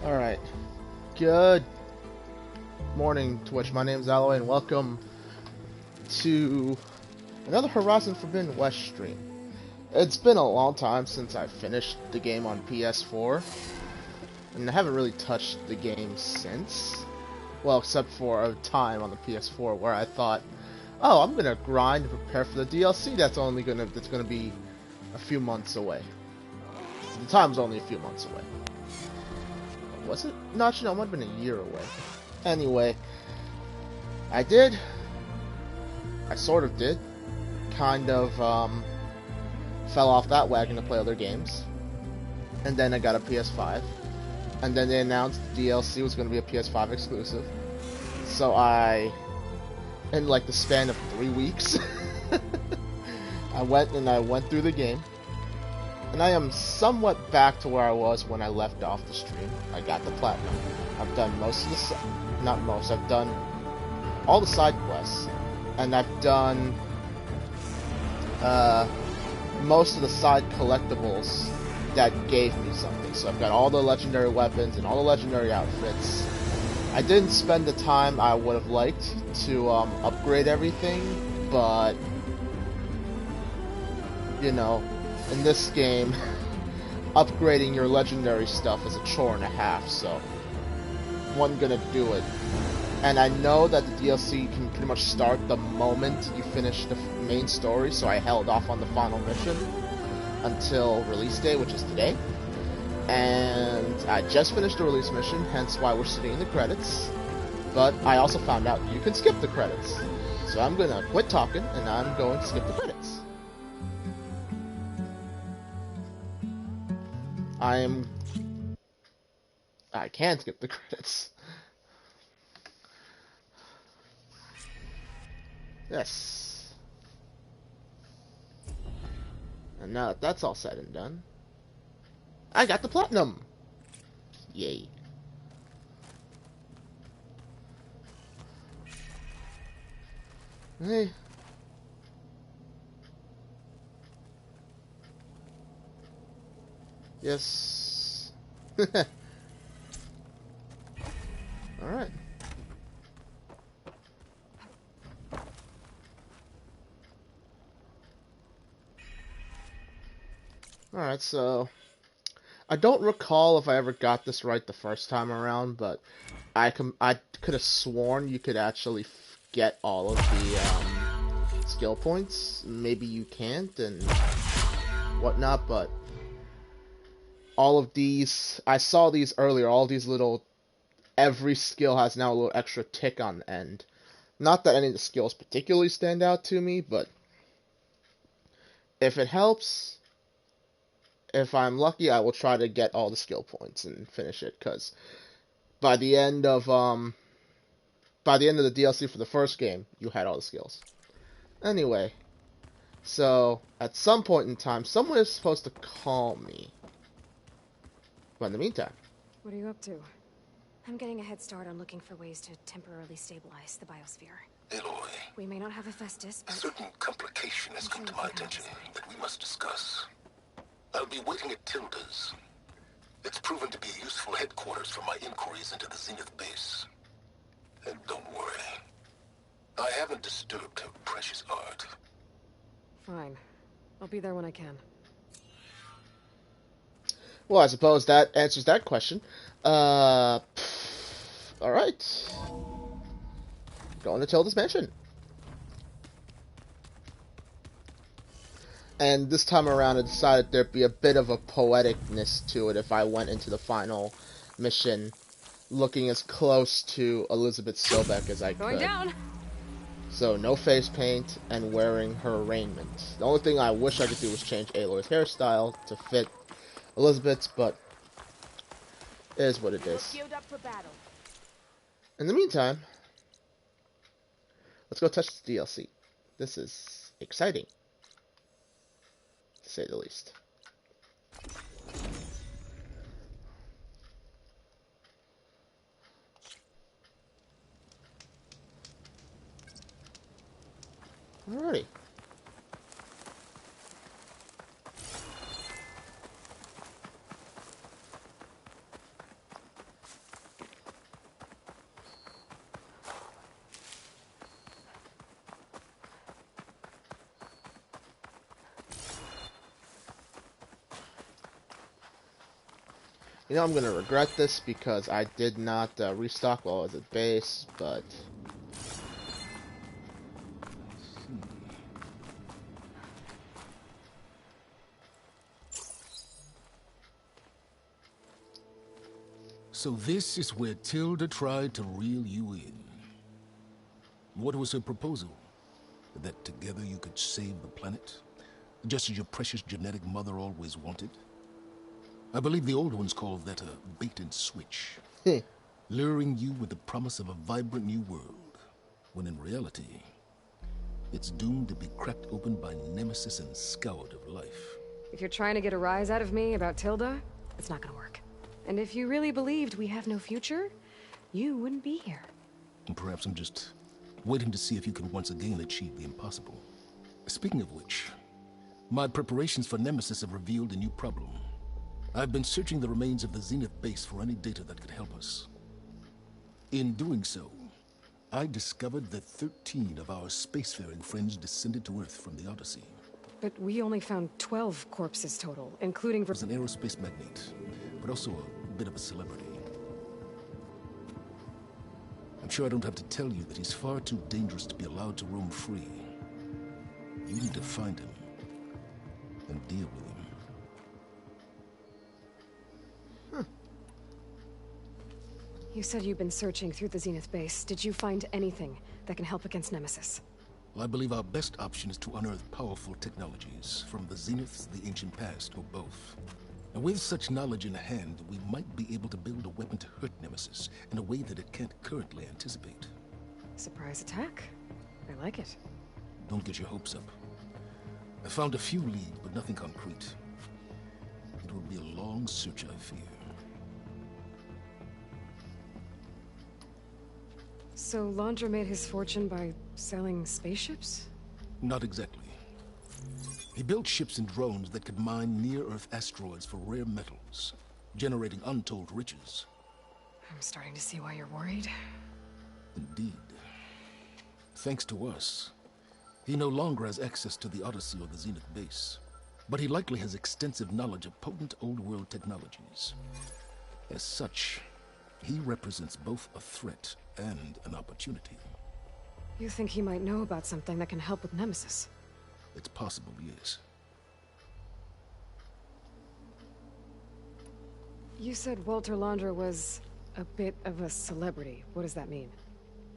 Alright. Good morning, Twitch. My name's Alloy, and welcome to another Horizon Forbidden West stream. It's been a long time since I finished the game on PS4, and I haven't really touched the game since. Well, except for a time on the PS4 where I thought, oh, I'm gonna grind and prepare for the DLC that's gonna be a few months away. The time's only a few months away. Was it? No, actually, no, it might have been a year away. Anyway, I did. I sort of did. Kind of, fell off that wagon to play other games. And then I got a PS5. And then they announced the DLC was going to be a PS5 exclusive. So in like the span of 3 weeks, I went through the game. And I am somewhat back to where I was when I left off the stream. I got the platinum. I've done most of the... Not most. I've done all the side quests. And I've done most of the side collectibles that gave me something. So I've got all the legendary weapons and all the legendary outfits. I didn't spend the time I would have liked to upgrade everything, but... You know... In this game, upgrading your legendary stuff is a chore and a half, so wasn't gonna do it. And I know that the DLC can pretty much start the moment you finish the main story, so I held off on the final mission until release day, which is today. And I just finished the release mission, hence why we're sitting in the credits. But I also found out you can skip the credits. So I'm gonna quit talking, and I'm going to skip the credits. I can skip the credits. Yes. And now that that's all said and done, I got the platinum! Yay. Hey. Yes. Alright. Alright, so... I don't recall if I ever got this right the first time around, but I could have sworn you could actually get all of the skill points. Maybe you can't and whatnot, but... all of these, I saw these earlier, all these little, every skill has now a little extra tick on the end. Not that any of the skills particularly stand out to me, but if it helps, if I'm lucky, I will try to get all the skill points and finish it, because by the end of the DLC for the first game, you had all the skills. Anyway, so at some point in time, someone is supposed to call me. But in the meantime... What are you up to? I'm getting a head start on looking for ways to temporarily stabilize the biosphere. Aloy, We may not have Hephaestus, a but... certain complication has come to my attention that we must discuss. I'll be waiting at Tilda's. It's proven to be a useful headquarters for my inquiries into the Zenith base. And don't worry, I haven't disturbed her precious art. Fine. I'll be there when I can. Well, I suppose that answers that question. Alright. Going to Tilda's mansion. And this time around I decided there'd be a bit of a poeticness to it if I went into the final mission looking as close to Elizabeth Sobek as I could. Going down! So no face paint and wearing her raiment. The only thing I wish I could do was change Aloy's hairstyle to fit Elizabeth's, but it is what it is. In the meantime, let's go touch the DLC. This is exciting, to say the least. Alrighty. You know, I'm gonna regret this because I did not restock while I was at base, but... So this is where Tilda tried to reel you in. What was her proposal? That together you could save the planet? Just as your precious genetic mother always wanted? I believe the old ones called that a bait and switch. Luring you with the promise of a vibrant new world, when in reality, it's doomed to be cracked open by Nemesis and scoured of life. If you're trying to get a rise out of me about Tilda, it's not gonna work. And if you really believed we have no future, you wouldn't be here. And perhaps I'm just waiting to see if you can once again achieve the impossible. Speaking of which, my preparations for Nemesis have revealed a new problem. I've been searching the remains of the Zenith base for any data that could help us. In doing so, I discovered that 13 of our spacefaring friends descended to Earth from the Odyssey. But we only found 12 corpses total, including... As an aerospace magnate, but also a bit of a celebrity. I'm sure I don't have to tell you that he's far too dangerous to be allowed to roam free. You need to find him and deal with him. You said you've been searching through the Zenith base. Did you find anything that can help against Nemesis? Well, I believe our best option is to unearth powerful technologies from the Zeniths, the ancient past, or both. And with such knowledge in hand, we might be able to build a weapon to hurt Nemesis in a way that it can't currently anticipate. Surprise attack? I like it. Don't get your hopes up. I found a few leads, but nothing concrete. It will be a long search, I fear. So Laundra made his fortune by selling spaceships? Not exactly. He built ships and drones that could mine near-Earth asteroids for rare metals, generating untold riches. I'm starting to see why you're worried. Indeed. Thanks to us, he no longer has access to the Odyssey or the Zenith base, but he likely has extensive knowledge of potent old-world technologies. As such, he represents both a threat and an opportunity. You think he might know about something that can help with Nemesis? It's possible, yes. You said Walter Laundra was a bit of a celebrity. What does that mean?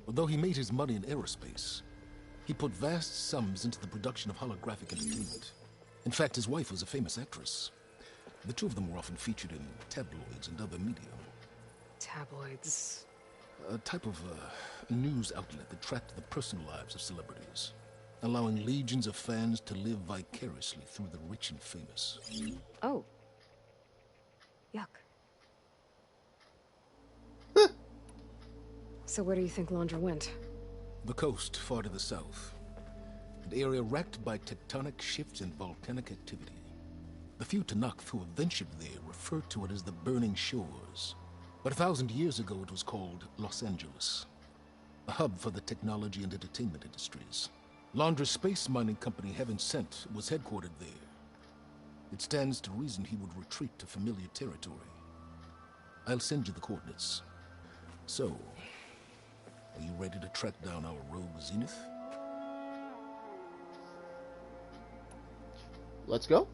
Although he made his money in aerospace, he put vast sums into the production of holographic entertainment. In fact, his wife was a famous actress. The two of them were often featured in tabloids and other media. Tabloids? A type of news outlet that tracked the personal lives of celebrities, allowing legions of fans to live vicariously through the rich and famous. Oh. Yuck. So where do you think Laundra went? The coast, far to the south. An area racked by tectonic shifts and volcanic activity. The few Tenakth who have ventured there refer to it as the Burning Shores. But 1,000 years ago it was called Los Angeles, a hub for the technology and entertainment industries. Laundra's space mining company, Heaven Sent, was headquartered there. It stands to reason he would retreat to familiar territory. I'll send you the coordinates. So, are you ready to track down our rogue Zenith? Let's go.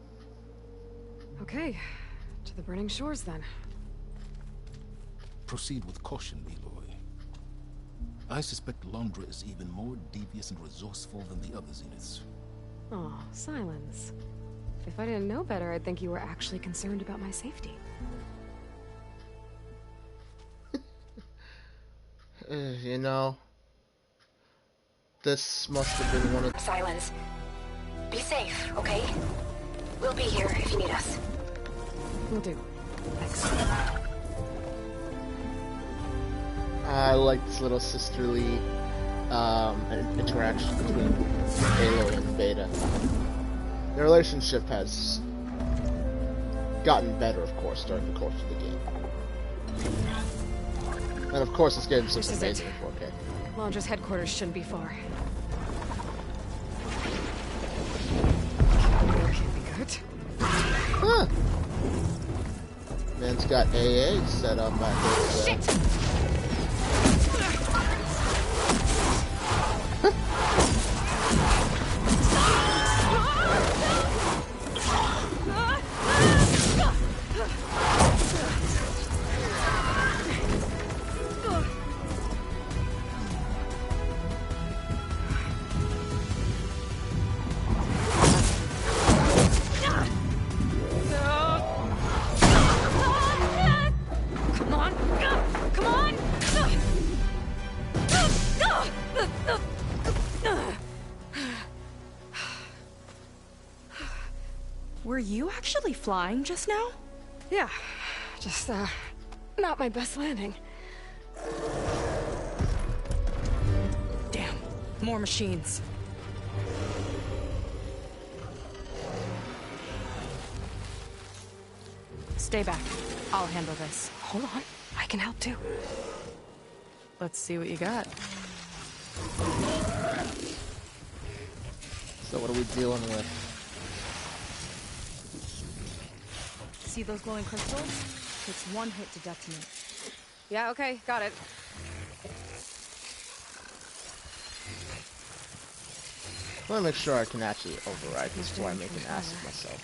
Okay, to the Burning Shores then. Proceed with caution, Aloy. I suspect Laundra is even more devious and resourceful than the other Zeniths. Aw, Silence. If I didn't know better, I'd think you were actually concerned about my safety. You know, this must have been one of... Silence. Be safe, okay? We'll be here if you need us. Will do. Thanks. I like this little sisterly interaction between Aloy and Beta. Their relationship has gotten better, of course, during the course of the game. And of course, this game is This is amazing it. in 4K. Laundra's headquarters shouldn't be far. That can't be good. Huh. Man's got AA set up back there. Shit! Were you actually flying just now? Yeah, just, not my best landing. Damn, more machines. Stay back. I'll handle this. Hold on, I can help too. Let's see what you got. So what are we dealing with? See those glowing crystals? Takes one hit to detonate. Yeah, okay, got it. Let me make sure I can actually override this before I make an ass of myself.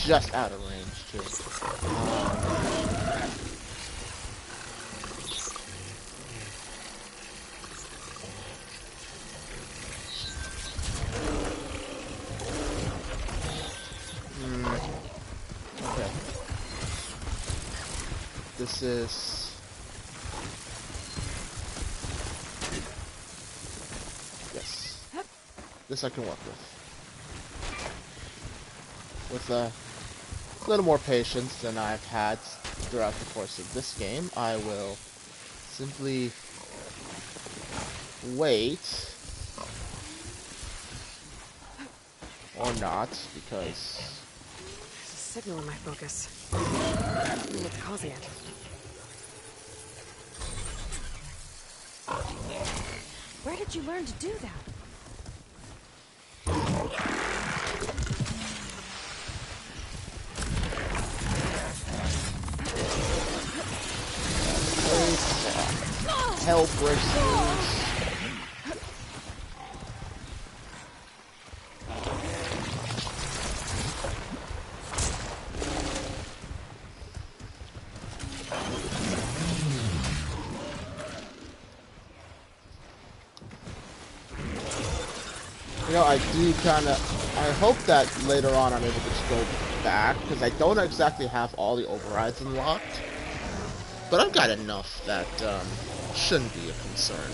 Just out of range, too. Okay. This is... Yes. This I can work with. With a little more patience than I've had throughout the course of this game, I will simply wait, or not, because There's a signal in my focus. I don't know what's causing it. Where did you learn to do that? help receives. You know, I do kind of... I hope that later on I'm able to just go back, because I don't exactly have all the overrides unlocked. But I've got enough that shouldn't be a concern.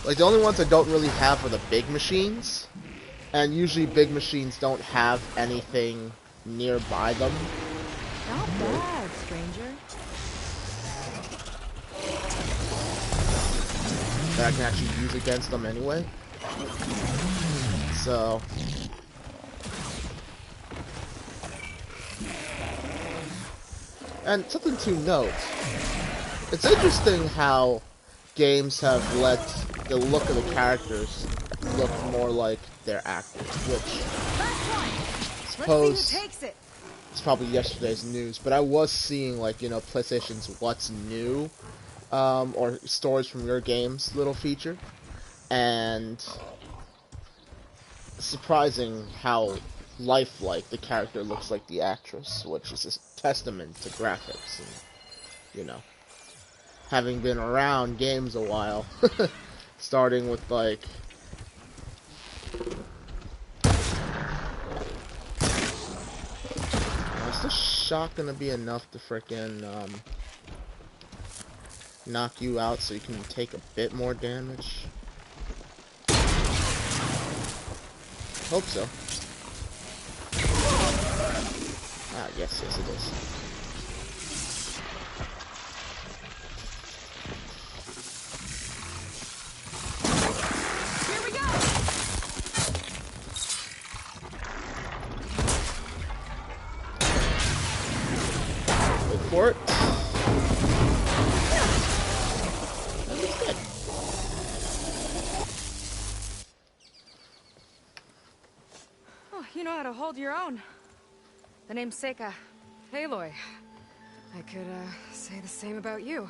Like, the only ones I don't really have are the big machines. And usually big machines don't have anything nearby them. Not bad, stranger. That I can actually use against them anyway. So... And something to note, it's interesting how games have let the look of the characters look more like their actors, which I suppose it's probably yesterday's news, but I was seeing, like, you know, PlayStation's What's New, or stories from your games little feature, and surprising how lifelike the character looks like the actress, which is a testament to graphics and, you know, having been around games a while, starting with, like, is this shot gonna be enough to frickin' knock you out so you can take a bit more damage? Hope so. Ah, yes, it is. Here we go! Wait for it. That looks good. You know how to hold your own. The name's Seika. Aloy. I could, say the same about you.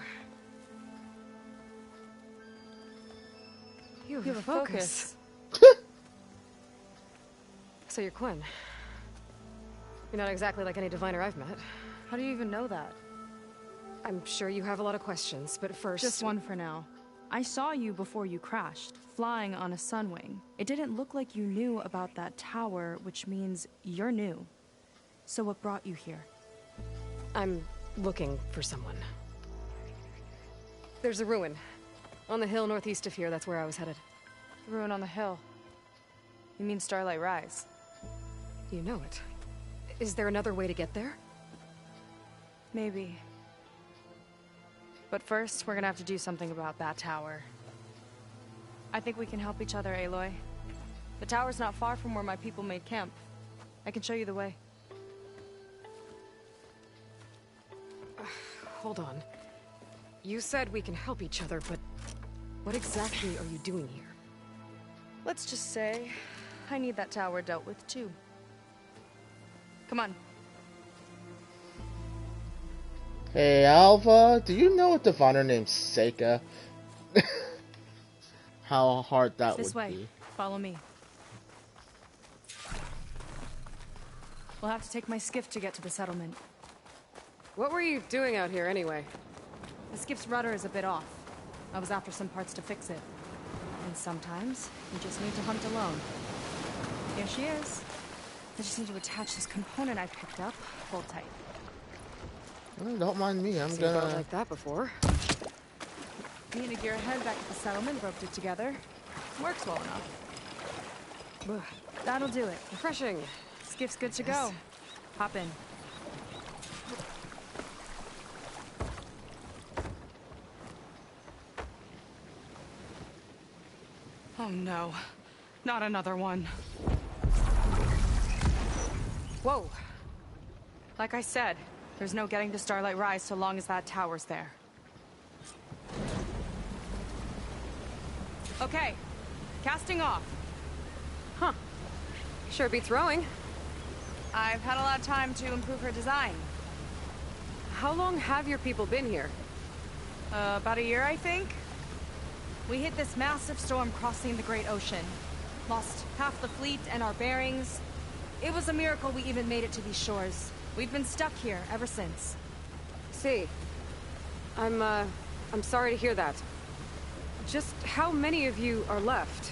You have a focus. So you're Quinn. You're not exactly like any diviner I've met. How do you even know that? I'm sure you have a lot of questions, but first... Just one for now. I saw you before you crashed, flying on a sunwing. It didn't look like you knew about that tower, which means you're new. So what brought you here? I'm looking for someone. There's a ruin. On the hill northeast of here, that's where I was headed. The ruin on the hill. You mean Starlight Rise? You know it. Is there another way to get there? Maybe. But first, we're gonna have to do something about that tower. I think we can help each other, Aloy. The tower's not far from where my people made camp. I can show you the way. Hold on. You said we can help each other, but what exactly are you doing here? Let's just say, I need that tower dealt with too. Come on. Hey, Alva, do you know a diviner named Seika? How hard that This would way. be. Follow me. We'll have to take my skiff to get to the settlement. What were you doing out here anyway? The skiff's rudder is a bit off. I was after some parts to fix it. And sometimes, you just need to hunt alone. Here she is. I just need to attach this component I picked up. Hold tight. Don't mind me, I'm Seen gonna... boat like that before. Me and a gearhead back at the settlement roped it together. Works well enough. Ugh, That'll do it. refreshing. Skiff's good to Yes. go. Hop in. Oh no. Not another one. Whoa. Like I said, there's no getting to Starlight Rise so long as that tower's there. Okay. Casting off. Huh. Sure beats rowing. I've had a lot of time to improve her design. How long have your people been here? About a year, I think. We hit this massive storm crossing the Great Ocean. Lost half the fleet and our bearings. It was a miracle we even made it to these shores. We've been stuck here ever since. See. I'm sorry to hear that. Just how many of you are left?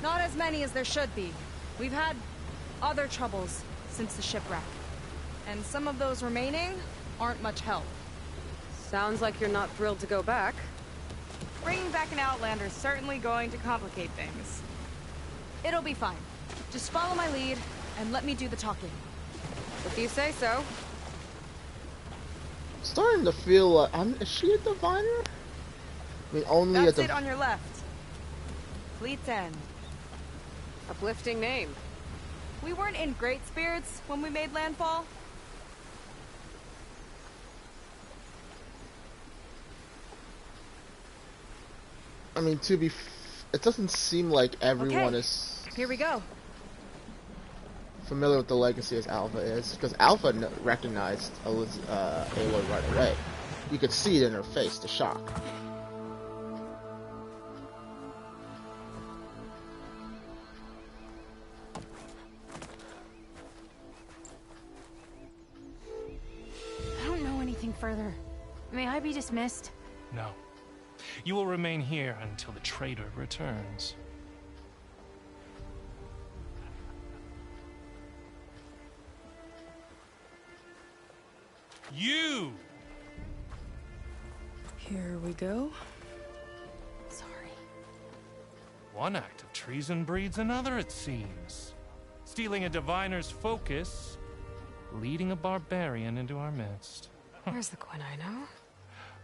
Not as many as there should be. We've had other troubles since the shipwreck. And some of those remaining aren't much help. Sounds like you're not thrilled to go back. Bringing back an Outlander is certainly going to complicate things. It'll be fine. Just follow my lead and let me do the talking. If you say so. Starting to feel like... is she a diviner? I mean, only That's a it on your left. Fleet's End. Uplifting name. We weren't in great spirits when we made landfall. I mean, it doesn't seem like everyone Okay, is here we go. familiar with the legacy as Alpha is, because Alpha recognized Aloy right away. You could see it in her face, the shock. I don't know anything further. May I be dismissed? No. You will remain here until the traitor returns. You! Here we go. Sorry. One act of treason breeds another, it seems. Stealing a diviner's focus, leading a barbarian into our midst. Where's the Quinn I know?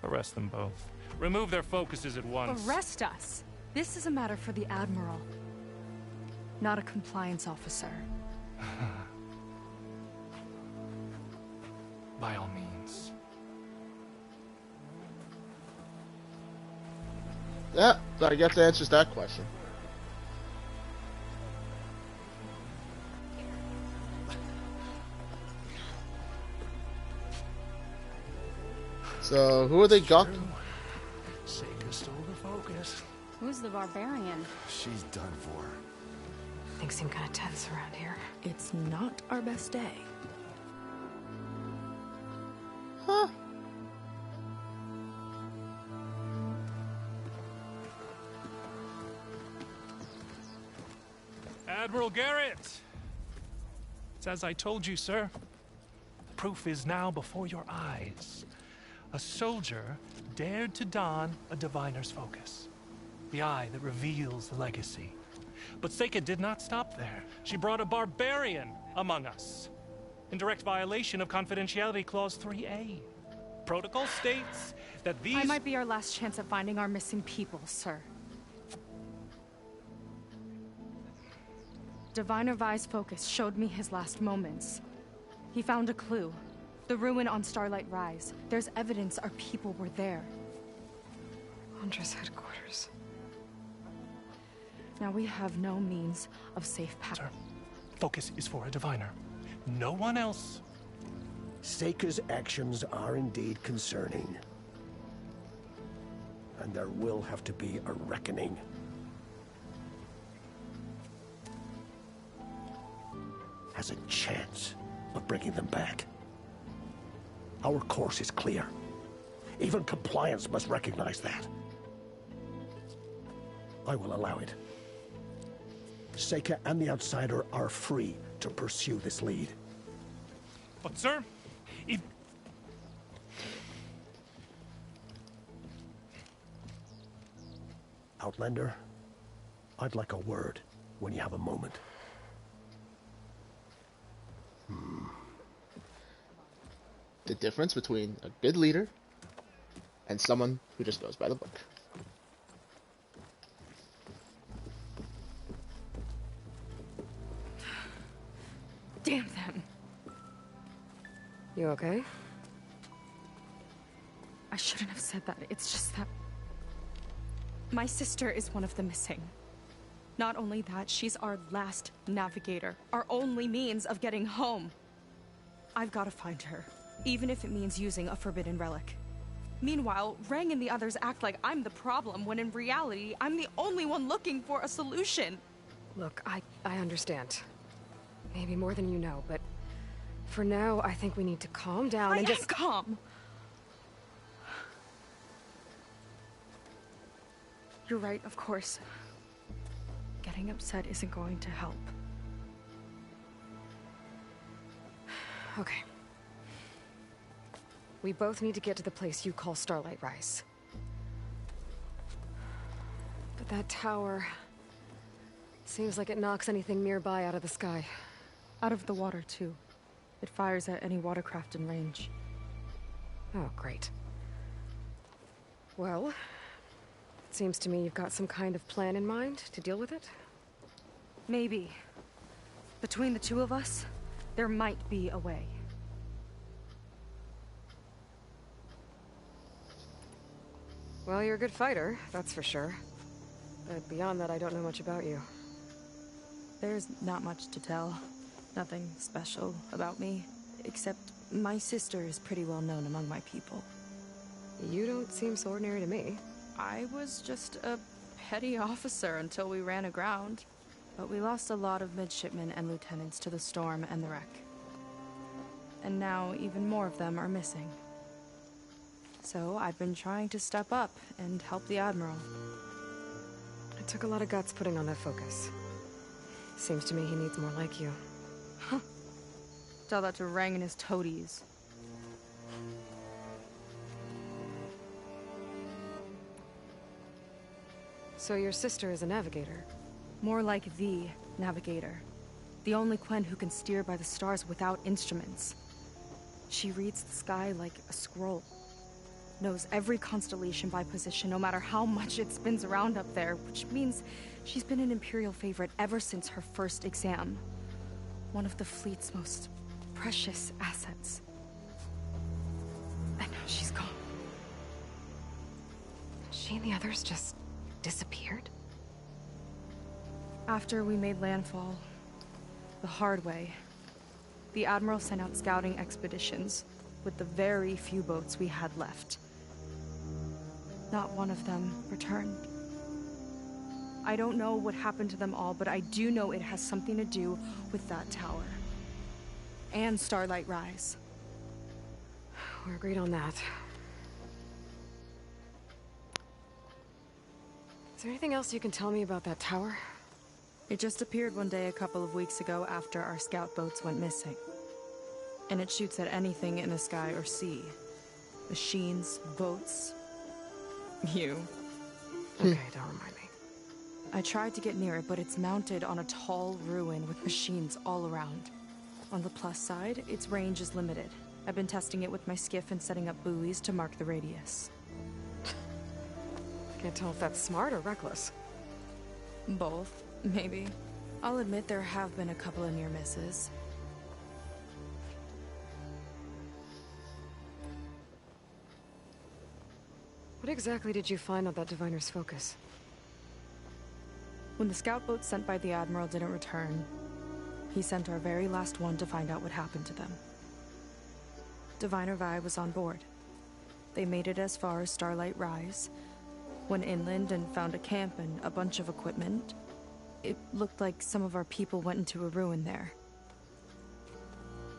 Arrest them both. Remove their focuses at once. Arrest us. This is a matter for the Admiral, not a compliance officer. By all means. Yeah, I guess that answers that question. So, who are they gawking? Seika stole the focus. Who's the barbarian? She's done for. Things seem kind of tense around here. It's not our best day. Huh? Admiral Garrett! It's as I told you, sir. Proof is now before your eyes. A soldier dared to don a diviner's focus. The eye that reveals the legacy. But Seika did not stop there. She brought a barbarian among us. In direct violation of Confidentiality Clause 3A. Protocol states that these... I might be our last chance at finding our missing people, sir. Diviner Vi's focus showed me his last moments. He found a clue. The ruin on Starlight Rise. There's evidence our people were there. Huntress headquarters. Now we have no means of safe path. Sir, focus is for a diviner. No one else. Seika's actions are indeed concerning. And there will have to be a reckoning. Has a chance of bringing them back. Our course is clear. Even compliance must recognize that. I will allow it. Seika and the Outsider are free to pursue this lead. But sir, if... Outlander, I'd like a word when you have a moment. The difference between a good leader and someone who just goes by the book. Damn them. You okay? I shouldn't have said that. It's just that... my sister is one of the missing. Not only that, she's our last navigator. Our only means of getting home. I've got to find her. Even if it means using a forbidden relic. Meanwhile, Rang and the others act like I'm the problem, when in reality, I'm the only one looking for a solution. Look, I understand. Maybe more than you know, but for now, I think we need to calm down and just... calm! You're right, of course. Getting upset isn't going to help. Okay. We both need to get to the place you call Starlight Rise. But that tower... seems like it knocks anything nearby out of the sky. Out of the water, too. It fires at any watercraft in range. Oh, great. Well, it seems to me you've got some kind of plan in mind to deal with it. Maybe. Between the two of us, there might be a way. Well, you're a good fighter, that's for sure. But beyond that, I don't know much about you. There's not much to tell. Nothing special about me, except my sister is pretty well known among my people. You don't seem so ordinary to me. I was just a petty officer until we ran aground. But we lost a lot of midshipmen and lieutenants to the storm and the wreck. And now even more of them are missing. So I've been trying to step up and help the Admiral. It took a lot of guts putting on that focus. Seems to me he needs more like you. Huh. Tell that to Rang and his toadies. So your sister is a navigator? More like the navigator. The only Quen who can steer by the stars without instruments. She reads the sky like a scroll. Knows every constellation by position, no matter how much it spins around up there, which means she's been an Imperial favorite ever since her first exam. One of the fleet's most precious assets. And now she's gone. She and the others just disappeared? After we made landfall, the hard way, the Admiral sent out scouting expeditions. with the very few boats we had left. Not one of them returned. I don't know what happened to them all, but I do know it has something to do with that tower. And Starlight Rise. We're agreed on that. Is there anything else you can tell me about that tower? It just appeared one day a couple of weeks ago after our scout boats went missing. And it shoots at anything in the sky or sea. Machines, boats. You. Okay, don't remind me. I tried to get near it, but it's mounted on a tall ruin with machines all around. On the plus side, its range is limited. I've been testing it with my skiff and setting up buoys to mark the radius. Can't tell if that's smart or reckless. Both, maybe. I'll admit there have been a couple of near misses. What exactly did you find on that Diviner's Focus? When the scout boat sent by the Admiral didn't return, he sent our very last one to find out what happened to them. Diviner Vi was on board. They made it as far as Starlight Rise, went inland and found a camp and a bunch of equipment. It looked like some of our people went into a ruin there.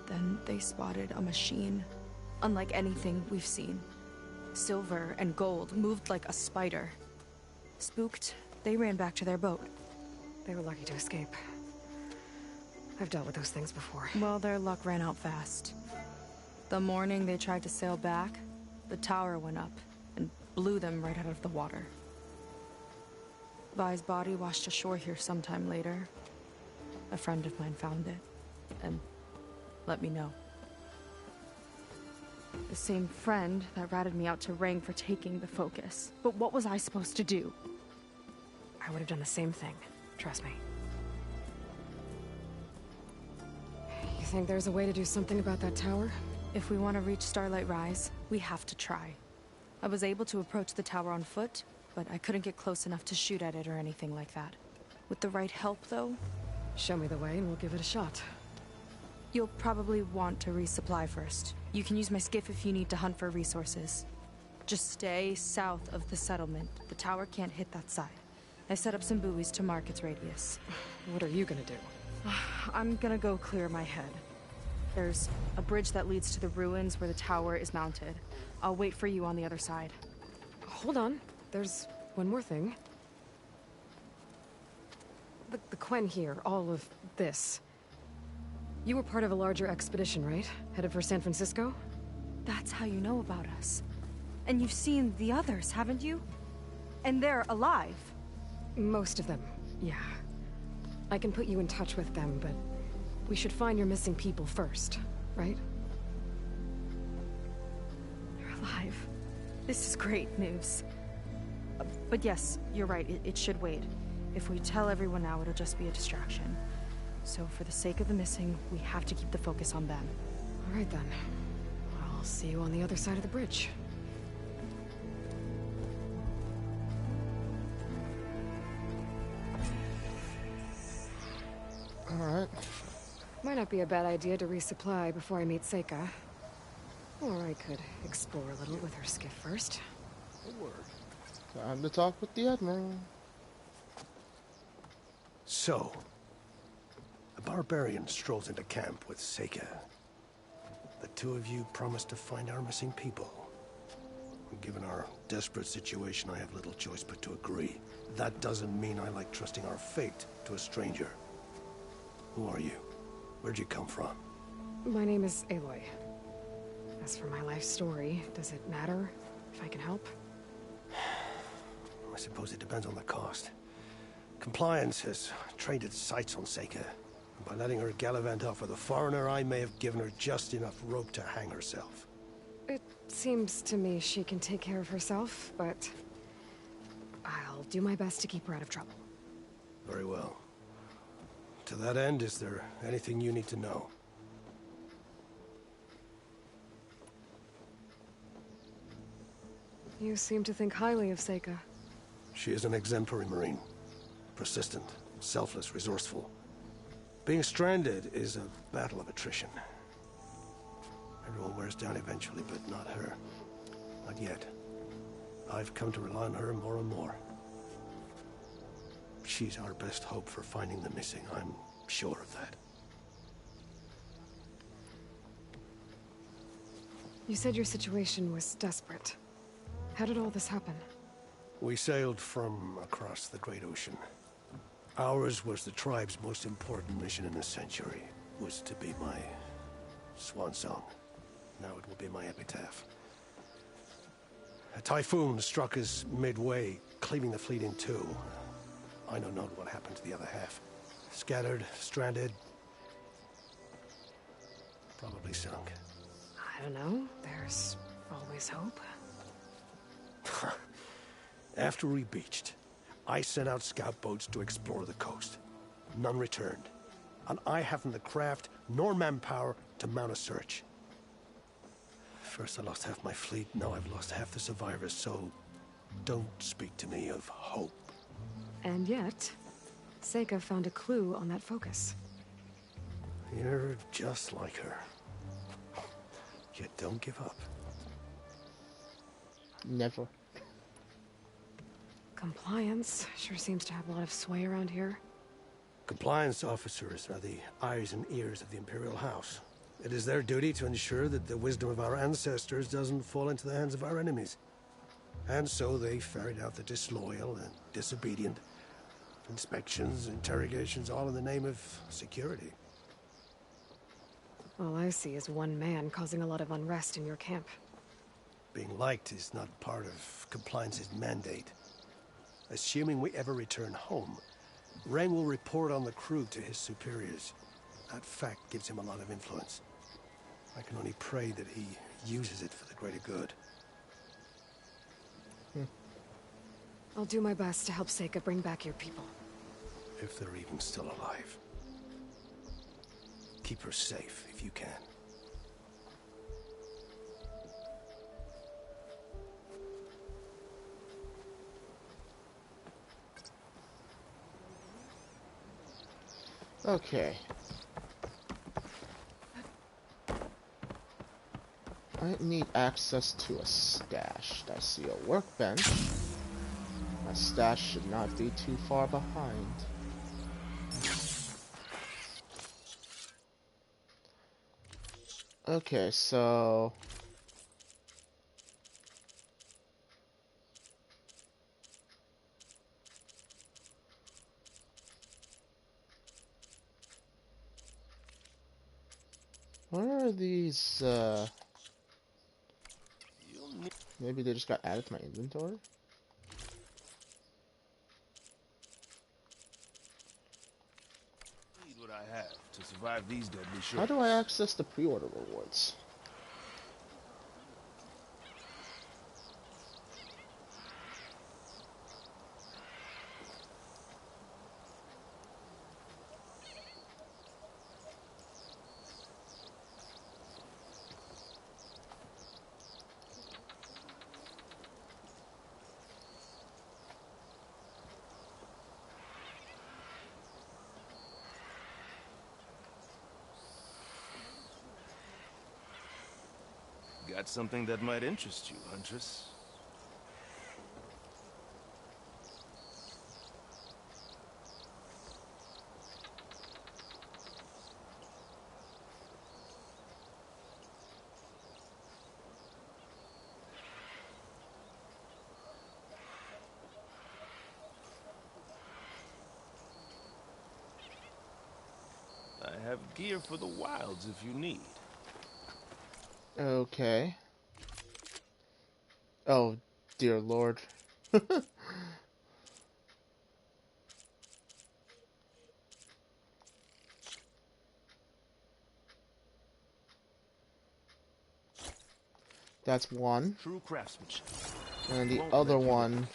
Then they spotted a machine, unlike anything we've seen. Silver and gold, moved like a spider. Spooked, they ran back to their boat. They were lucky to escape. I've dealt with those things before. Well, their luck ran out fast. The morning they tried to sail back, the tower went up and blew them right out of the water. Vi's body washed ashore here sometime later. A friend of mine found it and let me know. The same friend that ratted me out to Rang for taking the Focus. But what was I supposed to do? I would have done the same thing. Trust me. You think there's a way to do something about that tower? If we want to reach Starlight Rise, we have to try. I was able to approach the tower on foot, but I couldn't get close enough to shoot at it or anything like that. With the right help, though... Show me the way and we'll give it a shot. You'll probably want to resupply first. You can use my skiff if you need to hunt for resources. Just stay south of the settlement. The tower can't hit that side. I set up some buoys to mark its radius. What are you gonna do? I'm gonna go clear my head. There's a bridge that leads to the ruins where the tower is mounted. I'll wait for you on the other side. Hold on. There's one more thing. The Quen here, all of this. You were part of a larger expedition, right? Headed for San Francisco? That's how you know about us. And you've seen the others, haven't you? And they're alive. Most of them, yeah. I can put you in touch with them, but we should find your missing people first, right? They're alive. This is great news. But yes, you're right, it should wait. If we tell everyone now, it'll just be a distraction. So for the sake of the missing, we have to keep the focus on them. All right then. I'll see you on the other side of the bridge. Alright. Might not be a bad idea to resupply before I meet Seika. Or I could explore a little with her skiff first. Time to talk with the Admiral. So, a barbarian strolls into camp with Seika. The two of you promised to find our missing people. Given our desperate situation, I have little choice but to agree. That doesn't mean I like trusting our fate to a stranger. Who are you? Where'd you come from? My name is Aloy. As for my life story, does it matter if I can help? I suppose it depends on the cost. Compliance has trained its sights on Seika. And by letting her gallivant off with a foreigner, I may have given her just enough rope to hang herself. It seems to me she can take care of herself, but I'll do my best to keep her out of trouble. Very well. To that end, is there anything you need to know? You seem to think highly of Seika. She is an exemplary Marine. Persistent, selfless, resourceful. Being stranded is a battle of attrition. Everyone wears down eventually, but not her. Not yet. I've come to rely on her more and more. She's our best hope for finding the missing. I'm sure of that. You said your situation was desperate. How did all this happen? We sailed from across the Great Ocean. Ours was the tribe's most important mission in a century. It was to be my swan song. Now it will be my epitaph. A typhoon struck us midway, cleaving the fleet in two. I know not what happened to the other half. Scattered, stranded, probably sunk. I don't know. There's always hope. After we beached, I sent out scout boats to explore the coast. None returned. And I haven't the craft nor manpower to mount a search. First I lost half my fleet, now I've lost half the survivors, so don't speak to me of hope. And yet, Seika found a clue on that focus. You're just like her. Yet don't give up. Never. Compliance sure seems to have a lot of sway around here. Compliance officers are the eyes and ears of the Imperial House. It is their duty to ensure that the wisdom of our ancestors doesn't fall into the hands of our enemies. And so they ferried out the disloyal and disobedient. Inspections, interrogations, all in the name of security. All I see is one man causing a lot of unrest in your camp. Being liked is not part of Compliance's mandate. Assuming we ever return home, Rang will report on the crew to his superiors. That fact gives him a lot of influence. I can only pray that he uses it for the greater good. I'll do my best to help Seika bring back your people. If they're even still alive. Keep her safe if you can. Okay. I need access to a stash. I see a workbench. My stash should not be too far behind. Okay, so... what are these, maybe they just got added to my inventory? Need what I have to survive these deadly shorts. How do I access the pre-order rewards? Got something that might interest you, Huntress. I have gear for the wilds if you need. Okay. Oh, dear Lord. That's one. True craftsmanship. And the other one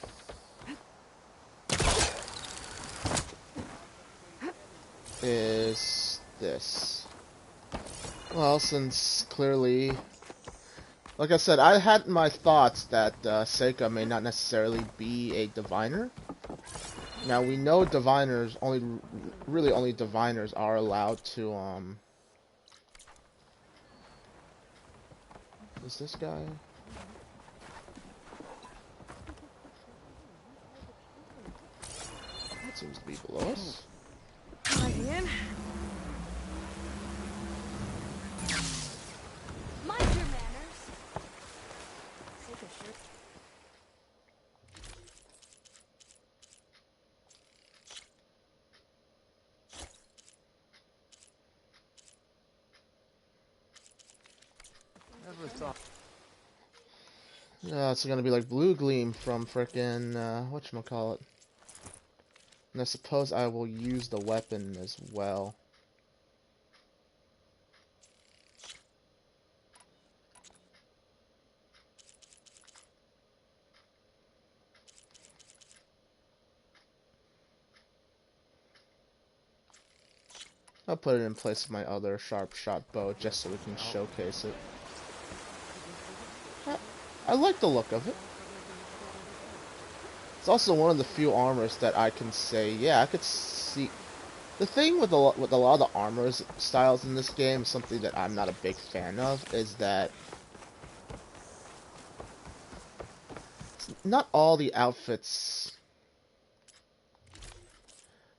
is this. Well, since clearly, like I said, I had my thoughts that Seika may not necessarily be a diviner. Now we know diviners really only diviners are allowed to Is this guy? That seems to be below us. Lighting in. Mind your manners. Take a shirt. Never thought. Yeah, it's gonna be like Blue Gleam from frickin' whatchamacallit. And I suppose I will use the weapon as well. I'll put it in place of my other sharp shot bow just so we can showcase it. I like the look of it. It's also one of the few armors that I can say, yeah, I could see. The thing with a lot of the armors styles in this game, something that I'm not a big fan of, is that not all the outfits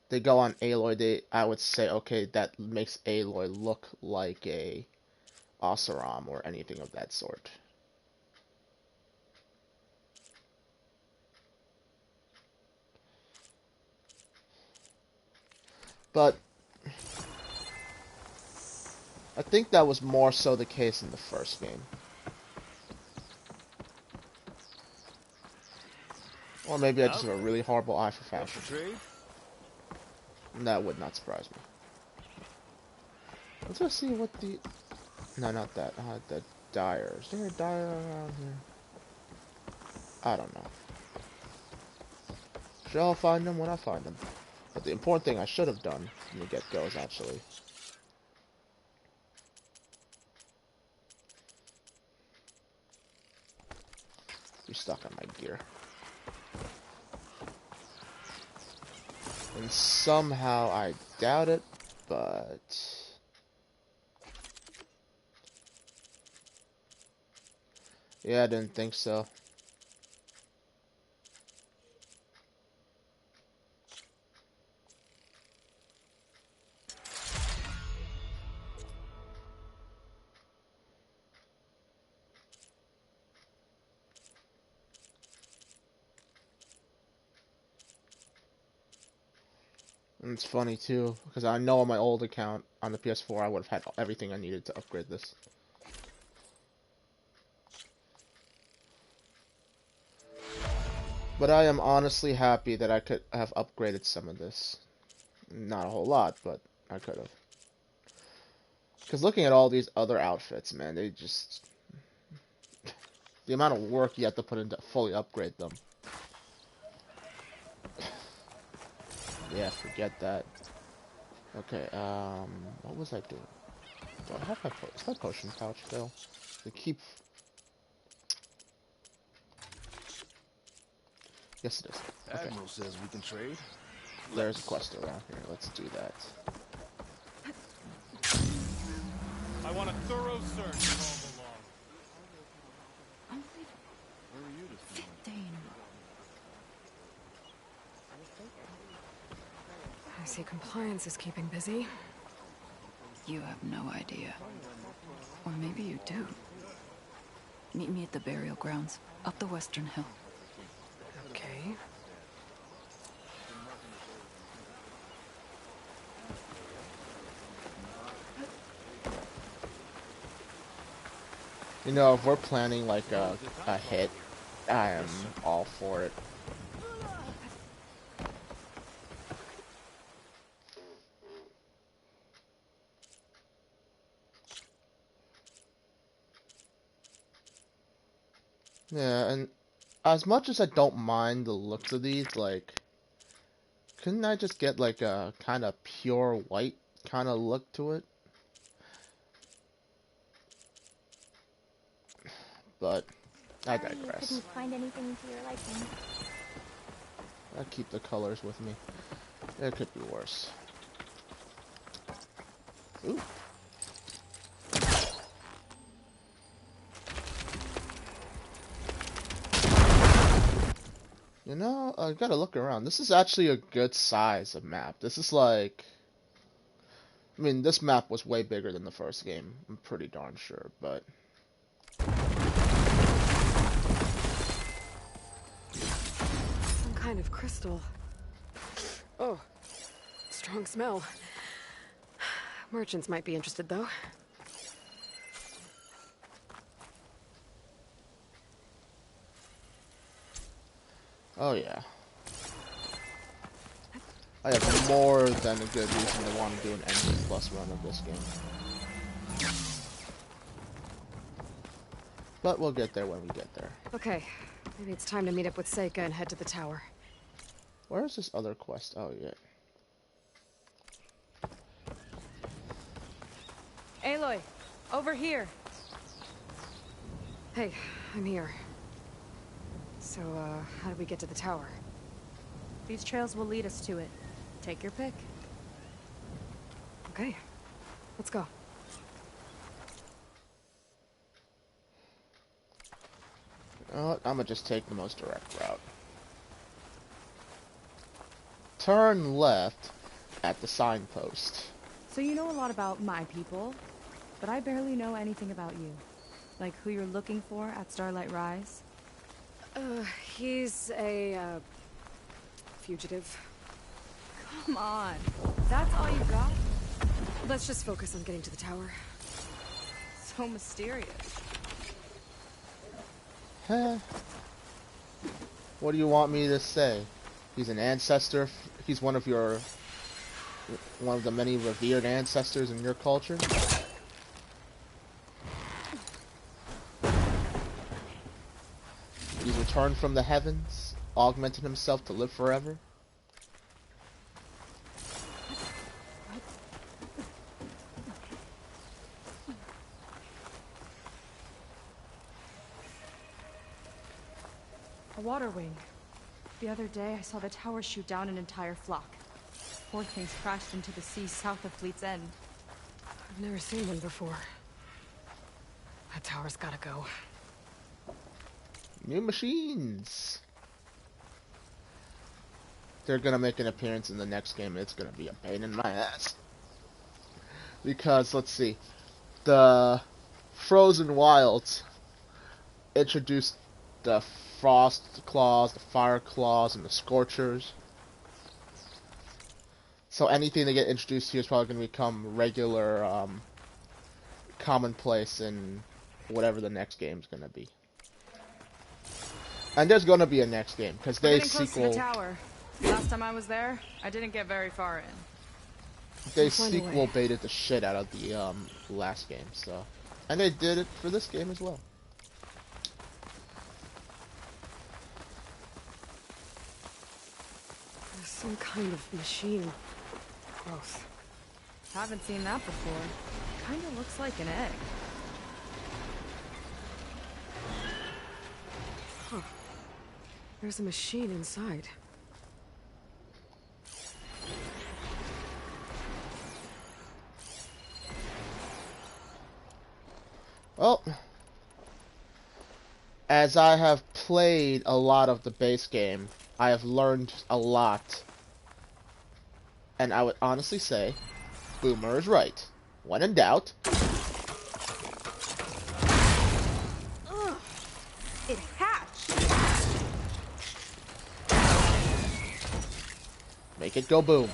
they go on Aloy. I would say, okay, that makes Aloy look like a Oseram or anything of that sort. But I think that was more so the case in the first game. Or maybe I just have a really horrible eye for fashion. That would not surprise me. Let's go see what the... No, not that. The dyer. Is there a dyer around here? I don't know. Shall find them when I find them. But the important thing I should have done from the get-go is actually... be stuck on my gear. And somehow, I doubt it, but... yeah, I didn't think so. And it's funny too, because I know on my old account on the PS4 I would have had everything I needed to upgrade this. But I am honestly happy that I could have upgraded some of this. Not a whole lot, but I could have. Because looking at all these other outfits, man, they just... the amount of work you have to put in to fully upgrade them. Yeah, forget that. Okay, what was I doing? Do I have my is my potion pouch still? To keep... yes, it is. Okay. Admiral says we can trade. There's a quest around here. Let's do that. I want a thorough search of all belong. Where are you this morning? I see compliance is keeping busy. You have no idea. Or maybe you do. Meet me at the burial grounds, up the western hill. Okay. You know, if we're planning like a hit, I am all for it. Yeah, and as much as I don't mind the looks of these, like, couldn't I just get like a kind of pure white kind of look to it? But I digress. Couldn't find anything to your liking. I keep the colors with me. It could be worse. Ooh. You know, I gotta look around. This is actually a good size of map. This is like... I mean, this map was way bigger than the first game. I'm pretty darn sure, but... Some kind of crystal. Oh, strong smell. Merchants might be interested, though. Oh, yeah. I have more than a good reason to want to do an NG Plus run of this game. But we'll get there when we get there. Okay, maybe it's time to meet up with Seika and head to the tower. Where is this other quest? Oh, yeah. Aloy, over here. Hey, I'm here. So, how do we get to the tower? These trails will lead us to it. Take your pick. Okay, let's go. You know what? I'm gonna just take the most direct route. Turn left at the signpost. So you know a lot about my people, but I barely know anything about you. Like who you're looking for at Starlight Rise? He's a, fugitive. Come on. That's all you got? Let's just focus on getting to the tower. So mysterious. Huh? What do you want me to say? He's an ancestor. He's one of the many revered ancestors in your culture. He's returned from the heavens, augmented himself to live forever. A water wing. The other day, I saw the tower shoot down an entire flock. Poor things crashed into the sea south of Fleet's End. I've never seen one before. That tower's gotta go. New machines. They're gonna make an appearance in the next game. It's gonna be a pain in my ass. Because, let's see. The Frozen Wilds introduced the Frost Claws, the Fire Claws, and the Scorchers. So anything that get introduced here is probably going to become regular, commonplace in whatever the next game's going to be. And there's going to be a next game, because they close to the tower. Last time I was there, I didn't get very far in. They sequel baited the shit out of the last game, so. And they did it for this game as well. There's some kind of machine. Gross. Haven't seen that before. Kinda looks like an egg. Huh. There's a machine inside. Well, as I have played a lot of the base game, I have learned a lot. And I would honestly say, Boomer is right. When in doubt... Ugh, it hatched! Make it go boom.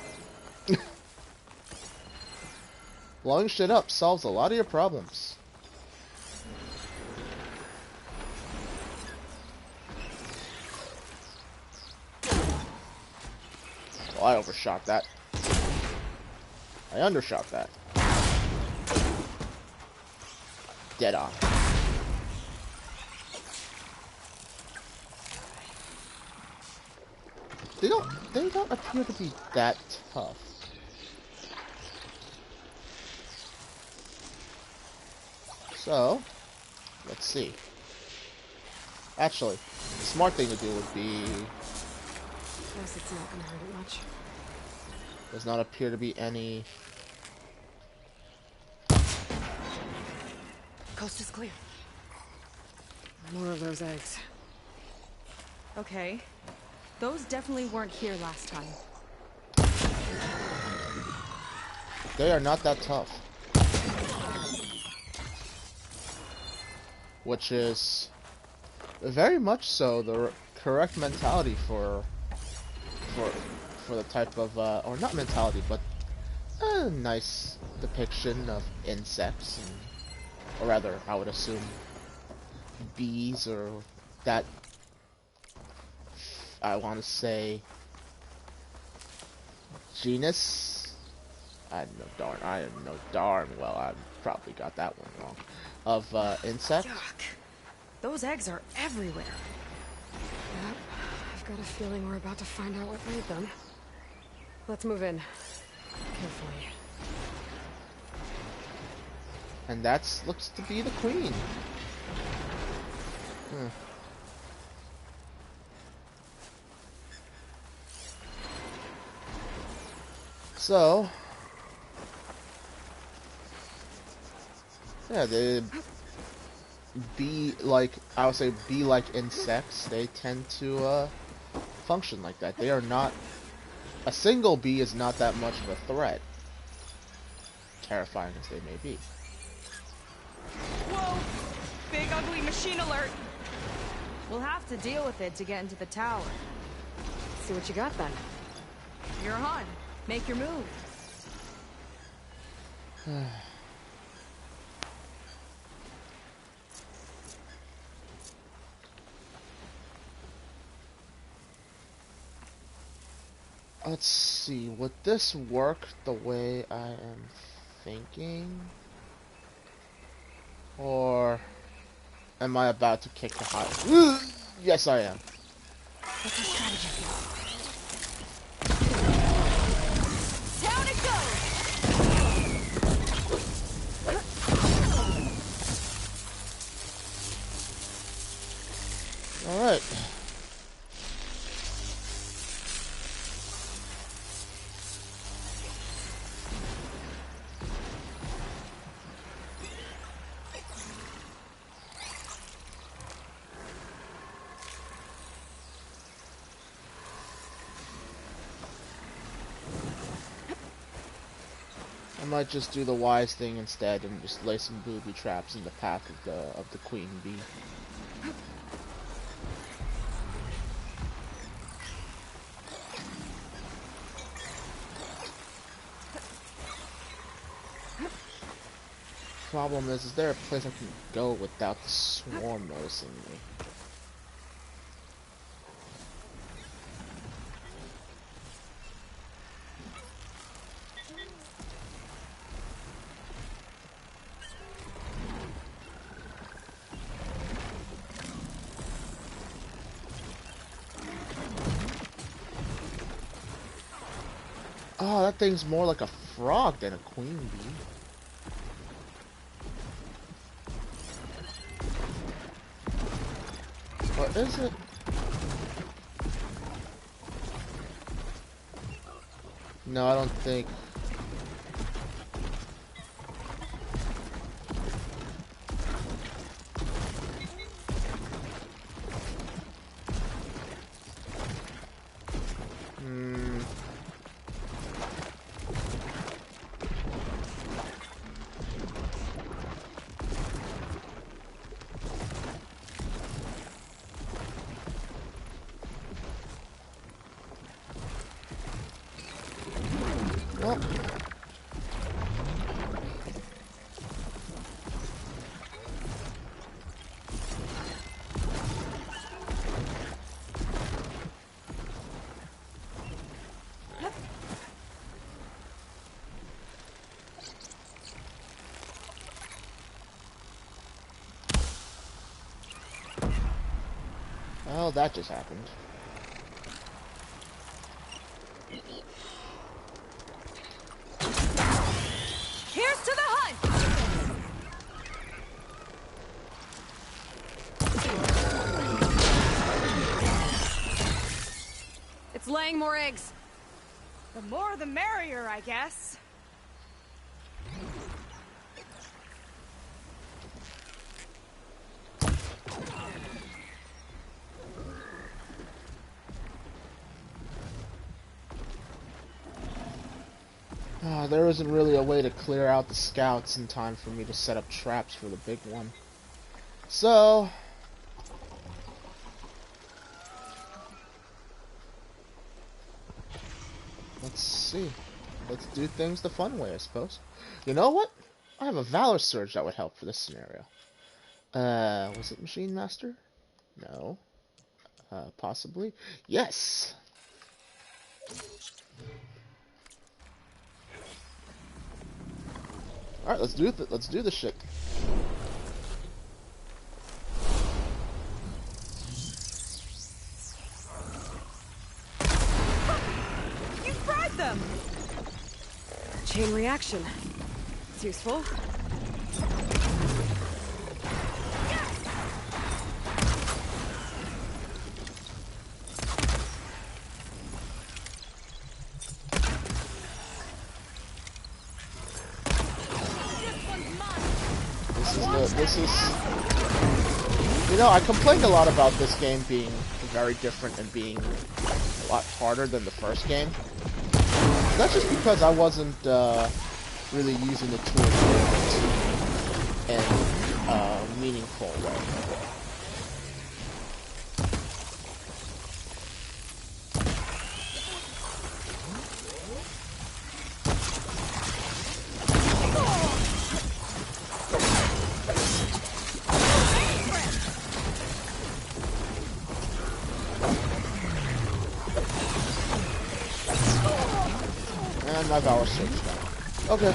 Blowing shit up solves a lot of your problems. Oh, I overshot that. I undershot that. Dead on. They don't appear to be that tough. So, let's see. Actually, the smart thing to do would be... Guess it's not gonna hurt it much. Does not appear to be any... Coast is clear. More of those eggs. Okay. Those definitely weren't here last time. They are not that tough. Which is very much so the correct mentality for the type of or not mentality, but a nice depiction of insects, and, or rather, I would assume bees, or that I want to say genus. I know darn well I probably got that one wrong. Of insects. Yuck. Those eggs are everywhere. Yep. I've got a feeling we're about to find out what made them. Let's move in. Carefully. And that looks to be the queen. So, yeah, they be like, I would say, be like insects. They tend to function like that. They are not. A single bee is not that much of a threat, terrifying as they may be. Whoa! Big ugly machine alert! We'll have to deal with it to get into the tower. See what you got then. You're on. Make your move. Let's see, would this work the way I am thinking? Or am I about to kick the high? Yes, I am. What's our strategy? Down it goes! Alright. I might just do the wise thing instead and just lay some booby traps in the path of the queen bee. Problem is there a place I can go without the swarm noticing me? Oh, that thing's more like a frog than a queen bee. Or is it? No, I don't think. Oh, that just happened. Here's to the hunt! It's laying more eggs. The more the merrier, I guess. there isn't really a way to clear out the scouts in time for me to set up traps for the big one. So... let's see. Let's do things the fun way, I suppose. You know what? I have a Valor Surge that would help for this scenario. Was it Machine Master? No. Possibly. Yes! Alright, let's do this shit. You fried them! Chain reaction. It's useful. This is, you know, I complained a lot about this game being very different and being a lot harder than the first game. That's just because I wasn't really using the tools in a meaningful way. And my Valor Surge now. Okay.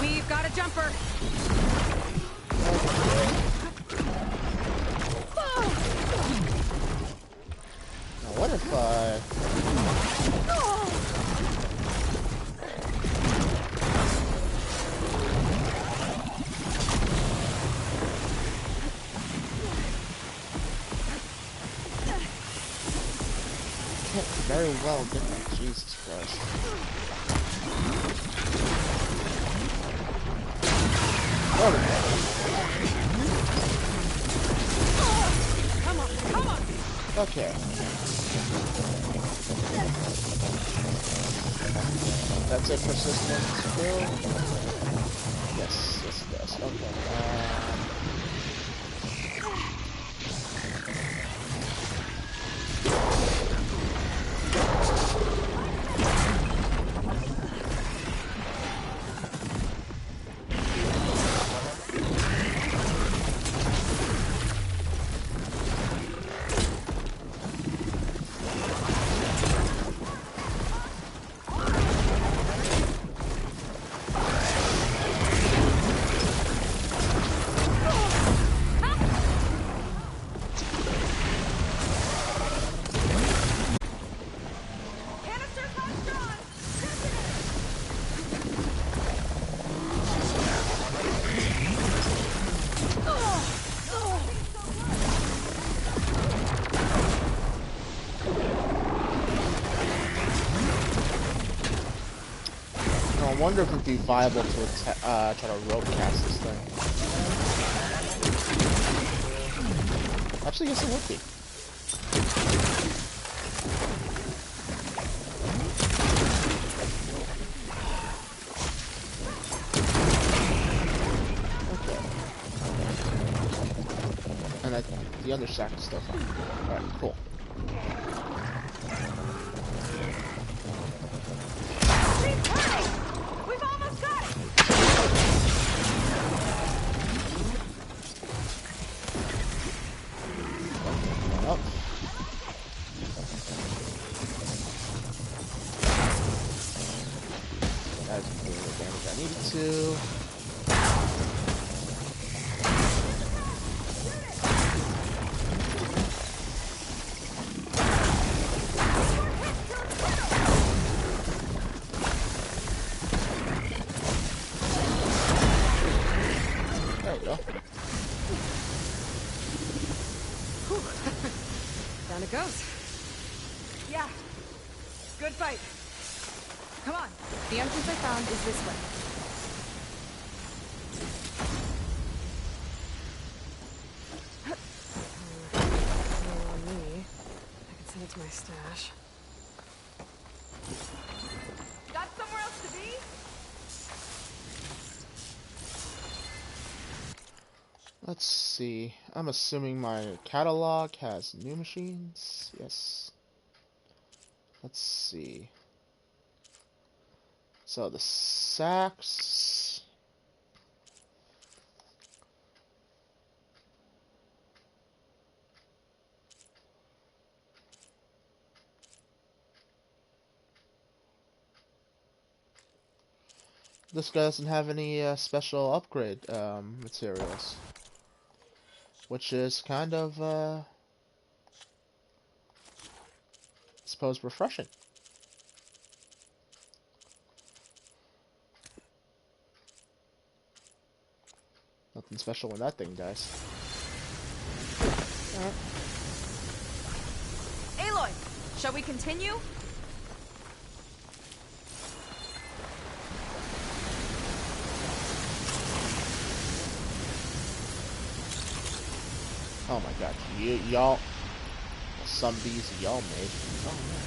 We've got a jumper. What if I... can't very well get that. Jesus Christ. Come on, come on. Okay. That's a persistent skill. Yes, yes, yes. Okay. I wonder if it would be viable to try to rope cast this thing. Actually, yes, it would be. Okay. And the other sack is still fine. Alright, cool. Down it goes. Yeah. fight. Come on. The entrance I found is this way. On me. I can send it to my stash. Got somewhere else to be? Let's see. I'm assuming my catalog has new machines. Yes. Let's see. So the sacks. This guy doesn't have any special upgrade materials, which is kind of, I suppose, refreshing. Nothing special when that thing dies. Aloy, shall we continue? Oh my god, y'all, some of these y'all made. Oh man.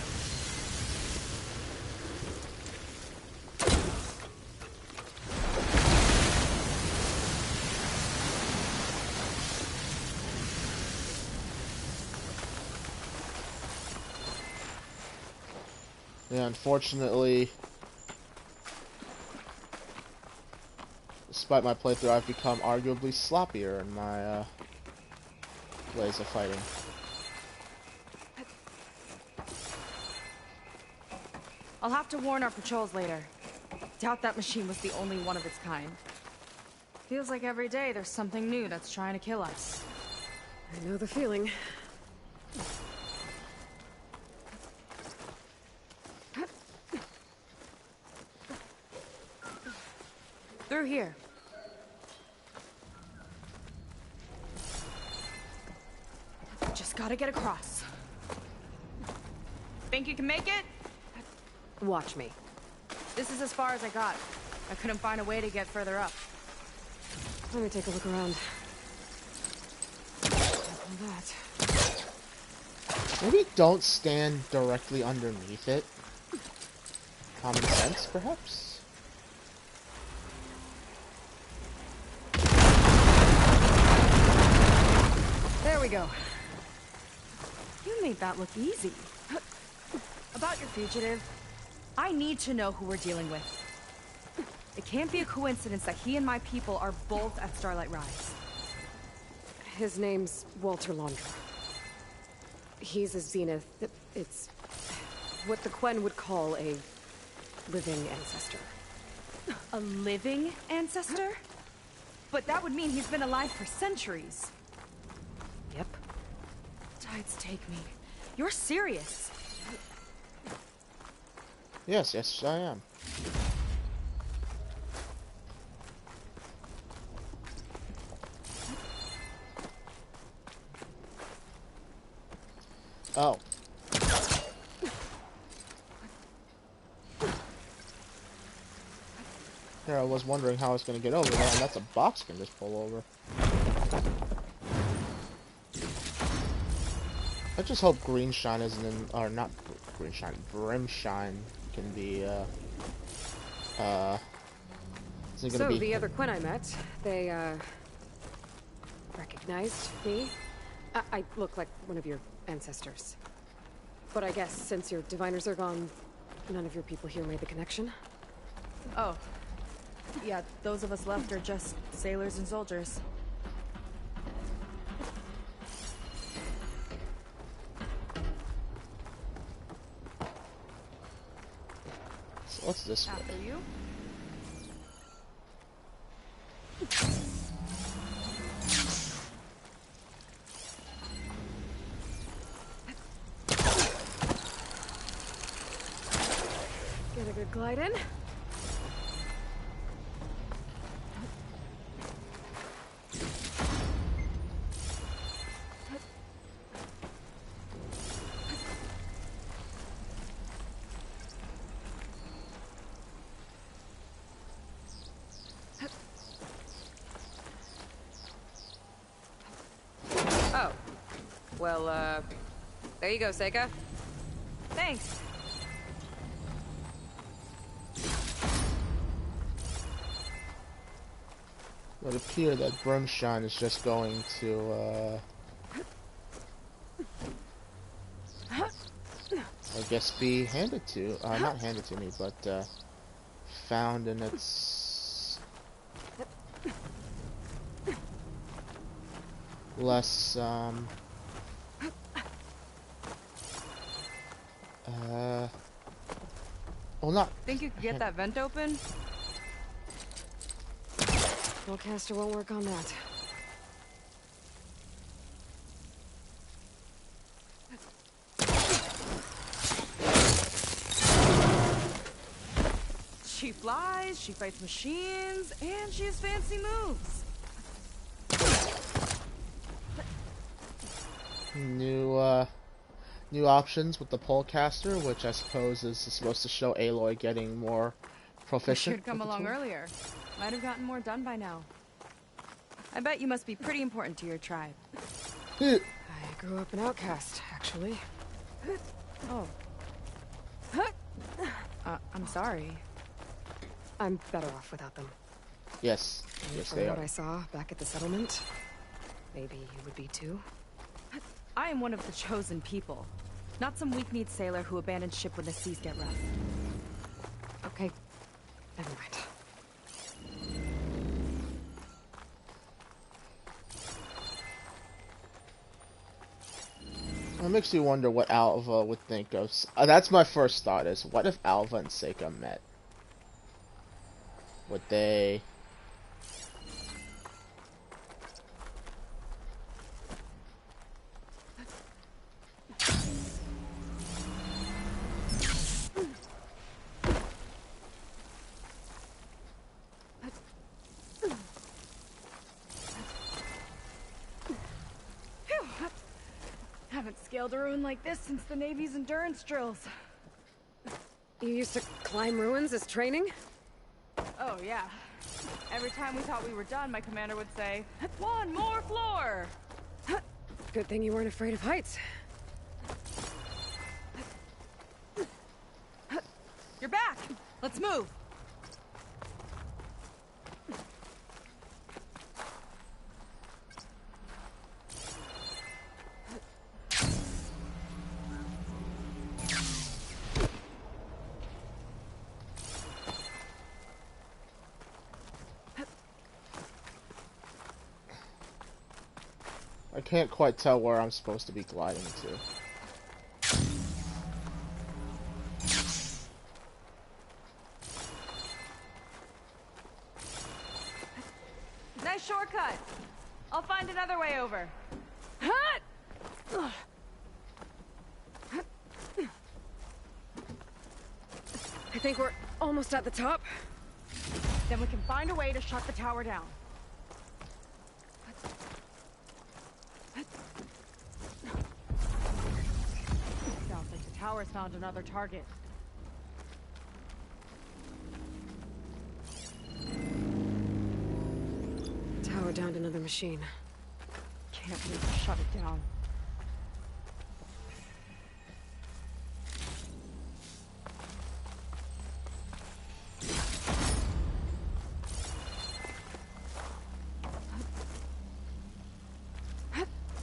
Yeah, unfortunately, despite my playthrough, I've become arguably sloppier in my ways of fighting. I'll have to warn our patrols later. Doubt that machine was the only one of its kind. Feels like every day there's something new that's trying to kill us. I know the feeling. Through here. Just gotta get across. Think you can make it? Watch me. This is as far as I got. I couldn't find a way to get further up. Let me take a look around. That. Maybe don't stand directly underneath it. Common sense, perhaps? There we go. You made that look easy. About your fugitive, I need to know who we're dealing with. It can't be a coincidence that he and my people are both at Starlight Rise. His name's Walter Laundra. He's a Zenith. It's what the Quen would call a living ancestor. A living ancestor? But that would mean he's been alive for centuries. Yep. Tides take me. You're serious. Yes, yes, I am. Oh. Here, I was wondering how I was going to get over there, and that's a box can just pull over. I just hope Greenshine isn't in, or not Greenshine, Brimshine can be, isn't gonna be... the other Quen I met, they, recognized me. I look like one of your ancestors. But I guess since your diviners are gone, none of your people here made the connection? Oh. Yeah, those of us left are just sailors and soldiers. So what's this way? After you. Get a good glide in. Well, there you go, Seika. Thanks. It would appear that Brimshine is just going to, I guess be handed to, not handed to me, but, found in its less, well, not... Think you could get that vent open? Spellcaster won't work on that. She flies, she fights machines, and she has fancy moves. New options with the Polecaster, which I suppose is supposed to show Aloy getting more proficient. Should come along earlier. Might have gotten more done by now. I bet you must be pretty important to your tribe. I grew up an outcast, actually. Oh. I'm sorry. I'm better off without them. Yes, yes they what are. I saw back at the settlement, maybe you would be too. I am one of the chosen people. Not some weak-kneed sailor who abandons ship when the seas get rough. Okay, never mind. It makes you wonder what Alva would think of... that's my first thought, is what if Alva and Seika met? Would they... Haven't scaled a ruin like this since the Navy's endurance drills. You used to climb ruins as training? Oh, yeah. Every time we thought we were done, my commander would say, "One more floor!" Good thing you weren't afraid of heights. You're back! Let's move! I can't quite tell where I'm supposed to be gliding to. Nice shortcut! I'll find another way over. I think we're almost at the top. Then we can find a way to shut the tower down. Sounds like the tower's found another target. Tower downed another machine. Can't wait to shut it down.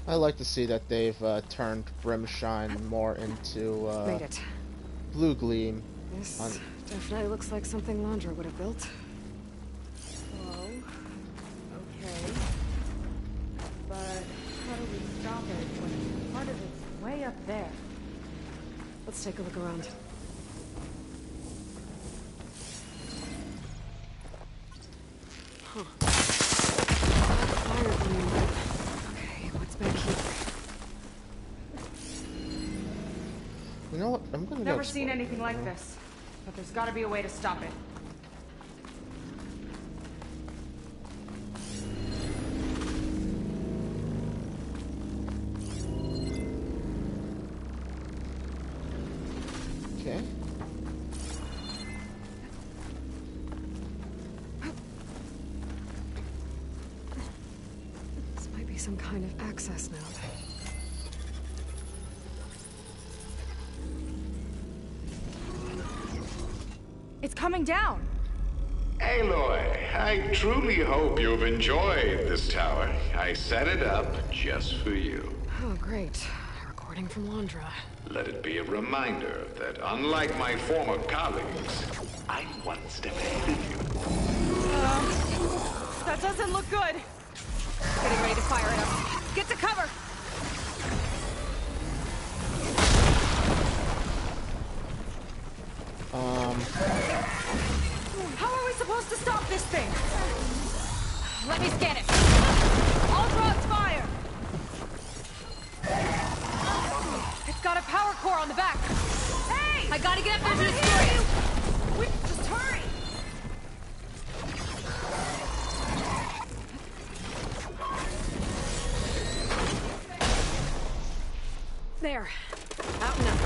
I like to see that they've turned Brimshine more into Made it. Blue Gleam. This definitely looks like something Londra would have built. Whoa. Okay. But how do we stop it when part of it's way up there? Let's take a look around. Huh. Fire burning. Okay, what's back here? You know what? I'm gonna Never go seen explore. anything like this, but there's got to be a way to stop it. Okay. This might be some kind of access node. coming down. Aloy, I truly hope you've enjoyed this tower. I set it up just for you. Oh, great. A recording from Londra. Let it be a reminder that unlike my former colleagues, I'm one step ahead of you. That doesn't look good. Getting ready to fire it up. Get to cover! How are we supposed to stop this thing? Let me scan it. All drops fire! It's got a power core on the back. Hey! I gotta get up there to destroy it! Wait, just hurry! There. Out and up.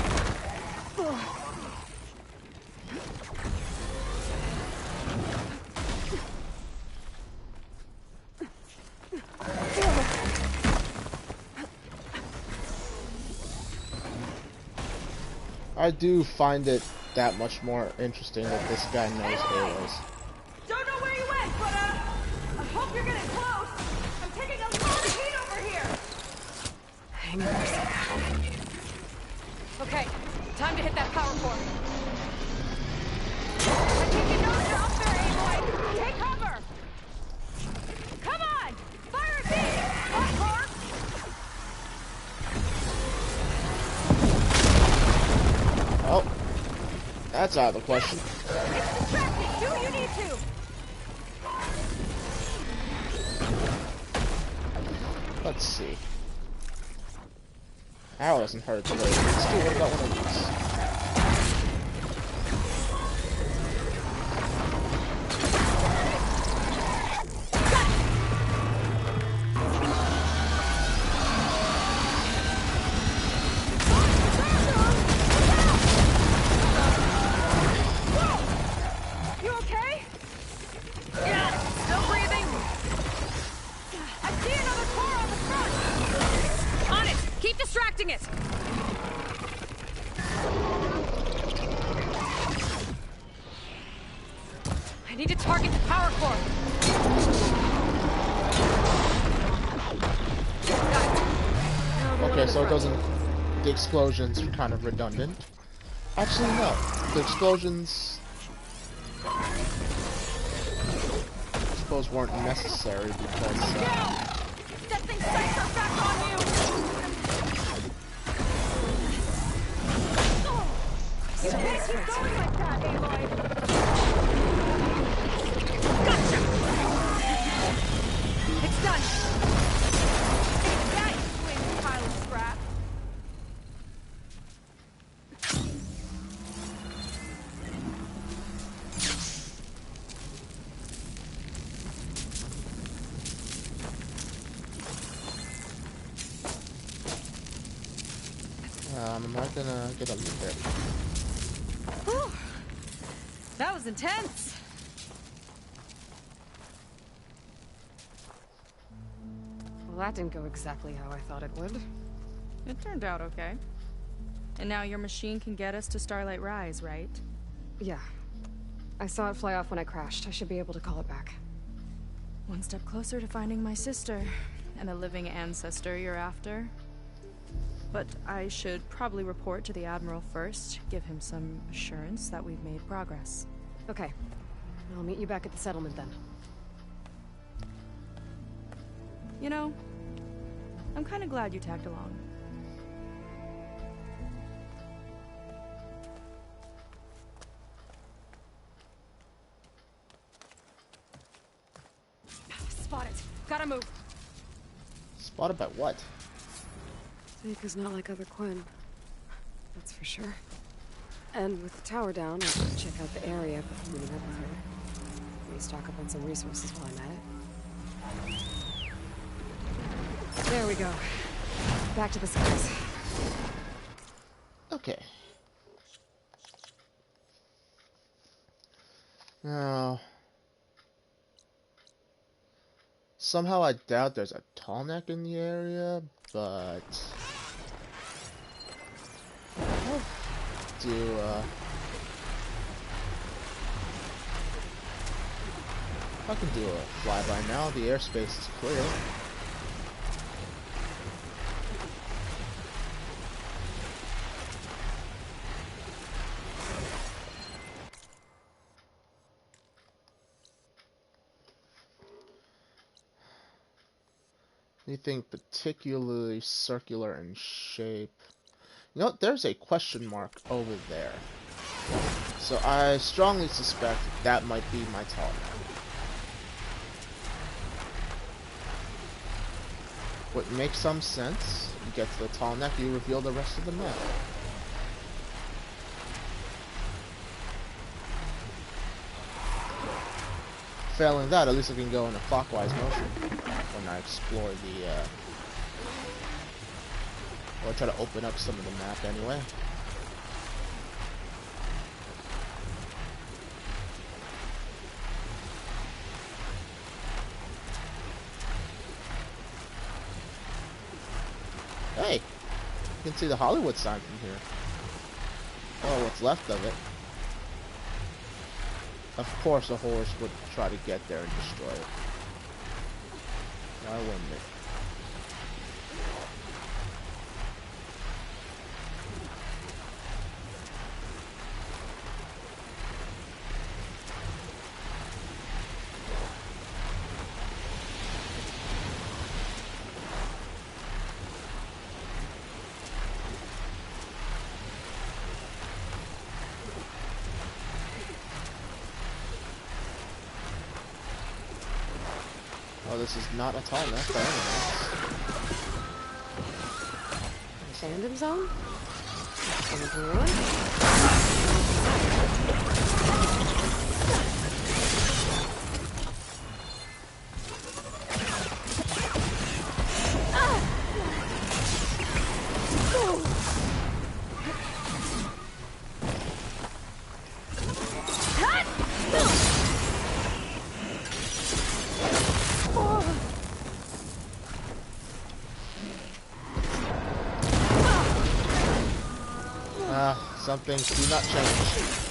I do find it that much more interesting that this guy knows Aloy's. Don't know where you went, but I hope you're getting close. I'm taking a lot of heat over here. Hang on a second. Okay, time to hit that power core. I think you know you're up there, Aloy. Take cover. Come on, fire at me. Power core. Oh, that's out of the question. It's distracting. Do what you need to. Let's see. Arrow doesn't hurt today. Let's do what about one of these. You okay? Yeah, still breathing. I see another core on the front. On it. Keep distracting it. I need to target the power core. Okay, so it doesn't... The explosions are kind of redundant. Actually, no. The explosions... I suppose weren't necessary because... That thing's sights are back on you! You can't keep going like that, Aloy! Gotcha! It's done! Take that, you flaming pile of scrap! am I gonna get up there? Whew. That was intense! Well, that didn't go exactly how I thought it would. It turned out okay. And now your machine can get us to Starlight Rise, right? Yeah. I saw it fly off when I crashed. I should be able to call it back. One step closer to finding my sister, and a living ancestor you're after. But I should probably report to the Admiral first, give him some assurance that we've made progress. Okay. I'll meet you back at the settlement then. You know, I'm kind of glad you tagged along. Spot it. Gotta move. Spotted by what? Seika's not like other Quen. That's for sure. And with the tower down, I could check out the area before meeting up with her. Maybe stock up on some resources while I'm at it. There we go. Back to the skies. Okay. Now... somehow I doubt there's a tall neck in the area, but... I'll do, I can do a flyby now. The airspace is clear. Anything particularly circular in shape? You know what? There's a question mark over there. So I strongly suspect that might be my tall neck. What makes some sense. You get to the tall neck, you reveal the rest of the map. Failing that, at least I can go in a clockwise motion when I explore the, or try to open up some of the map anyway. Hey, you can see the Hollywood sign from here. Or what's left of it. Of course a horse would try to get there and destroy it. Why wouldn't it? Oh, this is not a tall neck by any means. Abandoned zone? Someone to ruin? Some things do not change.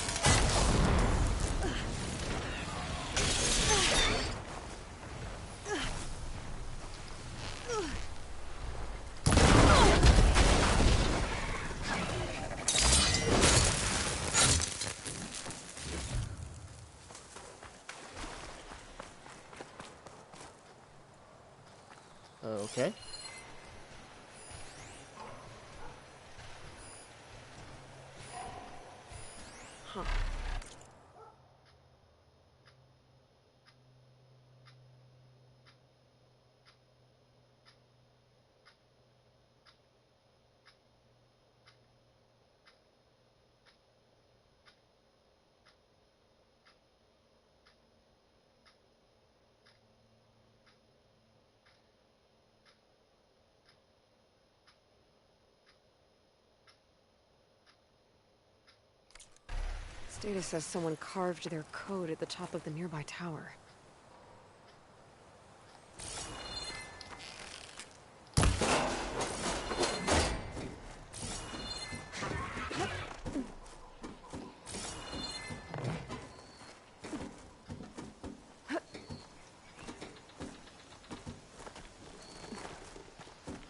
Okay. Huh. Data says someone carved their code at the top of the nearby tower.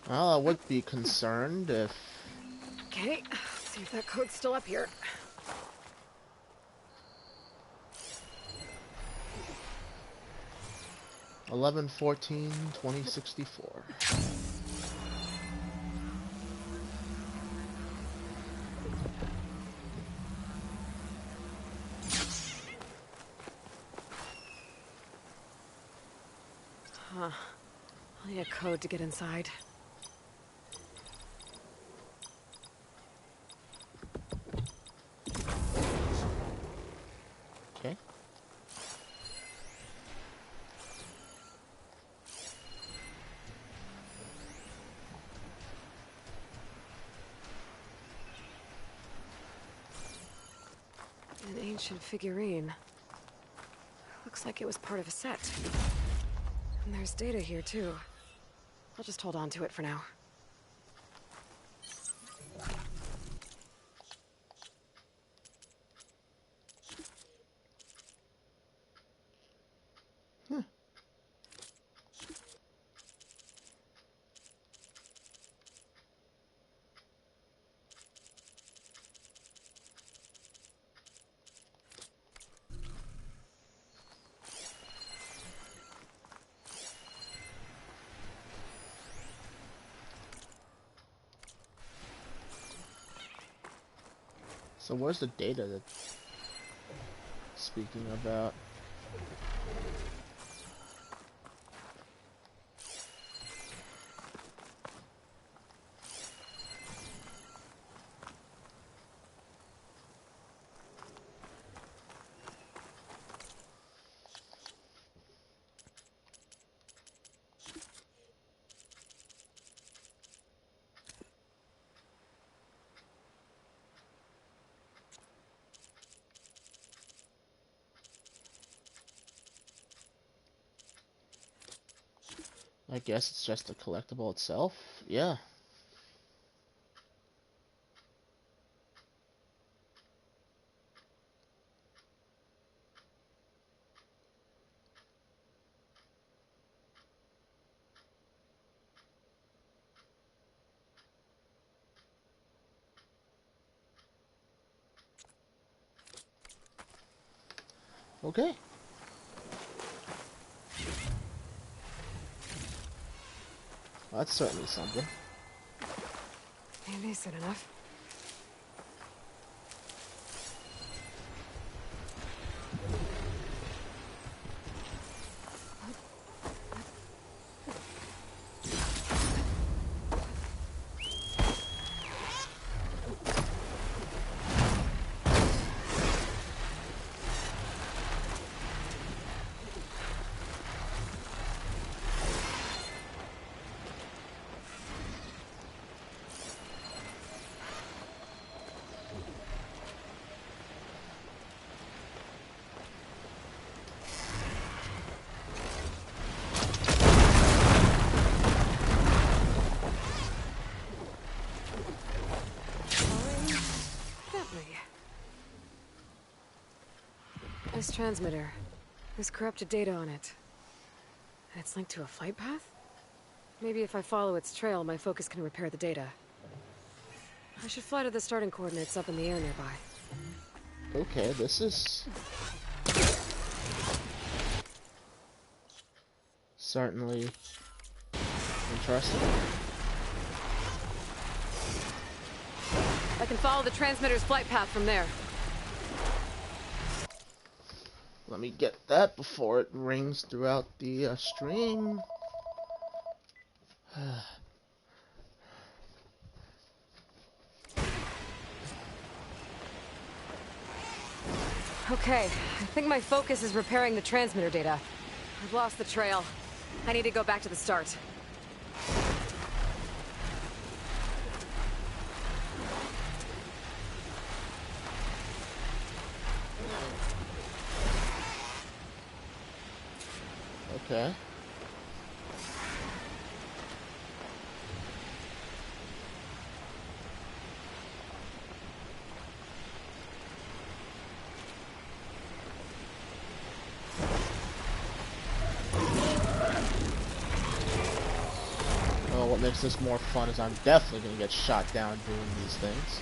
Well, I would be concerned if... Okay, let's see if that code's still up here. 11/14/2064. Huh. I'll need a code to get inside. Okay. An ancient figurine. Looks like it was part of a set. And there's data here, too. I'll just hold on to it for now. So where's the data that's speaking about? I guess it's just the collectible itself. Yeah. Okay. Well, that's certainly something. Decent enough. This transmitter. There's corrupted data on it. And it's linked to a flight path? Maybe if I follow its trail, my focus can repair the data. I should fly to the starting coordinates up in the air nearby. Okay, this is certainly interesting. I can follow the transmitter's flight path from there. Let me get that before it rings throughout the stream. Okay, I think my focus is repairing the transmitter data. I've lost the trail. I need to go back to the start. Okay. Well, what makes this more fun is I'm definitely gonna get shot down doing these things.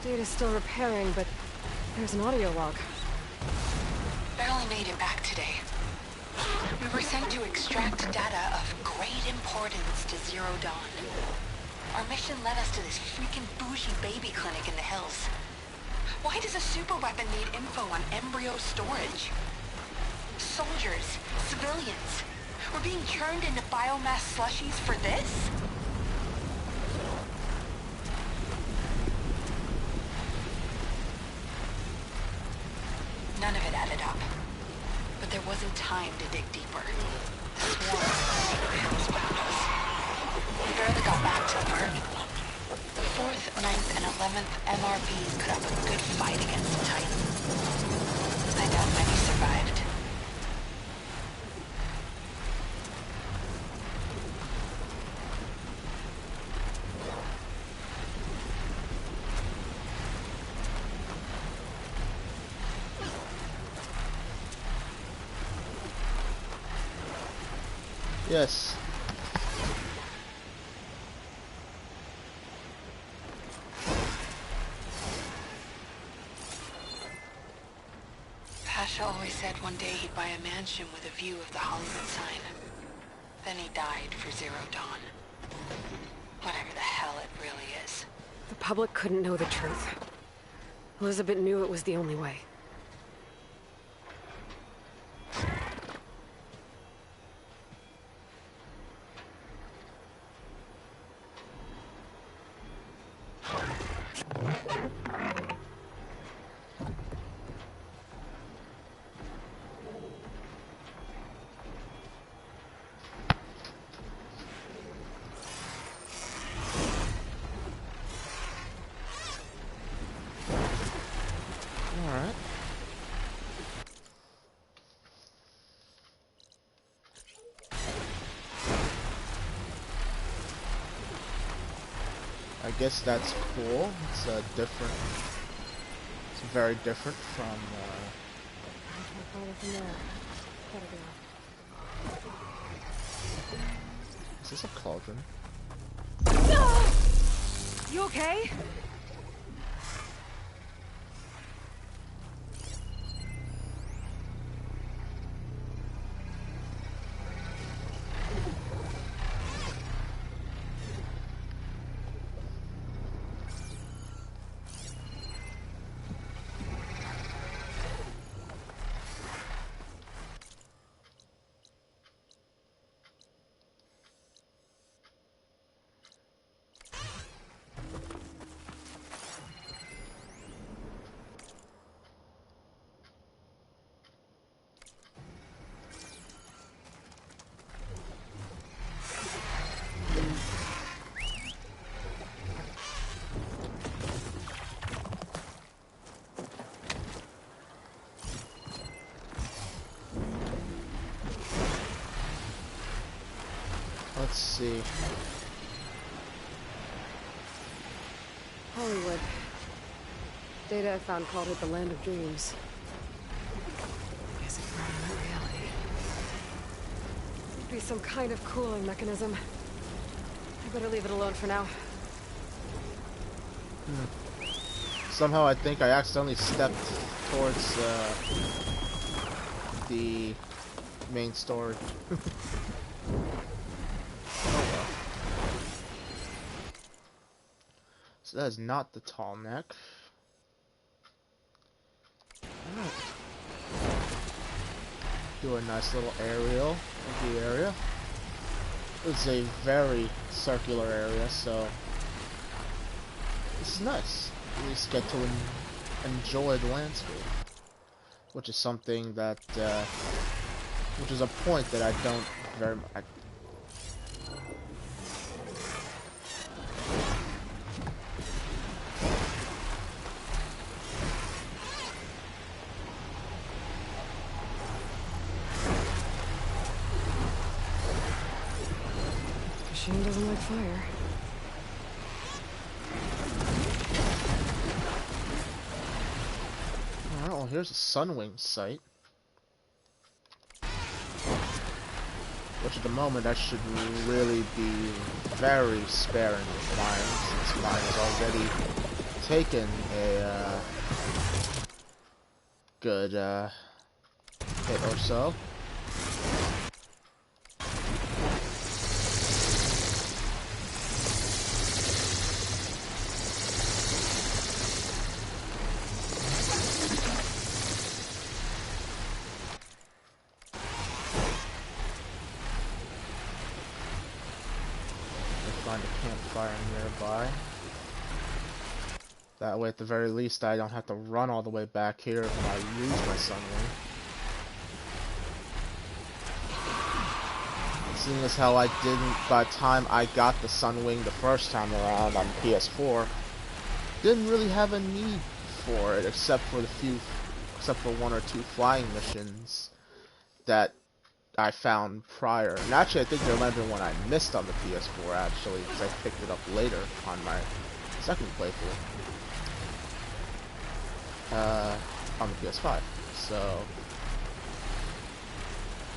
Data's still repairing, but there's an audio log. Barely made it back today. We were sent to extract data of great importance to Zero Dawn. Our mission led us to this freaking bougie baby clinic in the hills. Why does a superweapon need info on embryo storage? Soldiers, civilians, we're being turned into biomass slushies for this? None of it added up. But there wasn't time to dig deeper. The swarm was found us. We barely got back to the bird. The 4th, 9th, and 11th MRVs put up a good fight against the Titan. I doubt many survived. Yes. Pasha always said one day he'd buy a mansion with a view of the Hollywood sign. Then he died for Zero Dawn. Whatever the hell it really is. The public couldn't know the truth. Elizabeth knew it was the only way. Alright. I guess that's cool. It's different. It's very different from Is this a cauldron? You okay? Let's see. Hollywood. Data I found called it the Land of Dreams. Guess it's not reality. Could be some kind of cooling mechanism. I better leave it alone for now. Somehow I think I accidentally stepped towards the main story. Oh well. So that is not the tall neck. Alright. Do a nice little aerial of the area. It's a very circular area, so this is nice. At least get to enjoy the landscape, which is something that, which is a point that I don't very much. Machine doesn't like fire. Alright, well here's a Sunwing site. Which at the moment I should really be very sparing with mine, since mine has already taken a good hit or so. Find a campfire nearby. That way, at the very least, I don't have to run all the way back here when I use my Sunwing. Seeing as how I didn't, by the time I got the Sunwing the first time around on PS4, didn't really have a need for it, except for one or two flying missions that I found prior. And actually, I think there might have been one I missed on the PS4, actually, because I picked it up later on my second playthrough. On the PS5. So...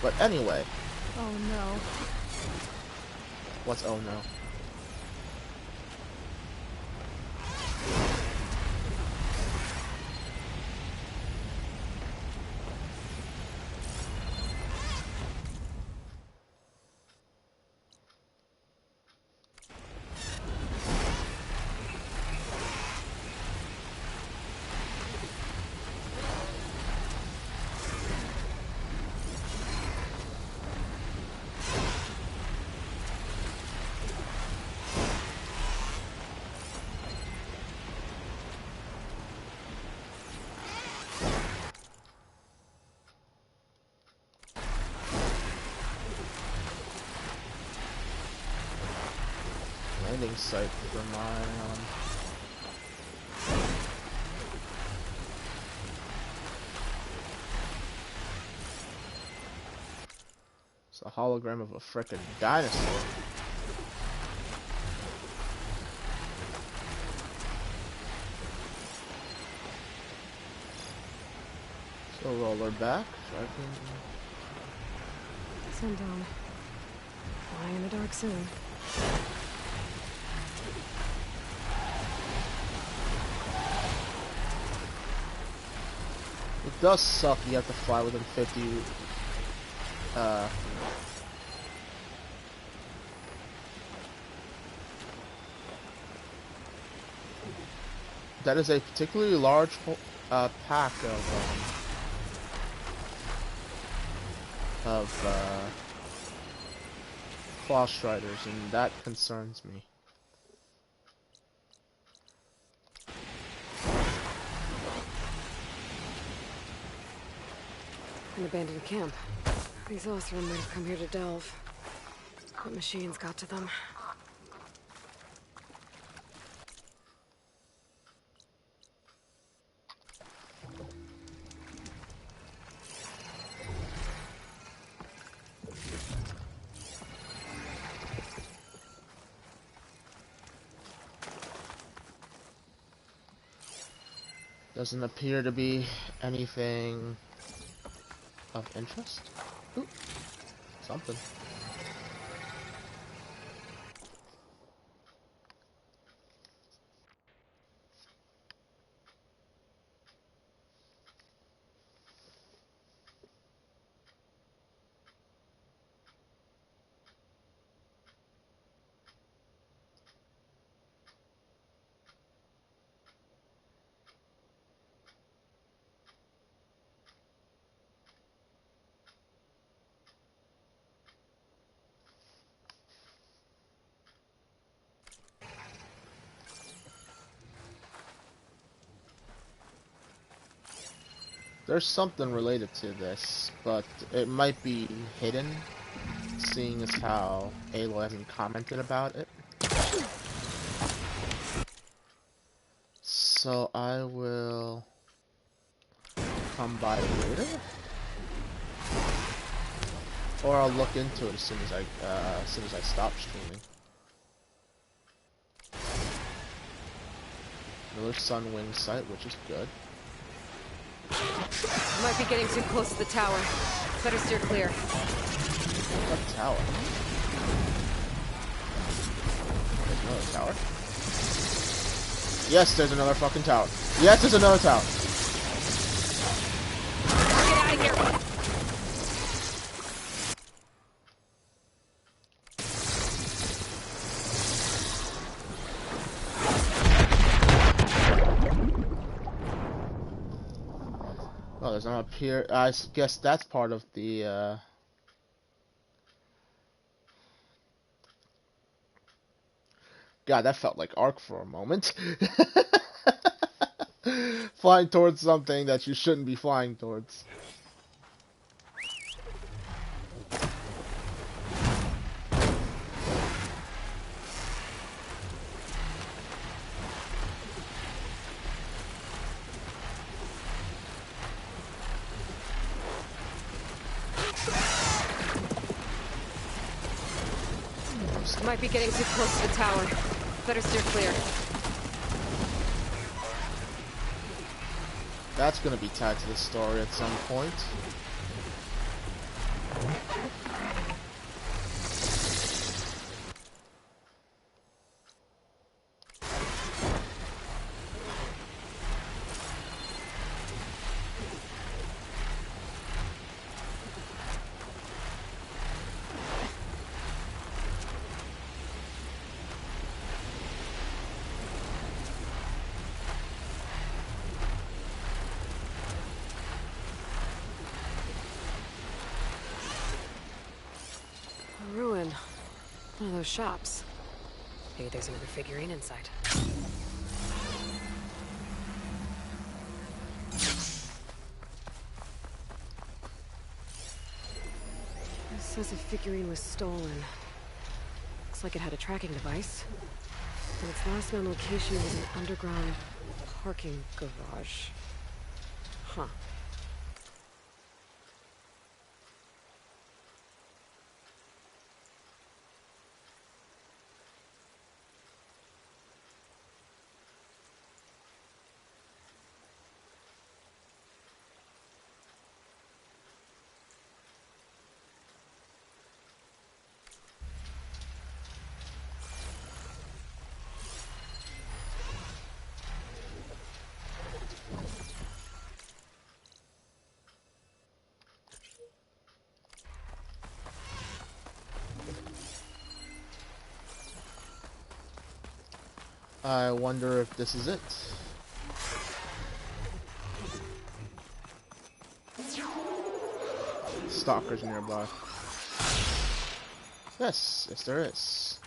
But anyway. Oh no. What's oh no? Landing site for my it's a hologram of a frickin' dinosaur. So roller back so I can Sundown. Flying in the dark soon. It does suck you have to fly within 50 that is a particularly large pack of Claw Striders, and that concerns me. An abandoned camp. These Oseram might have come here to delve. What machines got to them? Doesn't appear to be anything of interest. Ooh, something. There's something related to this, but it might be hidden, seeing as how Aloy hasn't commented about it. So I will come by later, or I'll look into it as soon as I stop streaming. Another Sunwing site, which is good. Might be getting too close to the tower. Better steer clear. What tower? There's another tower. Yes, there's another fucking tower. Yes, there's another tower. Get out of here! Oh, there's not up here. I guess that's part of the, God, that felt like Ark for a moment. Flying towards something that you shouldn't be flying towards. Might be getting too close to the tower. Better steer clear. That's gonna be tied to the story at some point. One of those shops. Maybe there's another figurine inside. This says a figurine was stolen. Looks like it had a tracking device. And its last known location was an underground parking garage. Huh. I wonder if this is it. Stalkers nearby. Yes, yes there is.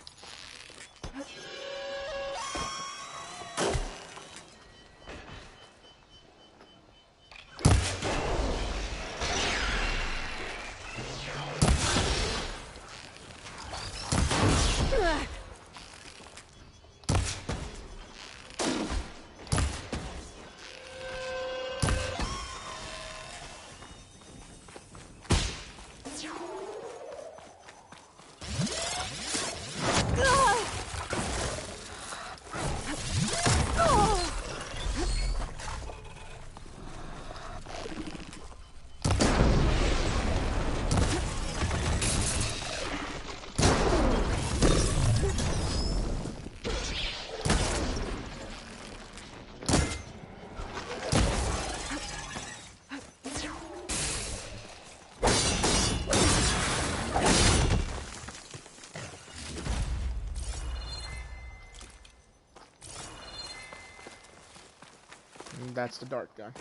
That's the dart gun.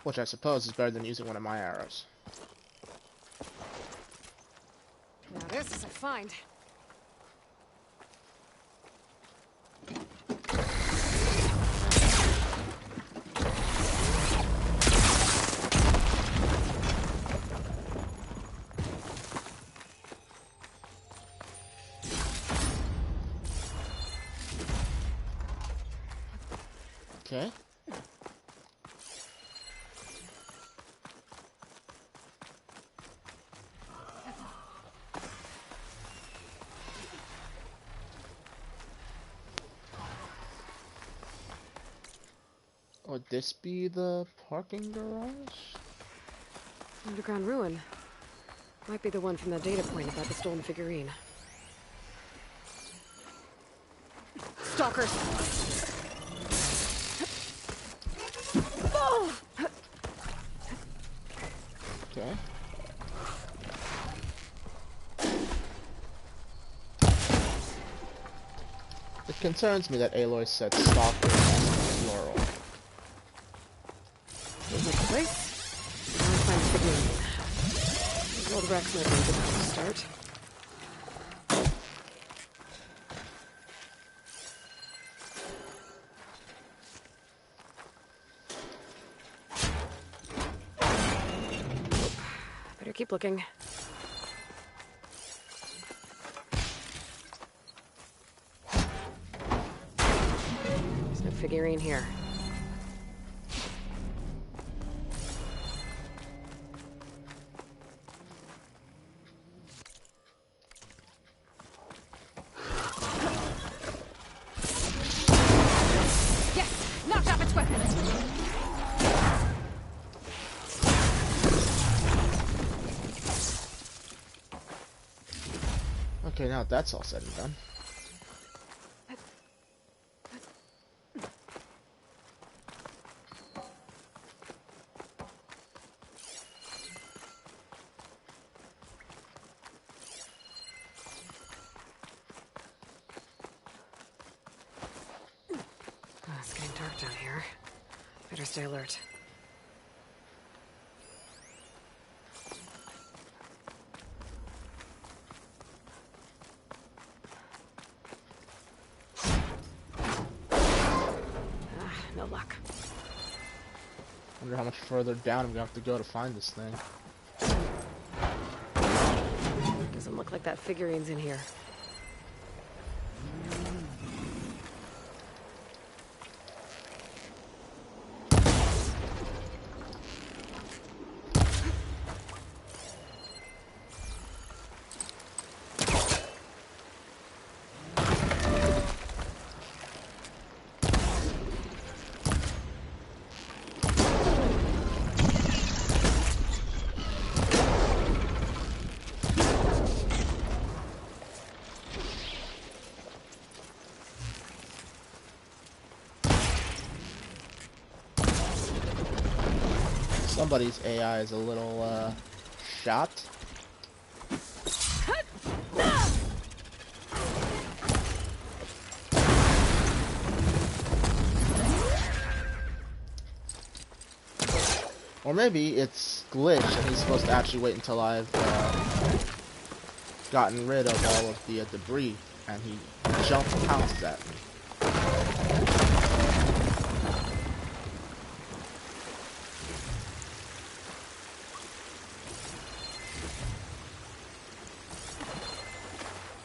Which I suppose is better than using one of my arrows. Now this is a find. Okay. Would this be the parking garage? Underground ruin. Might be the one from the data point about the stolen figurine. Stalkers! Okay. It concerns me that Aloy said stalker plural. There's my place. Now I find the figurine. Well, the Rex might be a good place to start. Better keep looking. There's no figurine here. Yes! Knocked off its weapon! Okay, now that's all said and done. Oh, it's getting dark down here. Better stay alert. No luck. Wonder how much further down I'm gonna have to go to find this thing. Doesn't look like that figurine's in here. Somebody's AI is a little, shot. Or maybe it's glitched and he's supposed to actually wait until I've gotten rid of all of the debris and he jump pounces at me.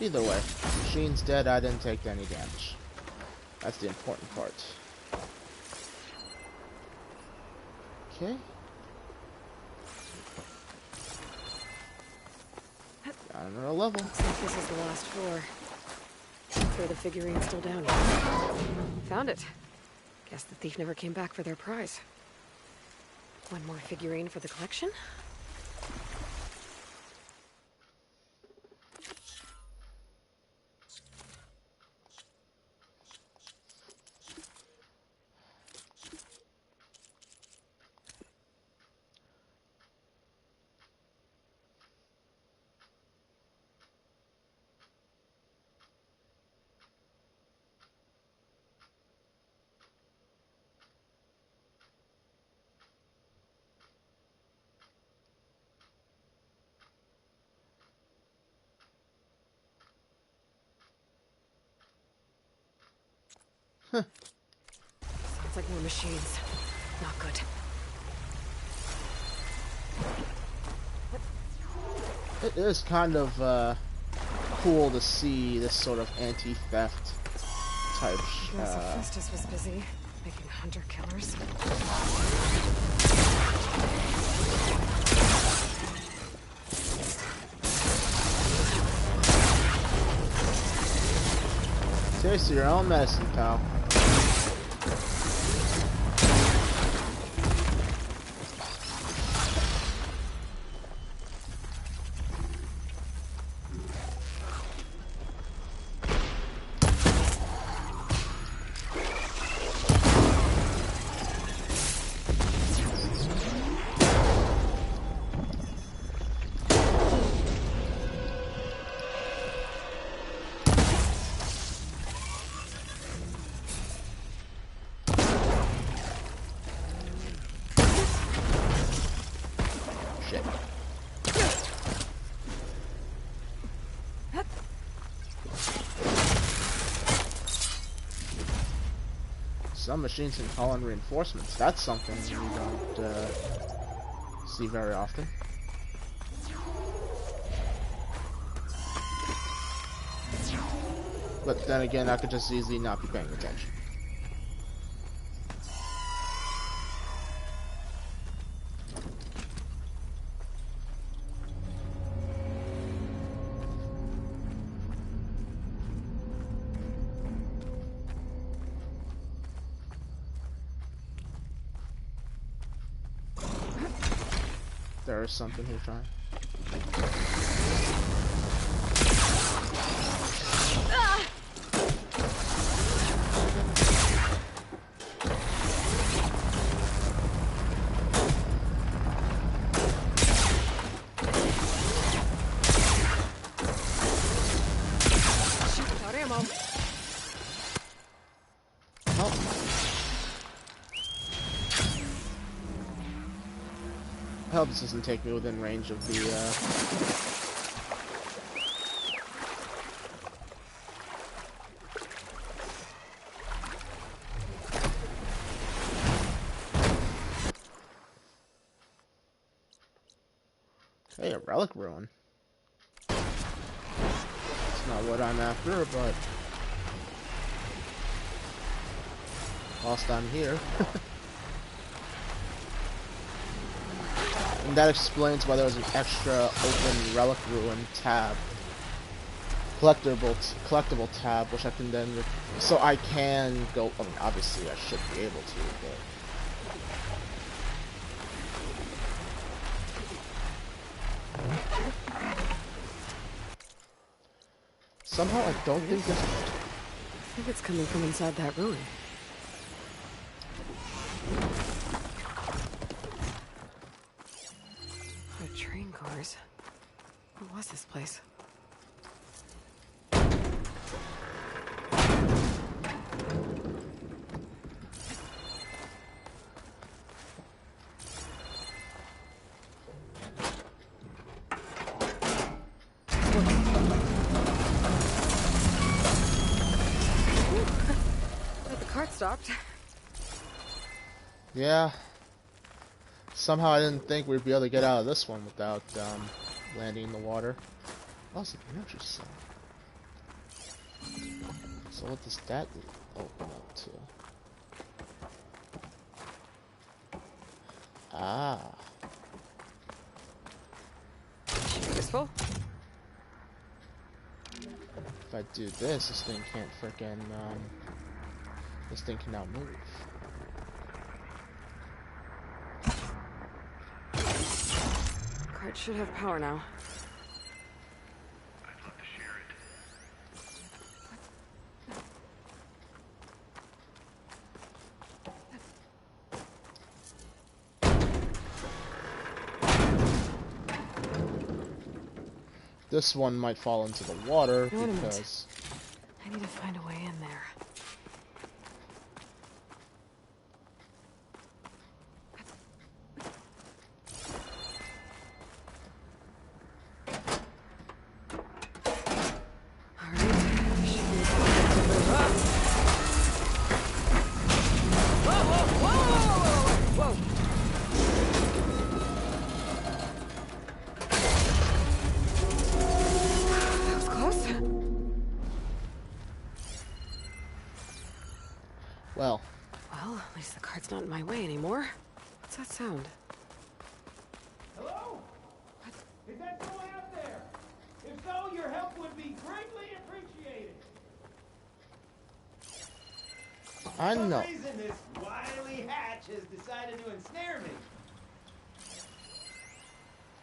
Either way, machine's dead, I didn't take any damage. That's the important part. Okay. Got another level. Looks like this is the last floor. Hopefully the figurine's still down here. Found it. Guess the thief never came back for their prize. One more figurine for the collection? Huh. Sounds like more machines. Not good. It is kind of cool to see this sort of anti-theft type. Guess Hephaestus was busy making hunter-killers. Taste your own medicine, pal. Some machines can call in reinforcements. That's something we don't see very often. But then again, I could just easily not be paying attention. There is something here trying. I hope this doesn't take me within range of the, Hey, a relic ruin. It's not what I'm after, but whilst I'm here. And that explains why there was an extra open relic ruin tab. Collectible tab, which I can then... So I can go... I mean, obviously I should be able to, but... Somehow I don't think this... I think it's coming from inside that ruin. The train cars. What was this place? Stopped. Yeah. Somehow I didn't think we'd be able to get out of this one without landing in the water. Also, interesting. So what does that open up to? Ah. Useful. If I do this, this thing can't frickin' this thing can now move. Cart should have power now. I'd love to share it. This one might fall into the water because... I need to find a way in there. Well, at least the cart's not in my way anymore. What's that sound? Hello? Is that someone out there? If so, your help would be greatly appreciated. I know. For some reason, this wily hatch has decided to ensnare me.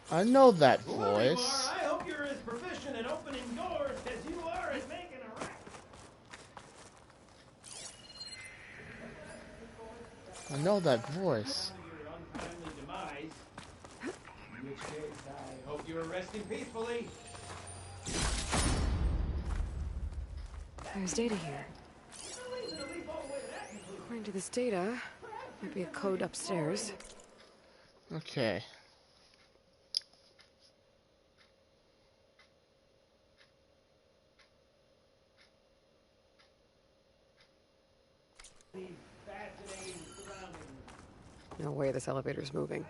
I know that Whoever you voice. are, I hope you're as proficient at opening doors as you are at making a racket. I know that voice. Your untimely demise. In which case, I hope you are resting peacefully. There's data here. According to this data, might be a code upstairs. Okay. No way this elevator's moving.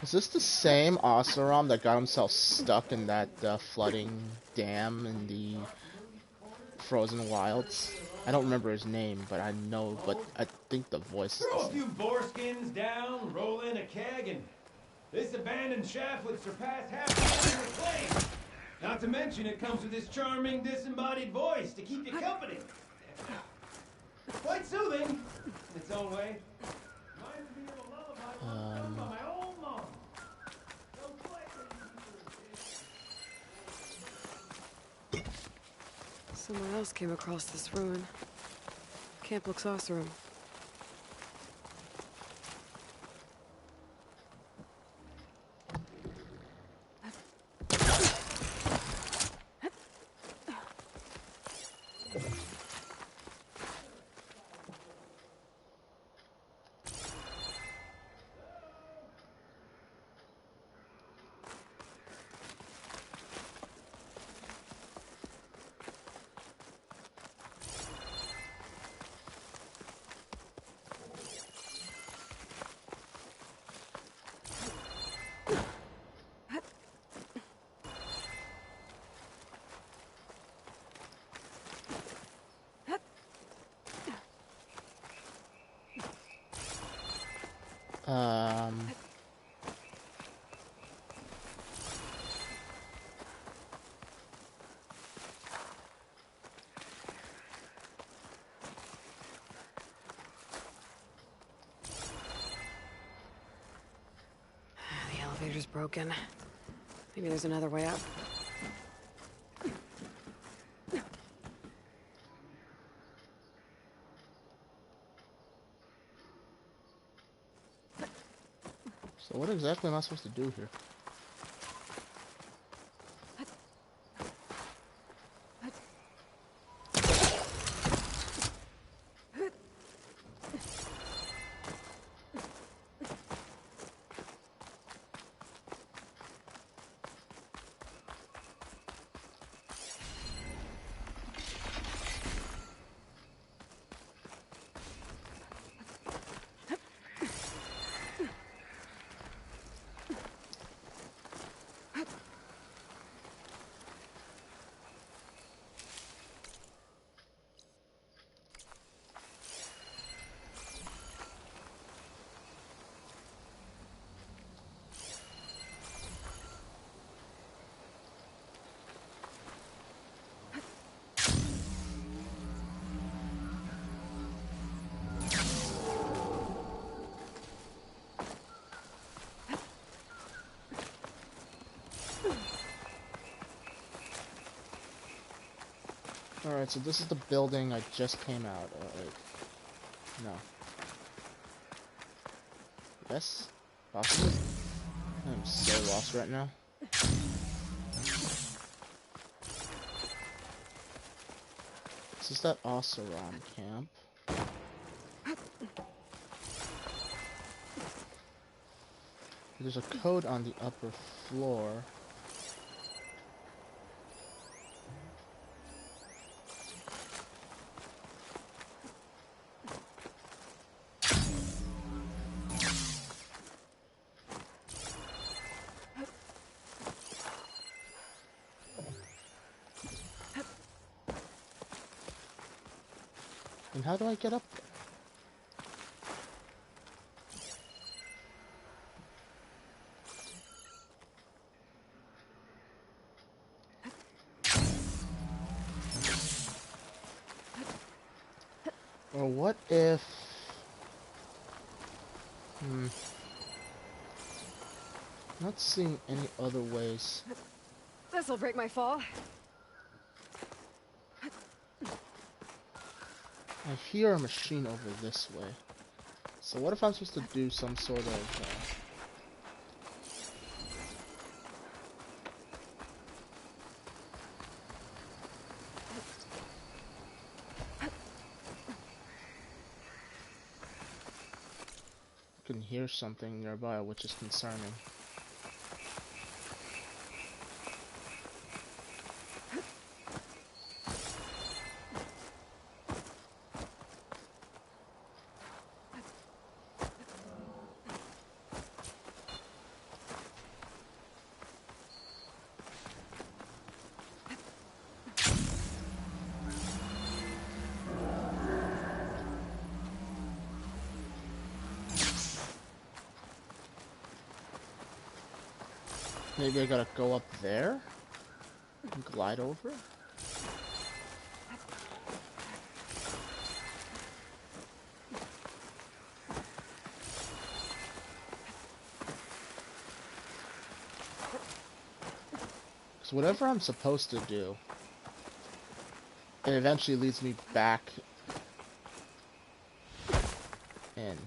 Is this the same Oseram that got himself stuck in that flooding dam in the Frozen Wilds? I don't remember his name, but I know, but I think the voice is Throw the a few same. boreskins down, roll in a keg, and this abandoned shaft would surpass half the reclaimed. Not to mention it comes with this charming, disembodied voice to keep you company. Quite soothing, in its own way. Reminds me of a lullaby sung by my old mom. Someone else came across this ruin. Camp looks awesome. Um... The elevator's broken. Maybe there's another way up. So what exactly am I supposed to do here? Alright, so this is the building I just came out of. No. Yes? Possibly? I'm so lost right now. This is that Oseram camp. There's a code on the upper floor. And how do I get up there? Or what if... Not seeing any other ways. This'll break my fall. I hear a machine over this way. So what if I'm supposed to do some sort of... I can hear something nearby, which is concerning. Maybe I gotta go up there and glide over? Because whatever I'm supposed to do, it eventually leads me back in.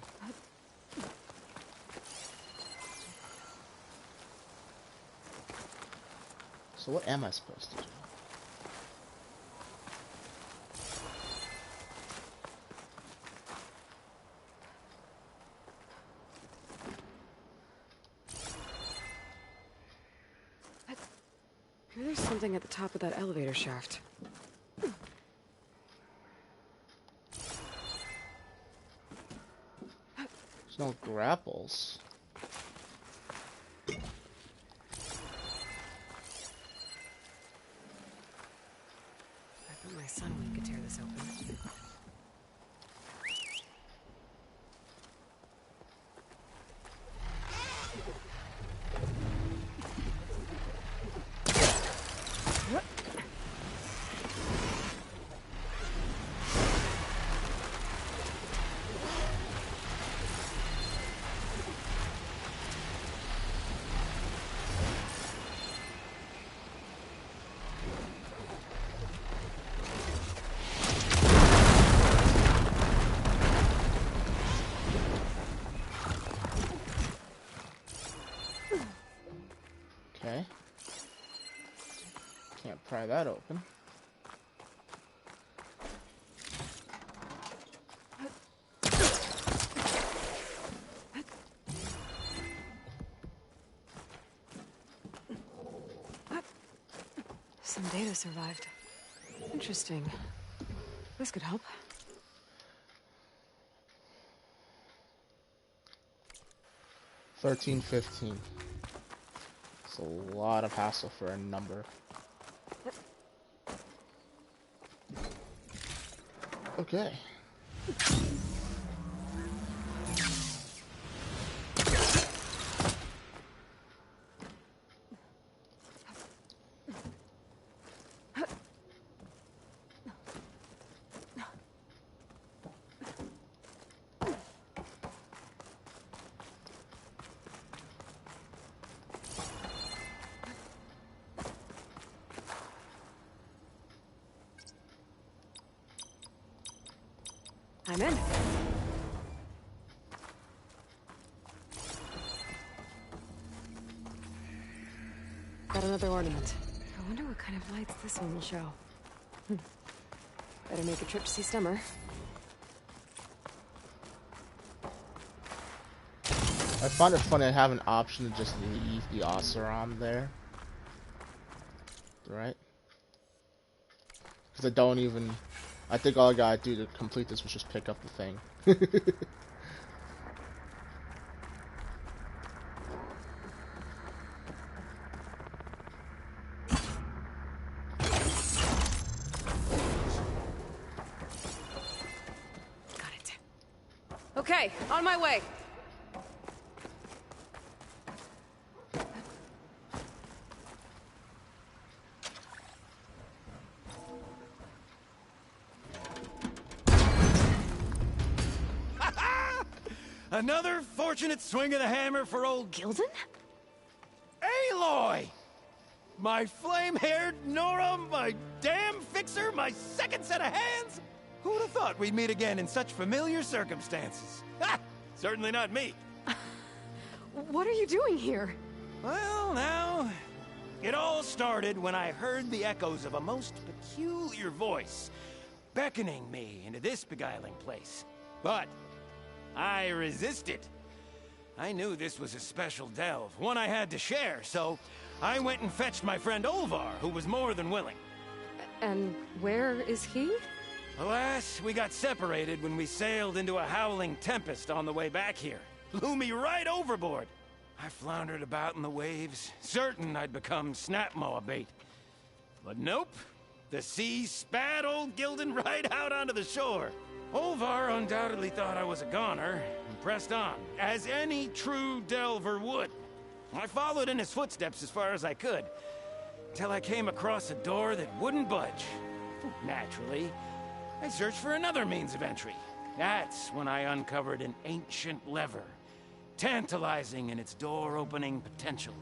So what am I supposed to do? Maybe there's something at the top of that elevator shaft. There's no grapples. My son we could tear this open. pry that open. Some data survived. Interesting. This could help. $13.15. It's a lot of hassle for a number. Okay. I'm in. Got another ornament. I wonder what kind of lights this one will show. Better make a trip to see Stemmer. I find it funny I have an option to just leave the Oseram there. Right? Because I don't even... I think all I gotta do to complete this was just pick up the thing. Got it. Okay, on my way. Another fortunate swing of the hammer for old Gildan? Aloy! My flame-haired Nora, my damn fixer, my second set of hands! Who'd have thought we'd meet again in such familiar circumstances? Ha! Certainly not me. What are you doing here? Well, now, it all started when I heard the echoes of a most peculiar voice beckoning me into this beguiling place. But I resisted. I knew this was a special delve, one I had to share, so I went and fetched my friend Olvar, who was more than willing. And where is he? Alas, we got separated when we sailed into a howling tempest on the way back here. Blew me right overboard. I floundered about in the waves, certain I'd become snapmaw bait. But nope, the sea spat old Gildan right out onto the shore. Olvar undoubtedly thought I was a goner, and pressed on, as any true delver would. I followed in his footsteps as far as I could, till I came across a door that wouldn't budge. Naturally, I searched for another means of entry. That's when I uncovered an ancient lever, tantalizing in its door-opening potential.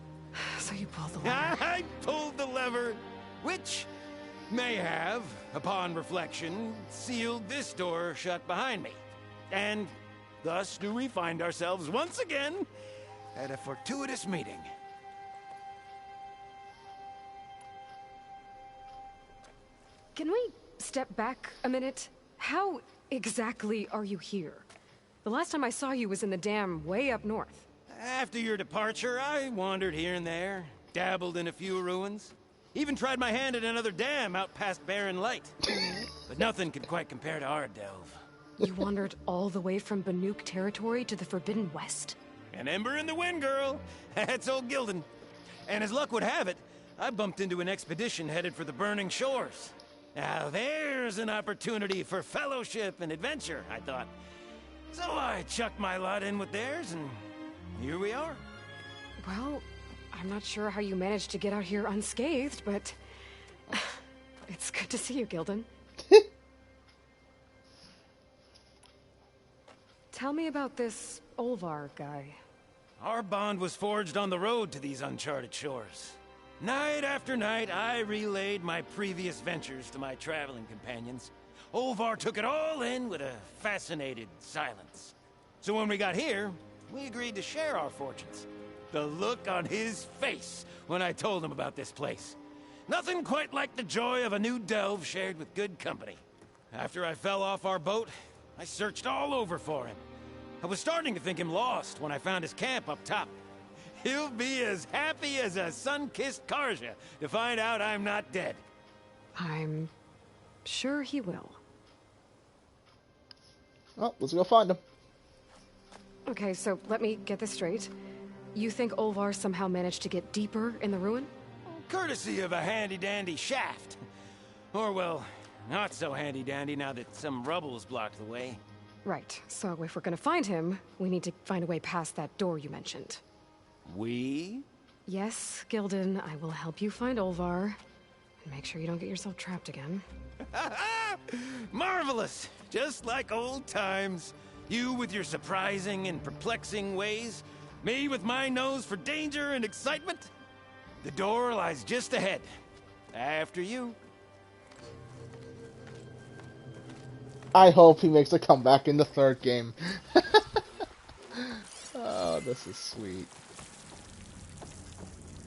So you pulled the lever. I pulled the lever, which may have, upon reflection, sealed this door shut behind me. And thus do we find ourselves once again at a fortuitous meeting. Can we step back a minute? How exactly are you here? The last time I saw you was in the dam way up north. After your departure, I wandered here and there, dabbled in a few ruins. Even tried my hand at another dam out past Barren Light. But nothing could quite compare to our delve. You wandered all the way from Banuk territory to the Forbidden West? An ember in the wind, girl. That's old Gildan. And as luck would have it, I bumped into an expedition headed for the Burning Shores. Now there's an opportunity for fellowship and adventure, I thought. So I chucked my lot in with theirs, and here we are. Well, I'm not sure how you managed to get out here unscathed, but it's good to see you, Gildan. Tell me about this Olvar guy. Our bond was forged on the road to these uncharted shores. Night after night, I relayed my previous ventures to my traveling companions. Olvar took it all in with a fascinated silence. So when we got here, we agreed to share our fortunes. The look on his face when I told him about this place. Nothing quite like the joy of a new delve shared with good company. After I fell off our boat, I searched all over for him. I was starting to think him lost when I found his camp up top. He'll be as happy as a sun-kissed Karja to find out I'm not dead. I'm sure he will. Well, let's go find him. Okay, so let me get this straight. You think Olvar somehow managed to get deeper in the ruin? Courtesy of a handy-dandy shaft. Or, well, not so handy-dandy now that some rubble's blocked the way. Right, so if we're gonna find him, we need to find a way past that door you mentioned. We? Yes, Gildan, I will help you find Olvar. And make sure you don't get yourself trapped again. Marvelous! Just like old times. You with your surprising and perplexing ways. Me with my nose for danger and excitement. The door lies just ahead. After you. I hope he makes a comeback in the third game. Oh, this is sweet.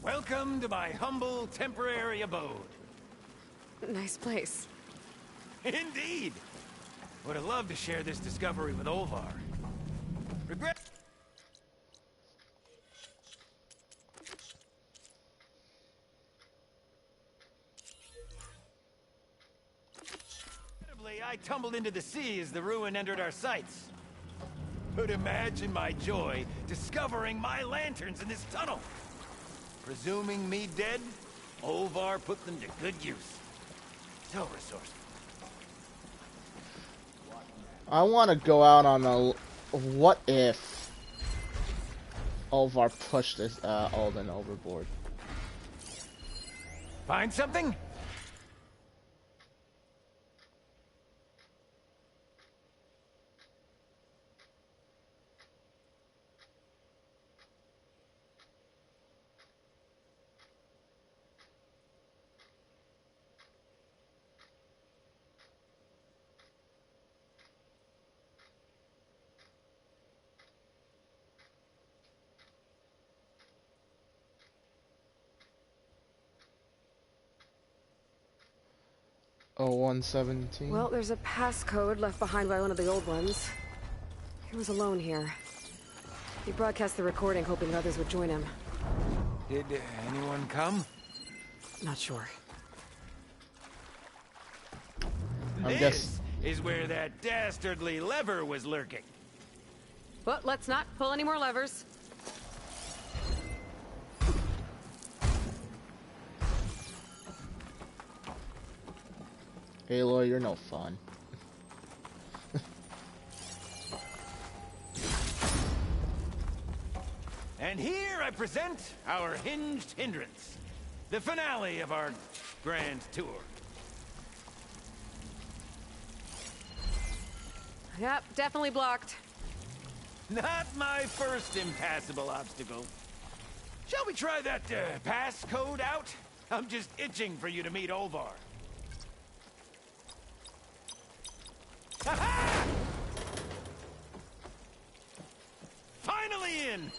Welcome to my humble temporary abode. Nice place. Indeed. Would have loved to share this discovery with Olvar. Regret. I tumbled into the sea as the ruin entered our sights. But imagine my joy discovering my lanterns in this tunnel. Presuming me dead, Olvar put them to good use. So resourceful. I want to go out on a... What if Olvar pushed this Alden overboard? Find something? Oh, 117. Well, there's a passcode left behind by one of the old ones. He was alone here. He broadcast the recording hoping others would join him. Did anyone come? Not sure. This is where that dastardly lever was lurking. But let's not pull any more levers. Aloy, you're no fun. And here I present our Hinged Hindrance, the finale of our grand tour. Yep, definitely blocked. Not my first impassable obstacle. Shall we try that passcode out? I'm just itching for you to meet Olvar. Ha-ha! Finally in!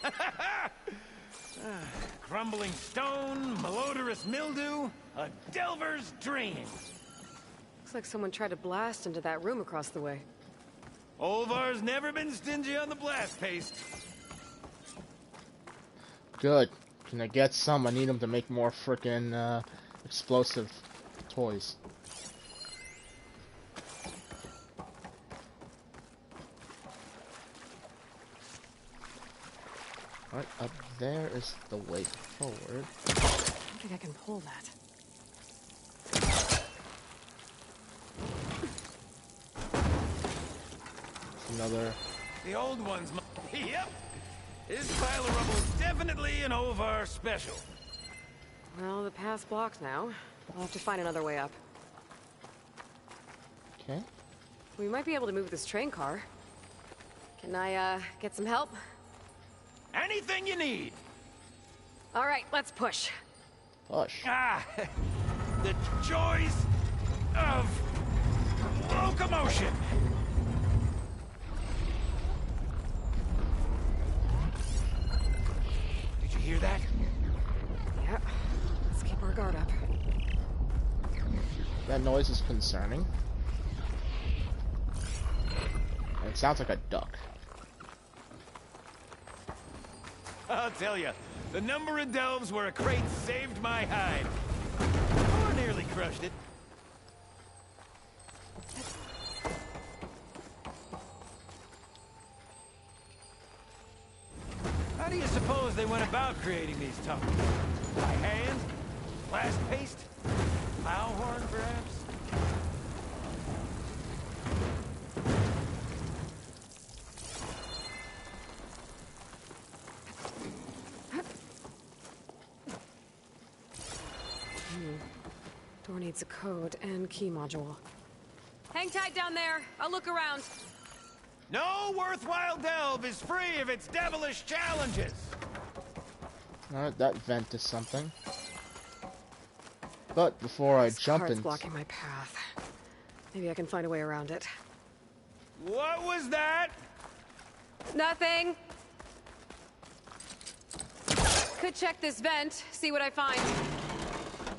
Crumbling stone, malodorous mildew, a delver's dream. Looks like someone tried to blast into that room across the way. Olvar's never been stingy on the blast paste. Good. Can I get some? I need them to make more frickin' explosive toys. Right up there is the way forward. I don't think I can pull that. Another. The old ones. Yep. This pile of rubble is definitely an Olvar special. Well, the path's blocked now. We'll have to find another way up. Okay. We might be able to move this train car. Can I, get some help? Anything you need. All right, let's push. Push. Ah, the joys of locomotion. Did you hear that? Yeah. Let's keep our guard up. That noise is concerning. And it sounds like a duck. I'll tell you, the number of delves where a crate saved my hide. Or nearly crushed it. How do you suppose they went about creating these tunnels? By hand? Blast paste? Plow horn, perhaps? Door needs a code and key module. Hang tight down there. I'll look around. No worthwhile delve is free of its devilish challenges. Alright, that vent is something. But before I jump in, blocking my path. Maybe I can find a way around it. What was that? Nothing. Could check this vent, see what I find.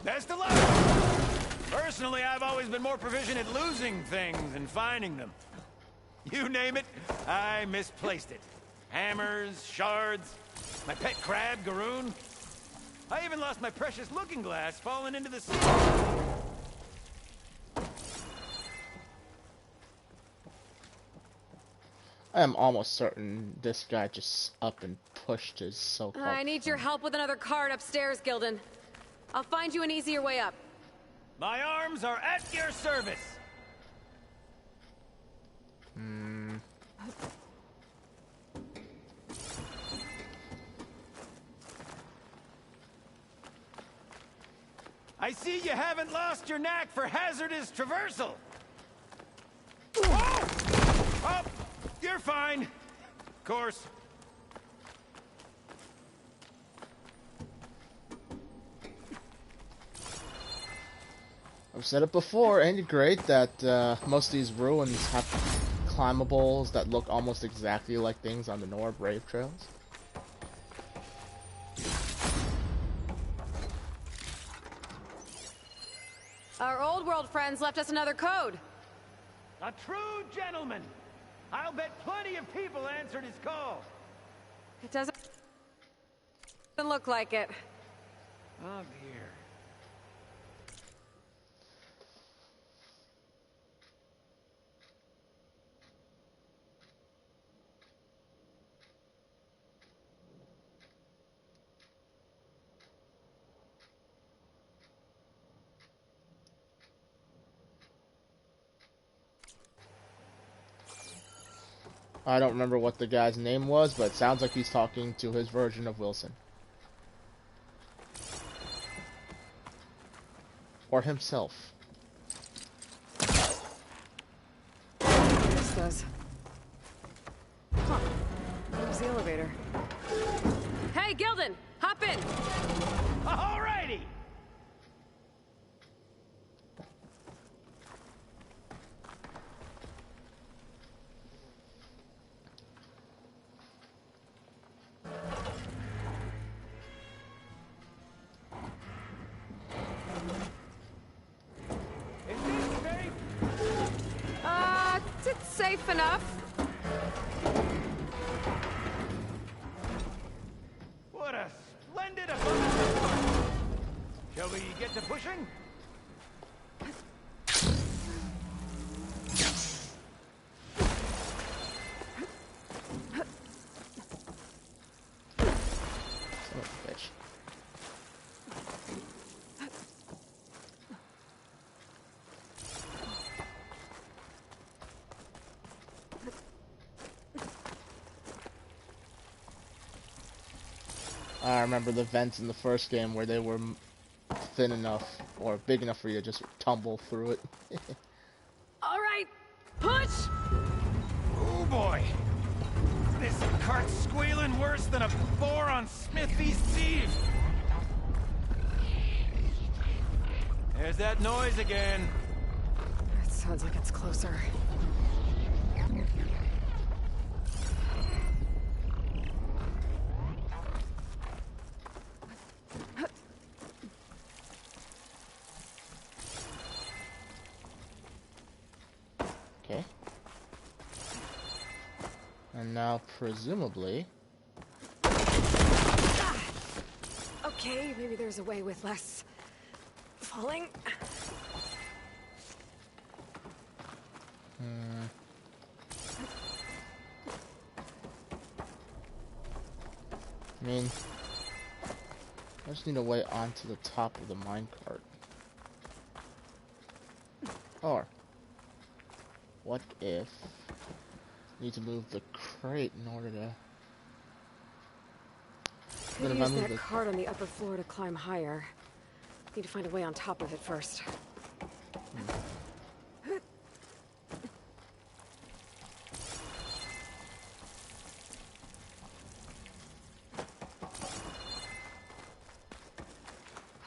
Best of luck! Personally, I've always been more proficient at losing things than finding them. You name it, I misplaced it. Hammers, shards, my pet crab, Garoon. I even lost my precious looking glass falling into the sea. I am almost certain this guy just up and pushed his so-called I need your help with another card upstairs, Gildan. I'll find you an easier way up. My arms are at your service. I see you haven't lost your knack for hazardous traversal. Whoa! Oh, you're fine. Of course. I've said it before, ain't it great that most of these ruins have climbables that look almost exactly like things on the Nora Brave trails? Our old world friends left us another code. A true gentleman. I'll bet plenty of people answered his call. It doesn't look like it. Oh dear. I don't remember what the guy's name was, but it sounds like he's talking to his version of Wilson. Or himself. This does. Huh. There's the elevator. Hey, Gildan! Hop in! Alrighty! It's safe enough. What a splendid abundance. Shall we get to pushing? Son of a bitch. I remember the vents in the first game where they were thin enough or big enough for you to just tumble through it. All right, push! Oh boy! This cart's squealing worse than a boar on Smithy's Eve. There's that noise again. It sounds like it's closer. now, presumably... Okay, maybe there's a way with less falling. I mean, I just need a way onto the top of the minecart. Or, what if I need to move the crate in order to... Could use that cart on the upper floor to climb higher. Need to find a way on top of it first.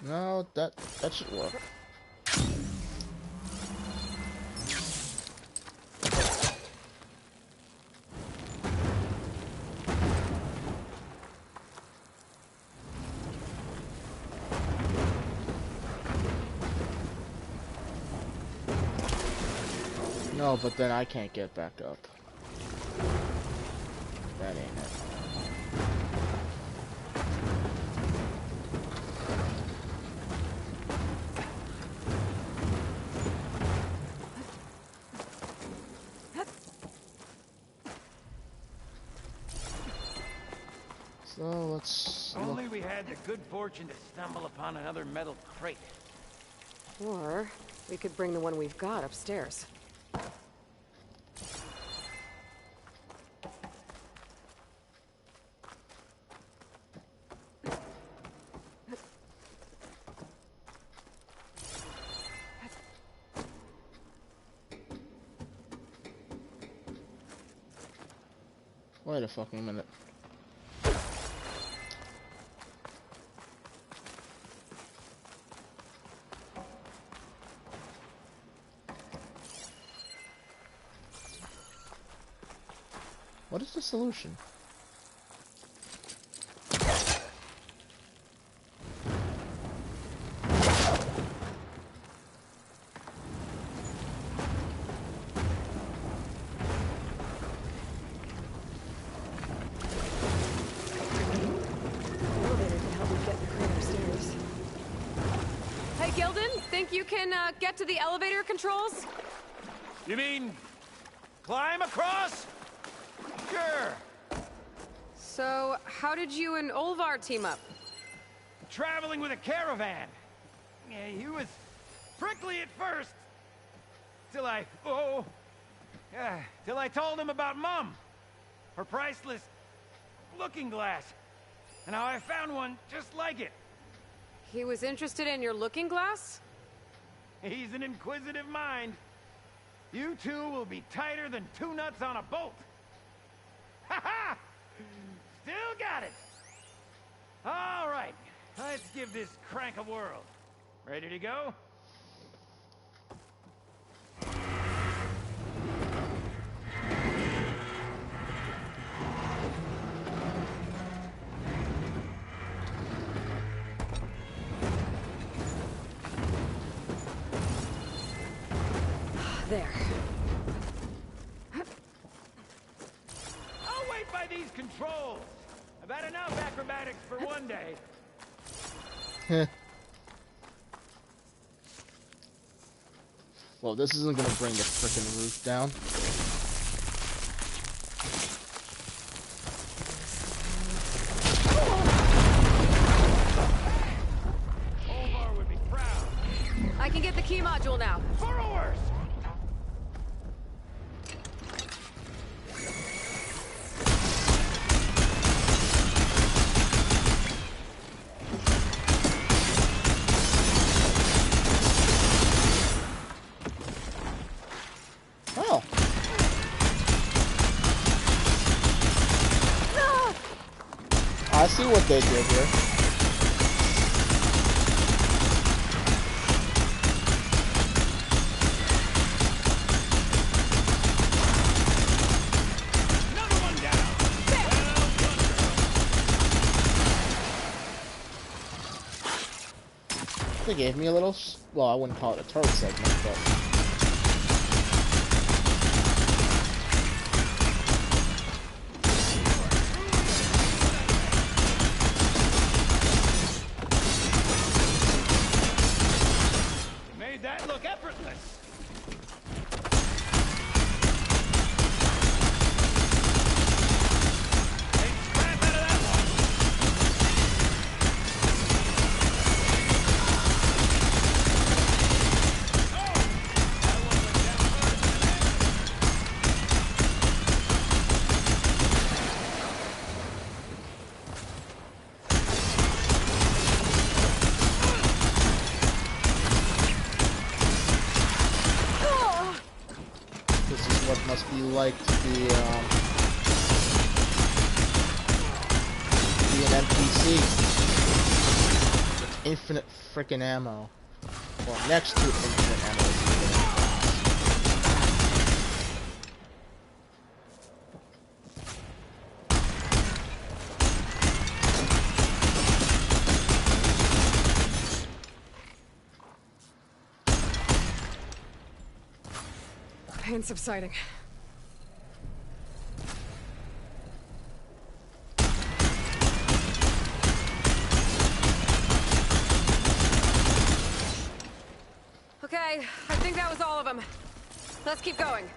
No, that should work. No, but then I can't get back up. That ain't it. So let's Only we had the good fortune to stumble upon another metal crate. Or we could bring the one we've got upstairs. Wait a fucking minute. What is the solution? Hey, Gilden, think you can get to the elevator controls? You mean climb across? Sure. So, how did you and Olvar team up? Traveling with a caravan. Yeah, he was prickly at first. Till I told him about Mom. Her priceless looking glass. And how I found one just like it. He was interested in your looking glass? He's an inquisitive mind. You two will be tighter than two nuts on a bolt. Ha ha! Still got it. All right, let's give this crank a whirl. Ready to go? There. I'll wait by these controls. I've had enough acrobatics for one day. Well, this isn't gonna bring the frickin' roof down. Olvar would be proud. I can get the key module now. Borrowers! Oh. I see what they did here. They gave me a little, well, I wouldn't call it a turret segment, but... NPC. With infinite freaking ammo. Well, next to infinite ammo. Pain subsiding. Okay, I think that was all of them. Let's keep going.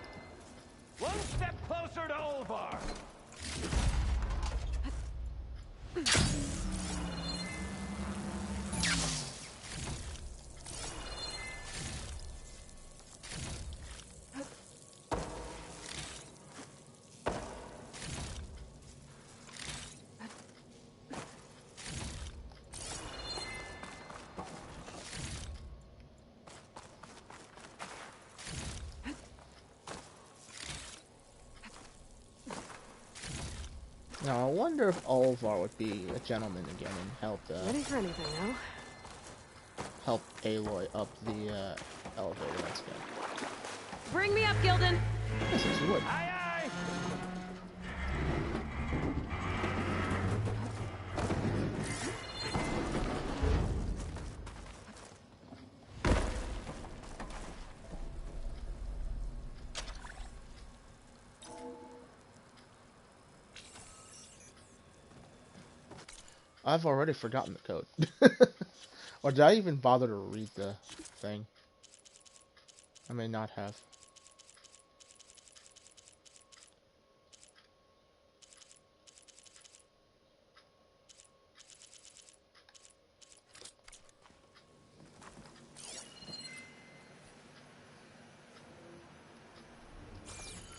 One step closer to Olvar. Now, I wonder if Olvar would be a gentleman again and help Ready for anything now? help Aloy up the elevator. That's good. Bring me up, Gildan. Yes, yes, you would. Aye, aye. I've already forgotten the code. Or did I even bother to read the thing? I may not have.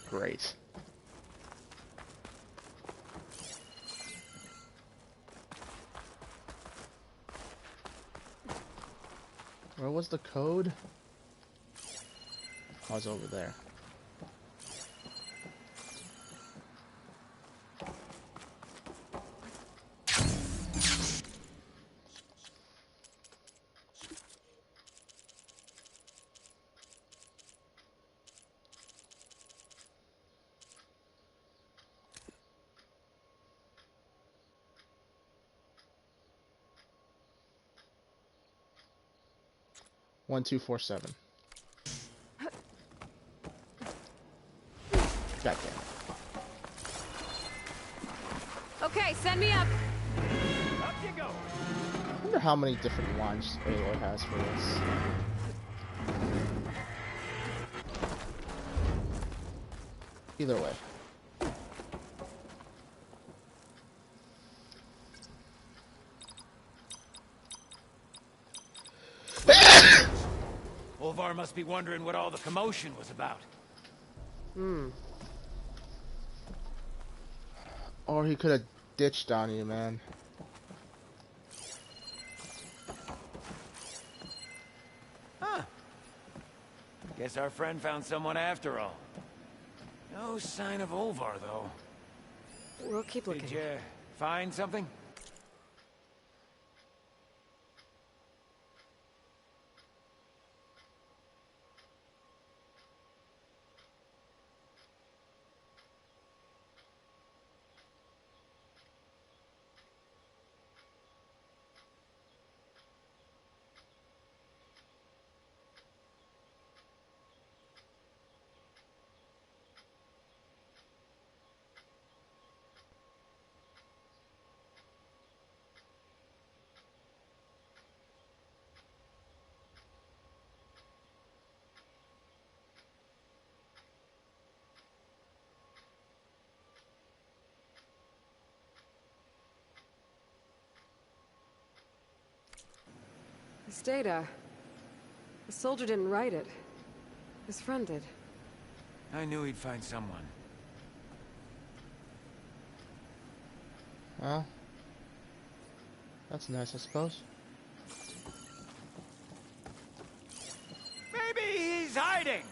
Great. Where was the code? I was over there. One, 2, 4, 7. God damn it. Okay, send me up. Up you go. I wonder how many different lines Aloy has for this. Either way. Olvar must be wondering what all the commotion was about. Or he could have ditched on you, man. Huh. Guess our friend found someone after all. No sign of Olvar, though. We'll keep looking. Did you find something? This data. The soldier didn't write it. His friend did. I knew he'd find someone. Well, that's nice, I suppose. Maybe he's hiding!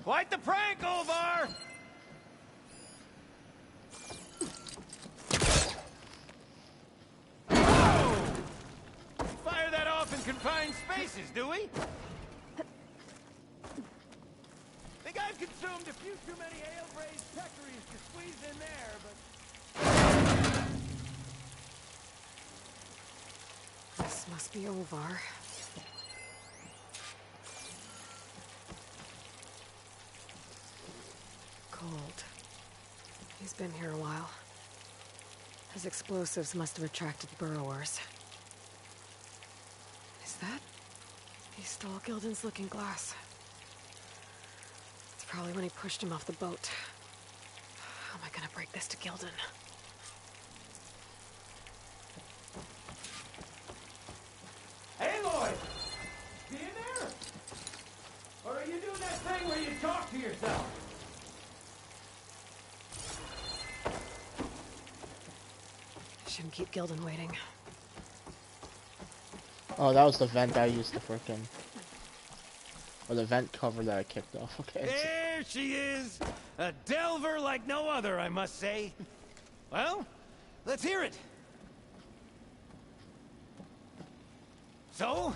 Quite the prank, Olvar! confined spaces, do we? Think I've consumed a few too many ale-braised peccaries to squeeze in there, but... This must be Olvar. Cold. He's been here a while. His explosives must have attracted burrowers. Is that? He stole Gildan's looking glass. It's probably when he pushed him off the boat. How am I gonna break this to Gildan? Hey, Lloyd! You in there? Or are you doing that thing where you talk to yourself? Shouldn't keep Gildan waiting. Oh, that was the vent I used to frickin'... Or the vent cover that I kicked off, okay. There she is! A delver like no other, I must say. Well, let's hear it. So,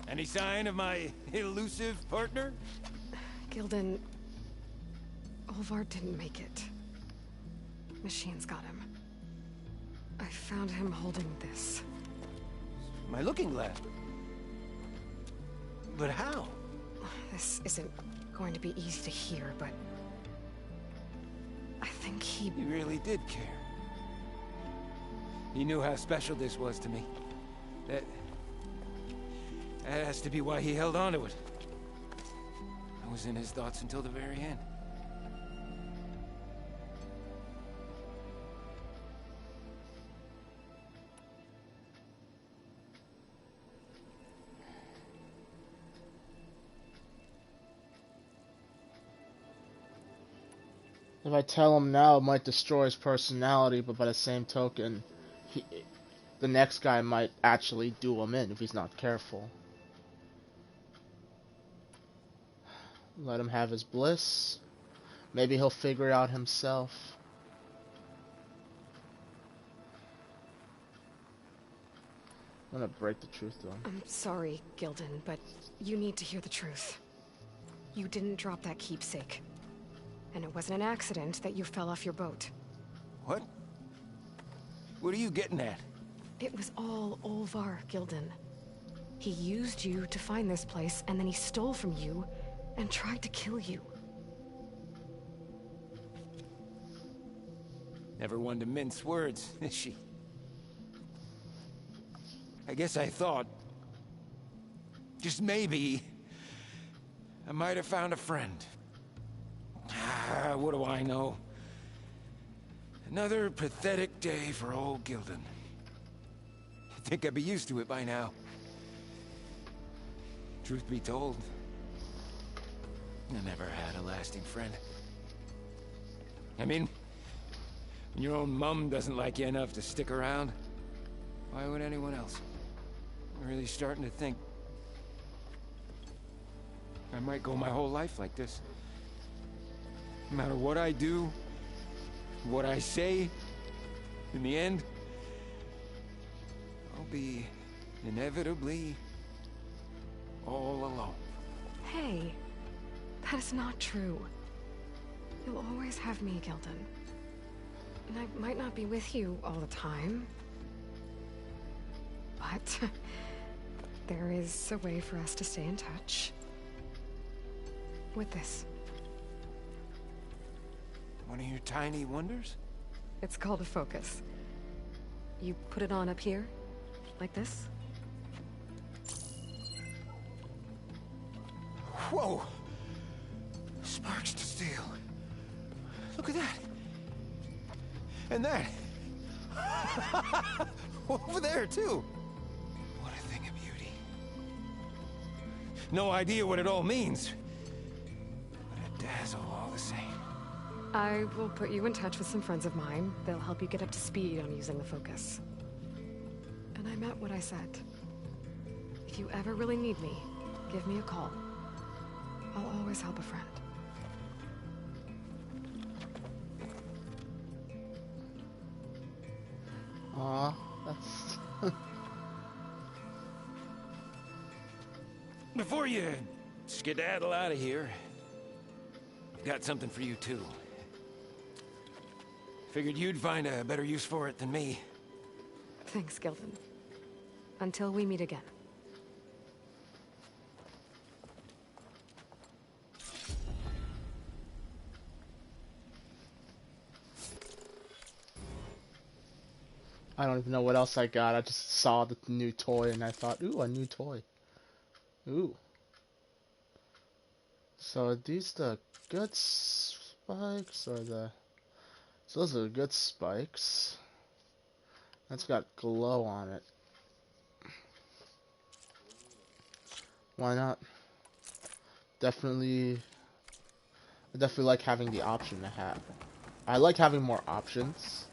any sign of my elusive partner? Gildan... Olvar didn't make it. Machines got him. I found him holding this. My looking glass. But how? This isn't going to be easy to hear, but... I think he really did care. He knew how special this was to me. That has to be why he held on to it. I was in his thoughts until the very end. If I tell him now, it might destroy his personality, but by the same token, the next guy might actually do him in if he's not careful. Let him have his bliss. Maybe he'll figure it out himself. I'm gonna break the truth to him. I'm sorry, Gildan, but you need to hear the truth. You didn't drop that keepsake. And it wasn't an accident that you fell off your boat. What? What are you getting at? It was all Olvar, Gildan. He used you to find this place, and then he stole from you and tried to kill you. Never one to mince words, is she? I guess I thought... just maybe... I might have found a friend. What do I know? Another pathetic day for old Gildan. You'd think I'd be used to it by now. Truth be told, I never had a lasting friend. I mean, when your own mum doesn't like you enough to stick around, why would anyone else? I'm really starting to think I might go my whole life like this. No matter what I do, what I say, in the end, I'll be inevitably all alone. Hey, that is not true. You'll always have me, Gildan. And I might not be with you all the time, but there is a way for us to stay in touch. With this. One of your tiny wonders? It's called a focus. You put it on up here, like this. Whoa! Sparks to steel. Look at that. And that. Over there, too. What a thing of beauty. No idea what it all means. But a dazzle all the same. I will put you in touch with some friends of mine. They'll help you get up to speed on using the focus. And I meant what I said. If you ever really need me, give me a call. I'll always help a friend. Aw, that's... before you skedaddle out of here, I've got something for you too. Figured you'd find a better use for it than me. Thanks, Gilden. Until we meet again. I don't even know what else I got. I just saw the new toy and I thought, ooh, a new toy. Ooh. So are these the good spikes or the... So those are the good spikes. That's got glow on it. Why not? Definitely... I definitely like having the option to have. I like having more options.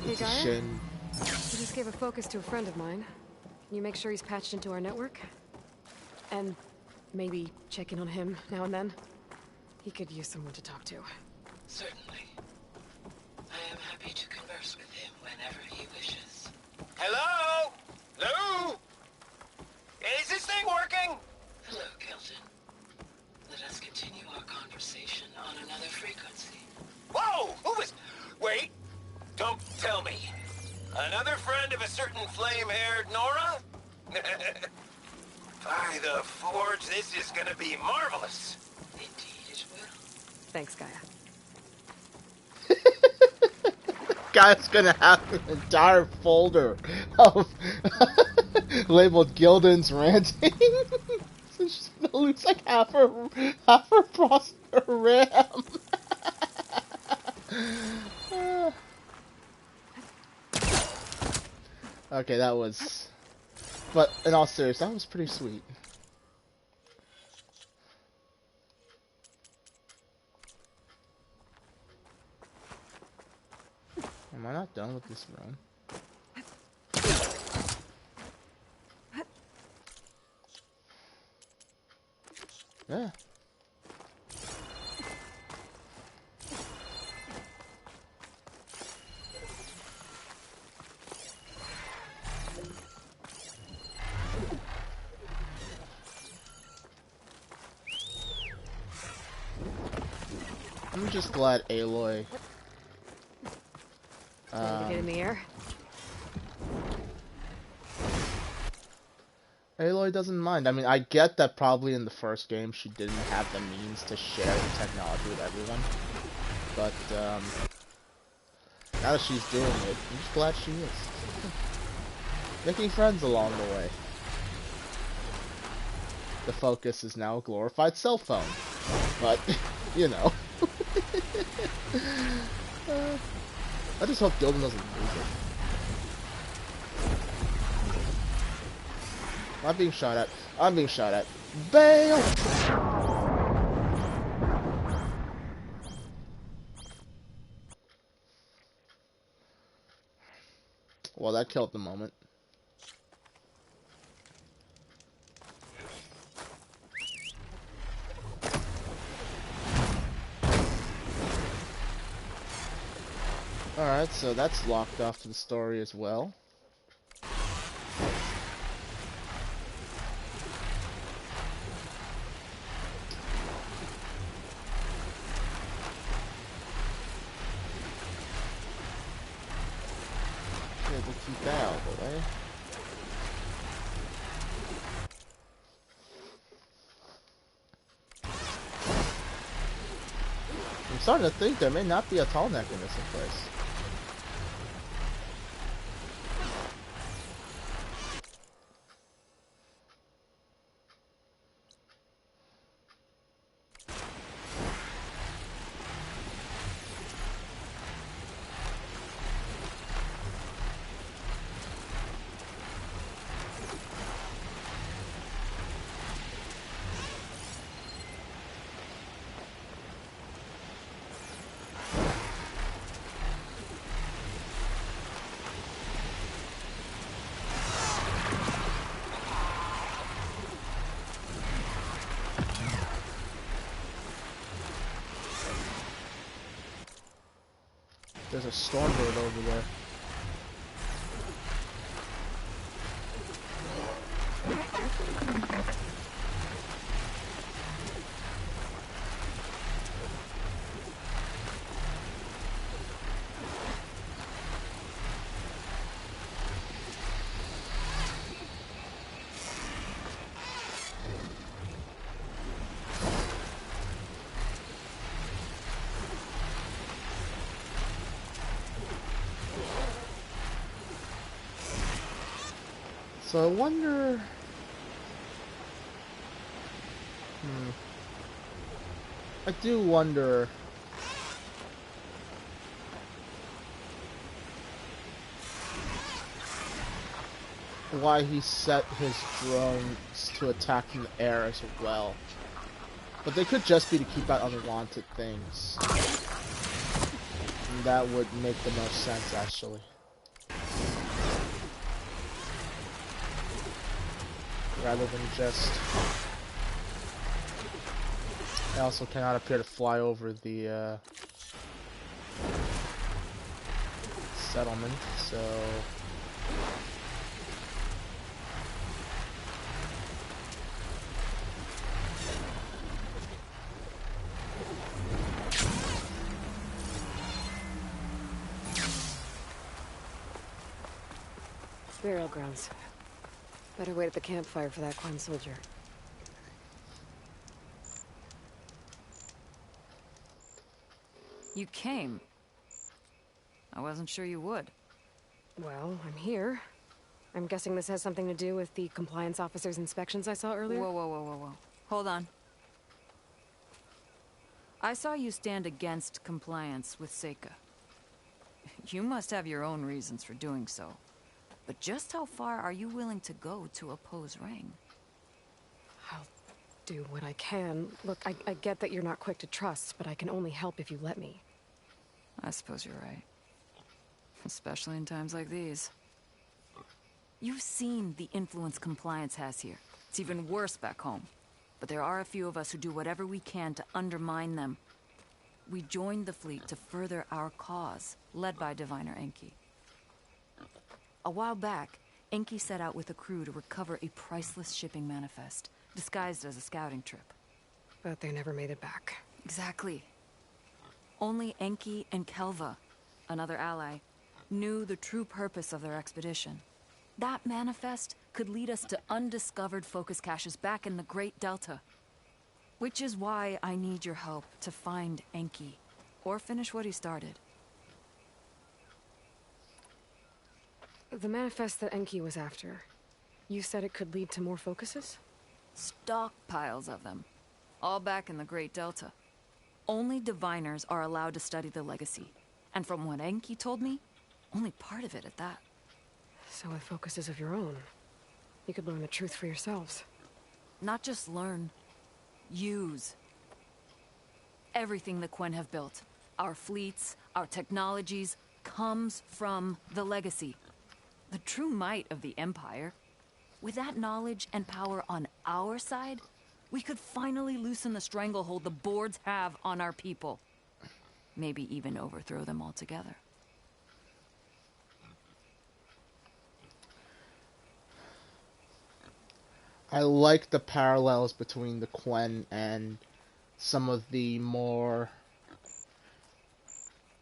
It's a shame. I just gave a focus to a friend of mine. Can you make sure he's patched into our network? And maybe check in on him now and then? He could use someone to talk to. Certainly. I am happy to converse with him whenever he wishes. Hello? Lou? Is this thing working? Hello, Gilden. Let us continue our conversation on another frequency. Whoa! Who is... Wait! Don't tell me. Another friend of a certain flame-haired Nora? By the Forge, this is gonna be marvelous. Indeed it will. Thanks, Gaia. Guy's gonna have an entire folder of labeled Gilden's ranting. So she's gonna lose like half her processor RAM. Okay, that was... But in all seriousness, that was pretty sweet. Am I not done with this room? Yeah. I'm just glad Aloy. Ready to get in the air? Aloy doesn't mind. I mean, I get that probably in the first game she didn't have the means to share the technology with everyone. But, now that she's doing it, I'm just glad she is. Making friends along the way. The focus is now a glorified cell phone. But, you know. I just hope Gilden doesn't lose it. I'm being shot at. I'm being shot at. Bail! Well, that killed the moment. Alright, so that's locked off to the story as well. Okay, we'll keep that out of the way. I'm starting to think there may not be a tall neck in this place. There's a Stormbird over there. So I wonder... I do wonder... why he set his drones to attack from the air as well. But they could just be to keep out unwanted things. And that would make the most sense, actually. Rather than just... I also cannot appear to fly over the settlement, so... Burial grounds. Better wait at the campfire for that Quan soldier. You came. I wasn't sure you would. Well, I'm here. I'm guessing this has something to do with the compliance officer's inspections I saw earlier? Whoa. Hold on. I saw you stand against compliance with Seika. You must have your own reasons for doing so. But just how far are you willing to go to oppose Rang? I'll do what I can. Look, I get that you're not quick to trust, but I can only help if you let me. I suppose you're right. Especially in times like these. You've seen the influence compliance has here. It's even worse back home. But there are a few of us who do whatever we can to undermine them. We joined the fleet to further our cause, led by Diviner Enki. A while back, Enki set out with a crew to recover a priceless shipping manifest, disguised as a scouting trip. But they never made it back. Exactly. Only Enki and Kelva, another ally, knew the true purpose of their expedition. That manifest could lead us to undiscovered focus caches back in the Great Delta. Which is why I need your help to find Enki, or finish what he started. The manifest that Enki was after, you said it could lead to more focuses? Stockpiles of them. All back in the Great Delta. Only diviners are allowed to study the legacy. And from what Enki told me, only part of it at that. So with focuses of your own, you could learn the truth for yourselves. Not just learn. Use. Everything the Quen have built, our fleets, our technologies, comes from the legacy. The true might of the Empire. With that knowledge and power on our side, we could finally loosen the stranglehold the boards have on our people. Maybe even overthrow them altogether. I like the parallels between the Quen and some of the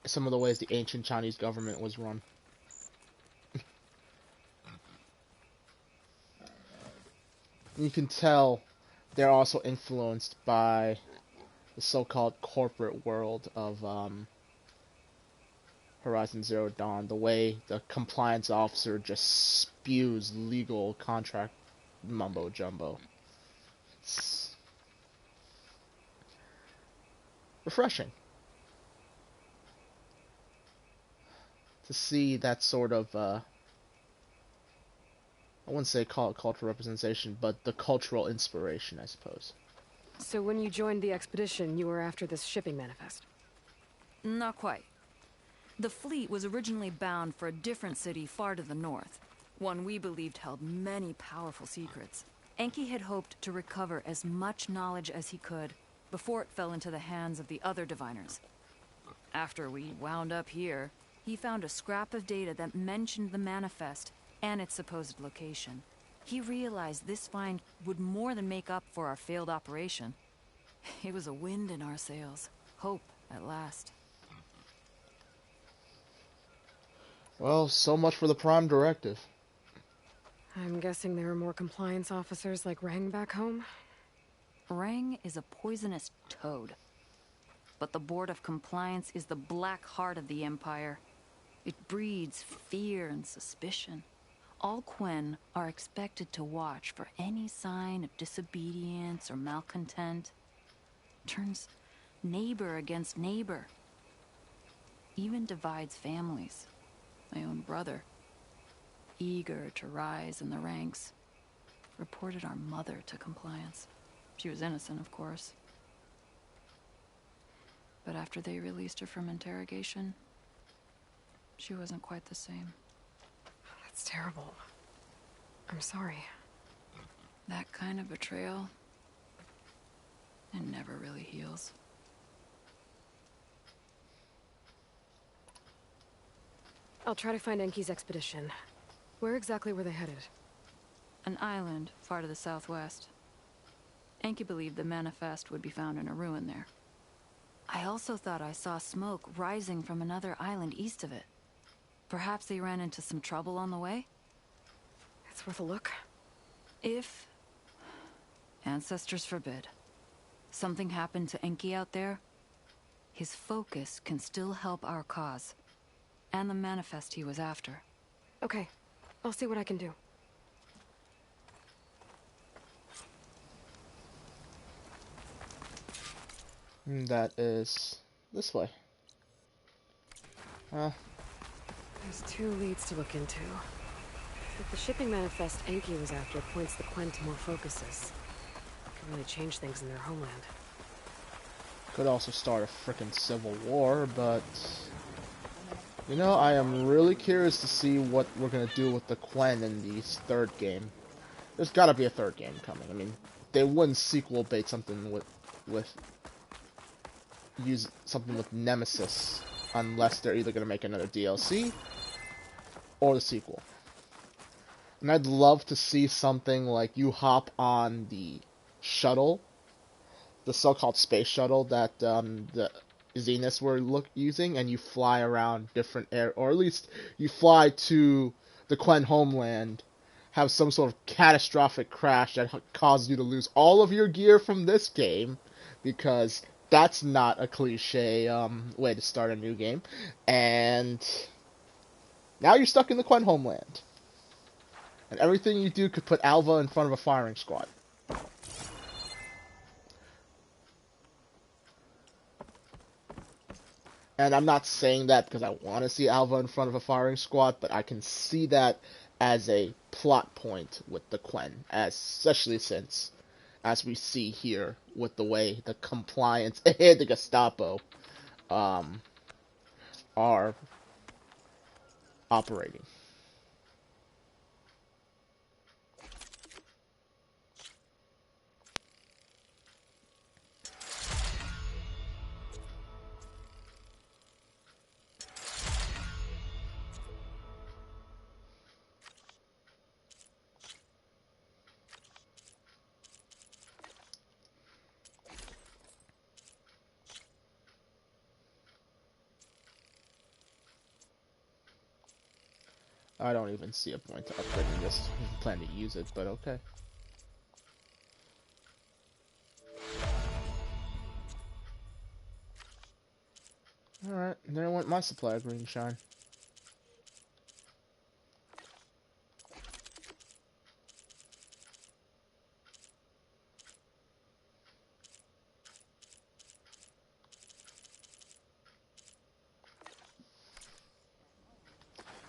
ways the ancient Chinese government was run. You can tell they're also influenced by the so-called corporate world of Horizon Zero Dawn. The way the compliance officer just spews legal contract mumbo-jumbo. It's refreshing to see that sort of I wouldn't say call it cultural representation, but the cultural inspiration, I suppose. So when you joined the expedition, you were after this shipping manifest? Not quite. The fleet was originally bound for a different city far to the north, one we believed held many powerful secrets. Enki had hoped to recover as much knowledge as he could before it fell into the hands of the other diviners. After we wound up here, he found a scrap of data that mentioned the manifest and its supposed location. He realized this find would more than make up for our failed operation. It was a wind in our sails. Hope, at last. Well, so much for the Prime Directive. I'm guessing there are more compliance officers like Rang back home? Rang is a poisonous toad. But the Board of Compliance is the black heart of the Empire. It breeds fear and suspicion. All Quen are expected to watch for any sign of disobedience or malcontent. Turns neighbor against neighbor. Even divides families. My own brother, eager to rise in the ranks, reported our mother to Compliance. She was innocent, of course. But after they released her from interrogation, she wasn't quite the same. That's terrible. I'm sorry. That kind of betrayal, it never really heals. I'll try to find Enki's expedition. Where exactly were they headed? An island far to the southwest. Enki believed the manifest would be found in a ruin there. I also thought I saw smoke rising from another island east of it. Perhaps they ran into some trouble on the way? It's worth a look. If... ancestors forbid. Something happened to Enki out there, his focus can still help our cause. And the manifest he was after. Okay. I'll see what I can do. That is this way. There's 2 leads to look into. If the shipping manifest Enki was after points the Quen to more focuses, it could really change things in their homeland. Could also start a frickin' civil war, but... You know, I am really curious to see what we're gonna do with the Quen in the 3rd game. There's gotta be a 3rd game coming. I mean, they wouldn't sequel bait something use something with Nemesis unless they're either gonna make another DLC or the sequel. And I'd love to see something like you hop on the shuttle, the so-called space shuttle that the Zeniths were using, and you fly around different or at least you fly to the Quen homeland, have some sort of catastrophic crash that causes you to lose all of your gear from this game, because that's not a cliche way to start a new game, and now you're stuck in the Quen homeland. And everything you do could put Alva in front of a firing squad. And I'm not saying that because I want to see Alva in front of a firing squad, but I can see that as a plot point with the Quen, especially since, as we see here, with the way the Compliance and the Gestapo are operating. I don't even see a point to upgrading this. I don't plan to use it, but okay. Alright, there went my supply of green shine.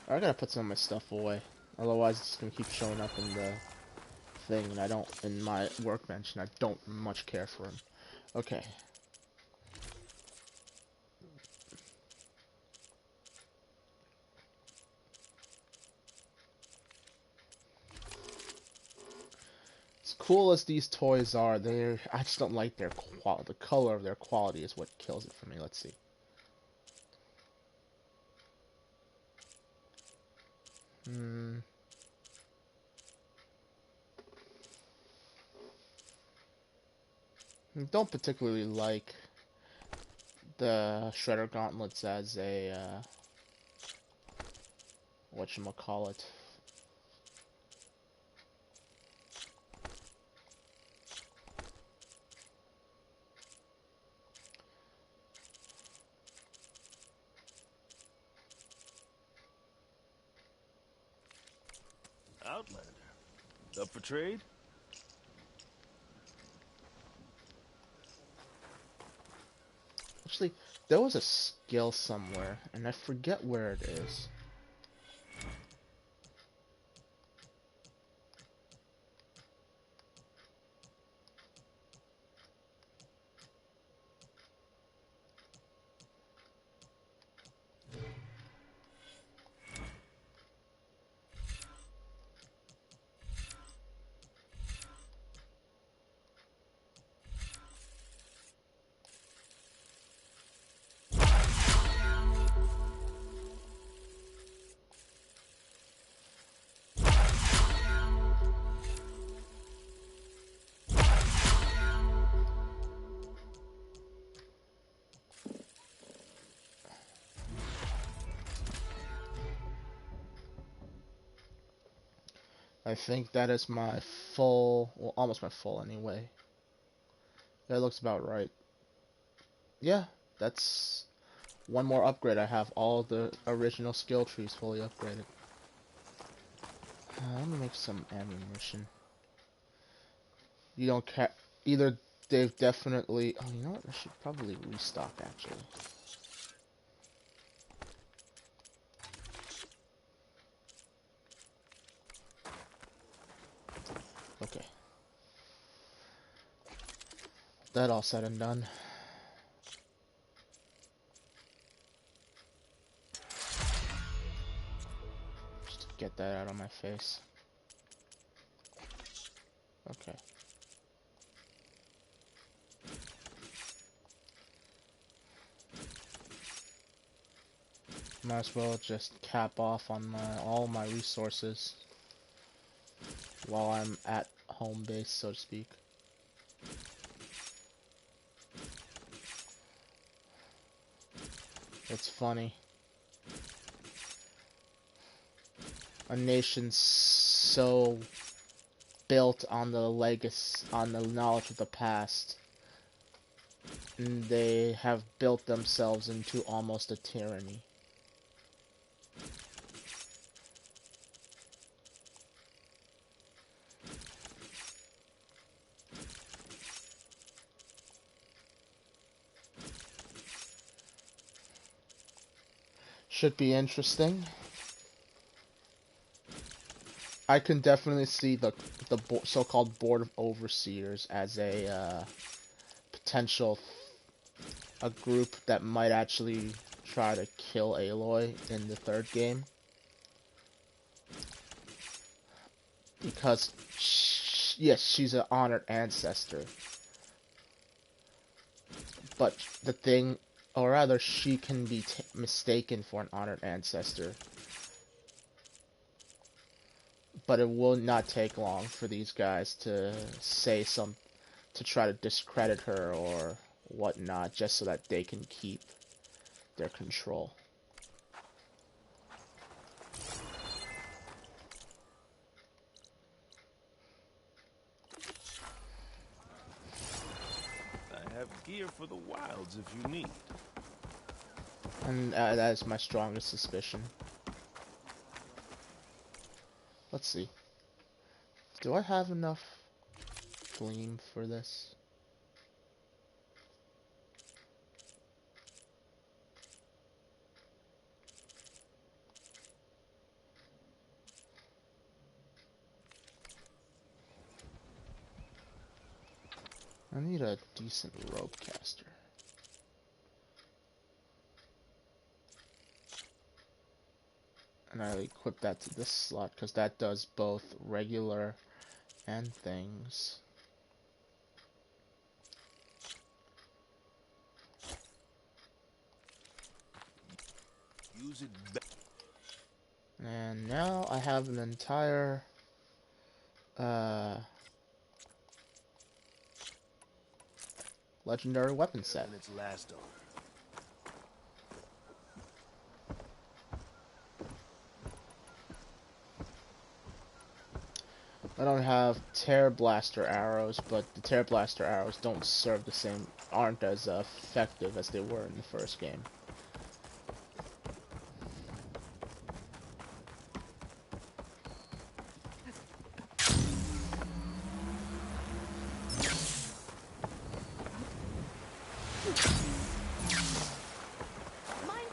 I gotta put some of my stuff away. Otherwise it's gonna keep showing up in the thing, and I don't, in my workbench, and I don't much care for him. Okay. As cool as these toys are, I just don't like their quality. The color of their quality is what kills it for me. Let's see. I don't particularly like the Shredder Gauntlets as a, whatchamacallit. Outlander. Up for trade? Actually, there was a skill somewhere, and I forget where it is. I think that is my full, well, almost my full anyway. That looks about right. Yeah, that's one more upgrade. I have all the original skill trees fully upgraded. Let me make some ammunition. You don't care. Either they've definitely. Oh, you know what? I should probably restock actually. Okay. That all said and done. Just get that out of my face. Okay. Might as well just cap off on all my resources while I'm at home base, so to speak. It's funny. A nation so built on the legacy, on the knowledge of the past, and they have built themselves into almost a tyranny. Should be interesting. I can definitely see the so-called Board of Overseers as a potential a group that might actually try to kill Aloy in the third game, because yes, she's an honored ancestor, but the thing, or rather, she can be mistaken for an honored ancestor. But it will not take long for these guys to say to try to discredit her or whatnot, just so that they can keep their control. I have gear for the wilds if you need. And that is my strongest suspicion. Let's see. Do I have enough gleam for this? I need a decent rope caster. And I equip that to this slot because that does both regular and things. Use it. And now I have an entire legendary weapon set. And its last owner. I don't have Tear Blaster arrows, but the Tear Blaster arrows don't serve the same, aren't as effective as they were in the first game.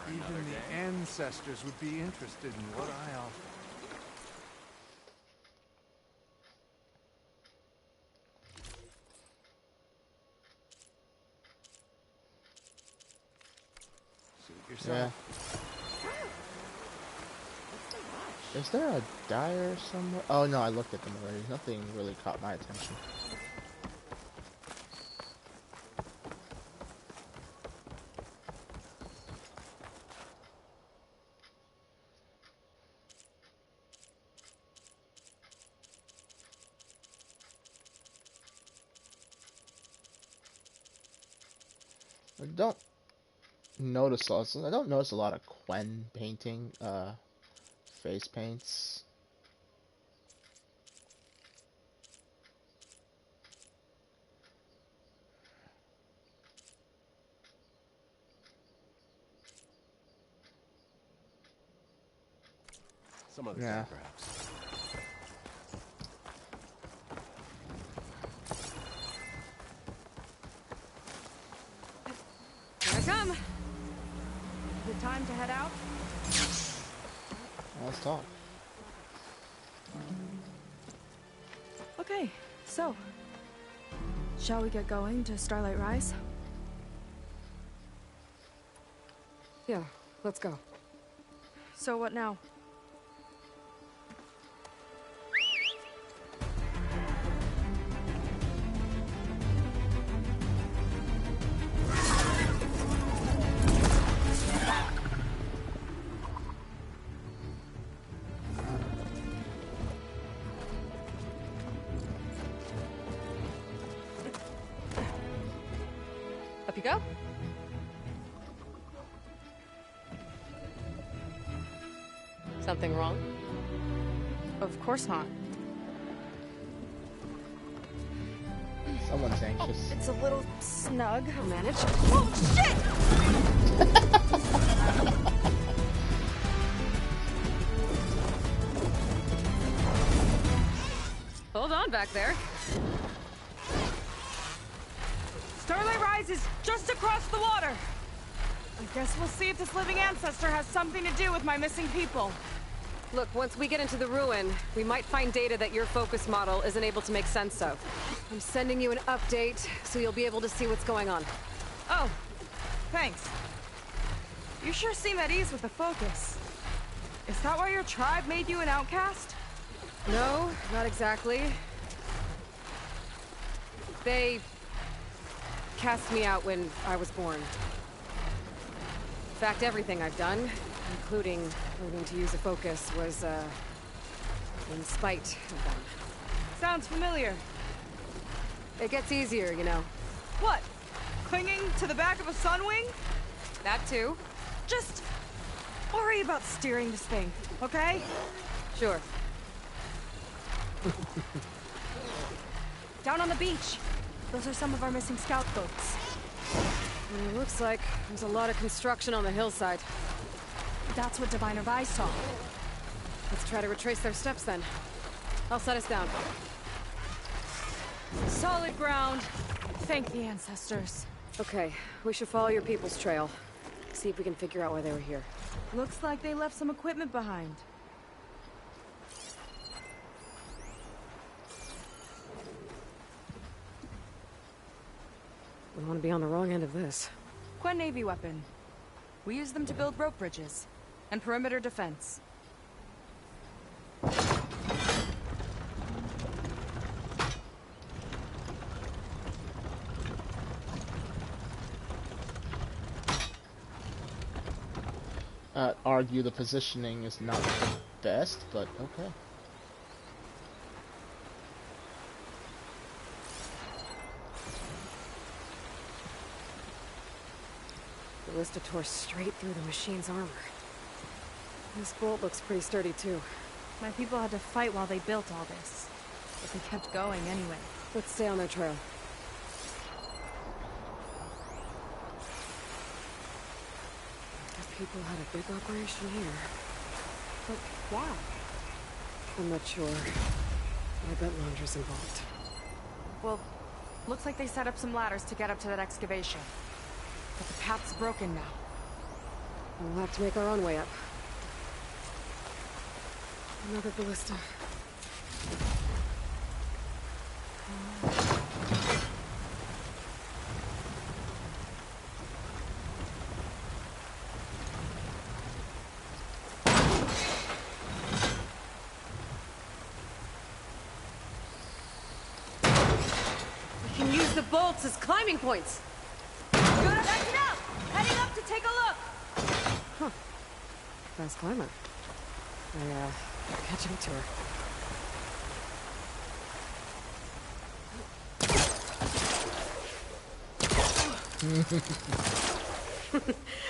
Even the ancestors would be interested in what I offer. Yeah. Is there a dyer somewhere? Oh no, I looked at them already. Nothing really caught my attention. I don't notice a lot of Quen painting, face paints. Some other Yeah. time, perhaps. Here I come. Is it time to head out? Let's talk. Okay, so shall we get going to Starlight Rise? Yeah, let's go. So what now? Up you go. Something wrong? Of course not. Someone's anxious. It's a little snug. I'll manage. Oh, shit! Hold on back there. Starlight Rise is just across the water. I guess we'll see if this living ancestor has something to do with my missing people. Look, once we get into the ruin, we might find data that your focus model isn't able to make sense of. I'm sending you an update, so you'll be able to see what's going on. Oh, thanks. You sure seem at ease with the focus. Is that why your tribe made you an outcast? No, not exactly. They cast me out when I was born. In fact, everything I've done, including learning to use a focus, was, in spite of them. Sounds familiar. It gets easier, you know. What? Clinging to the back of a sunwing? That too. Just worry about steering this thing, okay? Sure. Down on the beach. Those are some of our missing scout boats. It looks like there's a lot of construction on the hillside. That's what Diviner Vi saw. Let's try to retrace their steps then. I'll set us down. Solid ground. Thank the ancestors. Okay, we should follow your people's trail. See if we can figure out why they were here. Looks like they left some equipment behind. We want to be on the wrong end of this. Quen Navy weapon. We use them to build rope bridges and perimeter defense. Argue the positioning is not the best, but okay. ballista tore straight through the machine's armor. This bolt looks pretty sturdy, too. My people had to fight while they built all this. But they kept going anyway. Let's stay on their trail. The people had a big operation here. But why? I'm not sure. I bet Laundra's involved. Well, looks like they set up some ladders to get up to that excavation. But the path's broken now. We'll have to make our own way up. Another ballista. We can use the bolts as climbing points. Gotta back it up! Heading up to take a look! Huh. Fast climber. Catch up to her.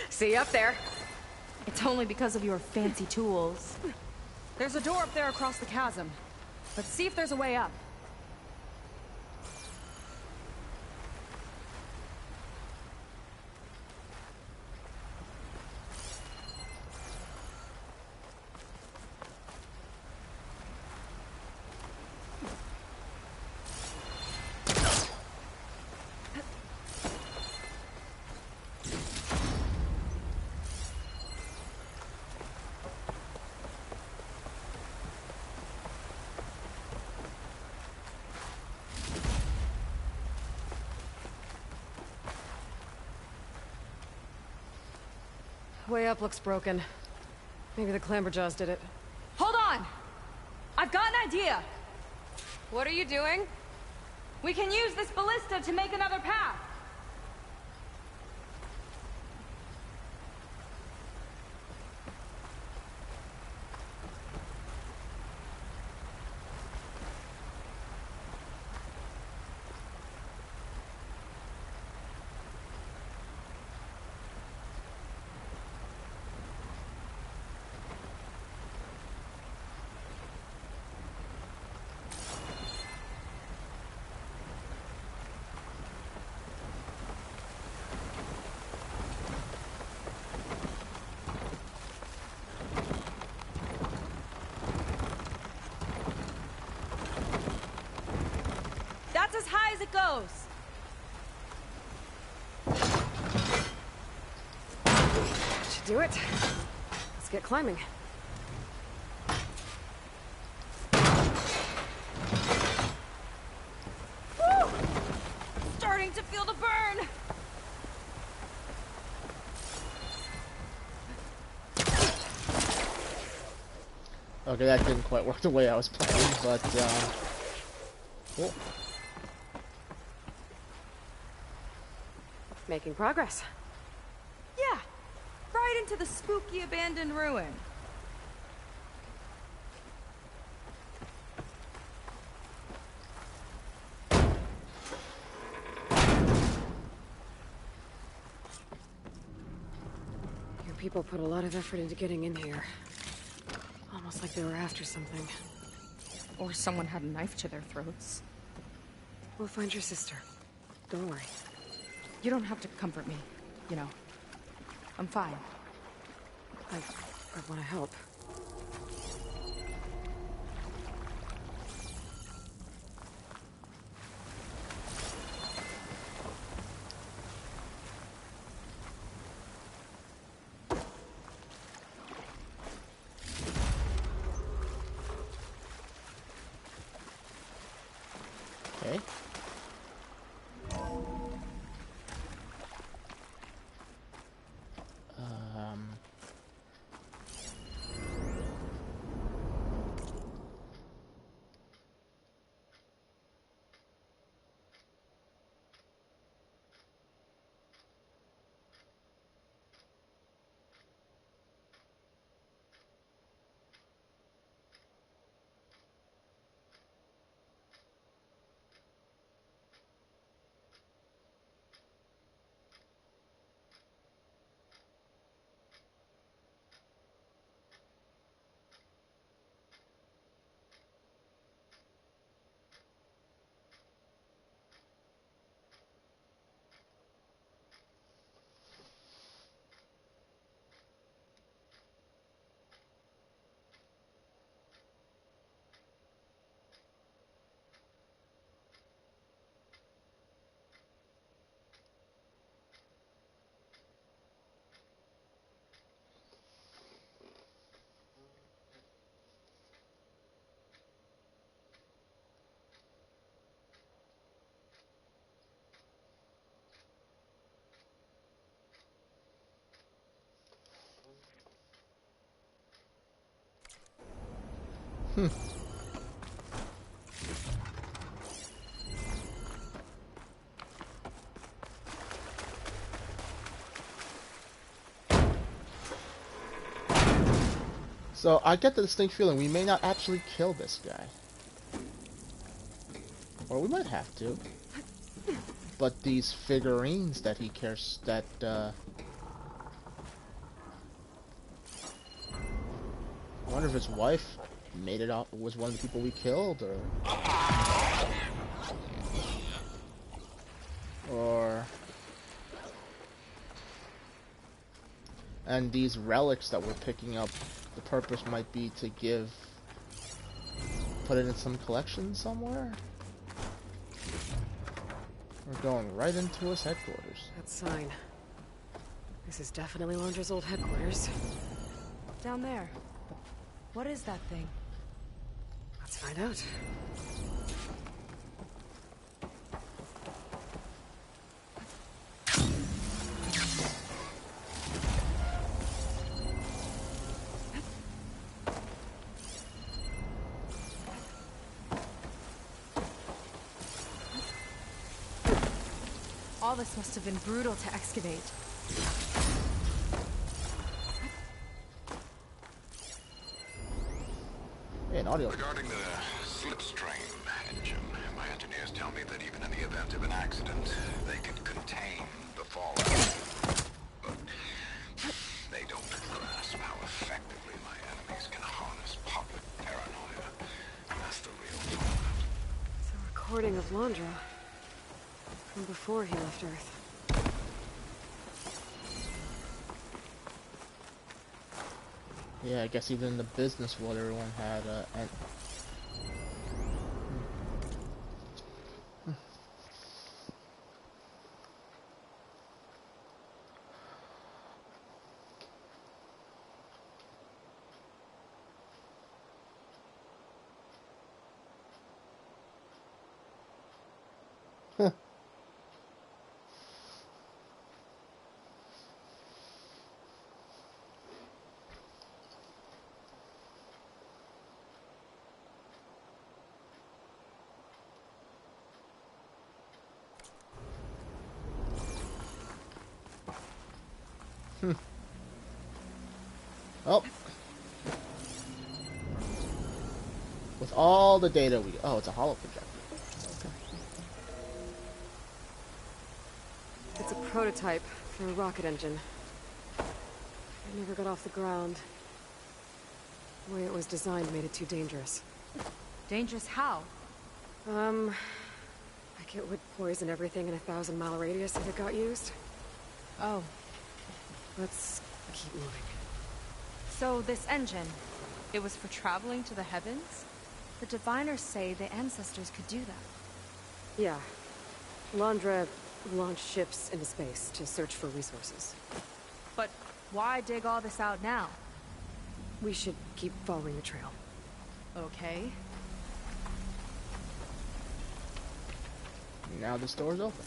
See you up there. It's only because of your fancy tools. There's a door up there across the chasm. Let's see if there's a way up. Way up looks broken. Maybe the Clamberjaws did it. Hold on! I've got an idea! What are you doing? We can use this ballista to make another path! That's as high as it goes! Should do it. Let's get climbing. Woo! Starting to feel the burn! Okay, that didn't quite work the way I was planning, but, cool. Making progress. Yeah, right into the spooky abandoned ruin. Your people put a lot of effort into getting in here. Almost like they were after something. Or someone had a knife to their throats. We'll find your sister. Don't worry. You don't have to comfort me, you know. I'm fine. I want to help. Okay. So I get the distinct feeling we may not actually kill this guy. Or we might have to. But these figurines that he cares, that, I wonder if his wife made it out, was one of the people we killed, or... And these relics that we're picking up, the purpose might be to put it in some collection somewhere? We're going right into his headquarters. That sign. This is definitely Londra's old headquarters. Down there. What is that thing? Let's find out. All this must have been brutal to excavate. Hey, an audio. Regarding the slipstream engine, my engineers tell me that even in the event of an accident, they can contain the fallout. But they don't grasp how effectively my enemies can harness public paranoia. That's the real fallout. It's a recording of Londra. From before he left Earth. Yeah, I guess even in the business world, everyone had Oh. With all the data we... Oh, it's a holo projector. Okay. It's a prototype for a rocket engine. It never got off the ground. The way it was designed made it too dangerous. Dangerous how? Like it would poison everything in a 1,000-mile radius if it got used. Oh. Let's keep moving. So this engine, it was for traveling to the heavens? The diviners say the ancestors could do that. Yeah. Londra launched ships into space to search for resources. But why dig all this out now? We should keep following the trail. Okay. Now this door's open.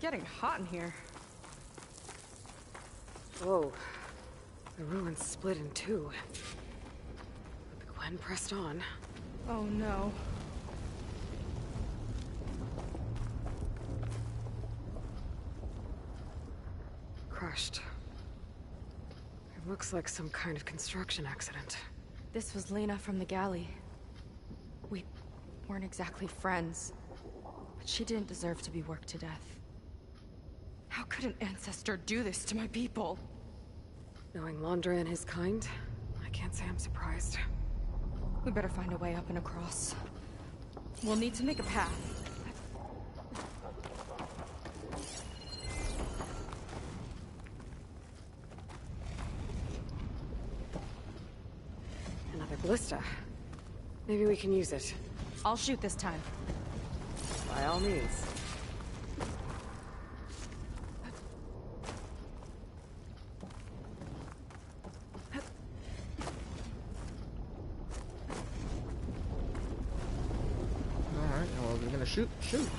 Getting hot in here. Whoa. The ruins split in two. But the Gwen pressed on. Oh no. Crushed. It looks like some kind of construction accident. This was Lena from the galley. We weren't exactly friends, but she didn't deserve to be worked to death. How could an ancestor do this to my people? Knowing Londra and his kind, I can't say I'm surprised. We better find a way up and across. We'll need to make a path. Another ballista. Maybe we can use it. I'll shoot this time. By all means. gonna shoot? Shoot.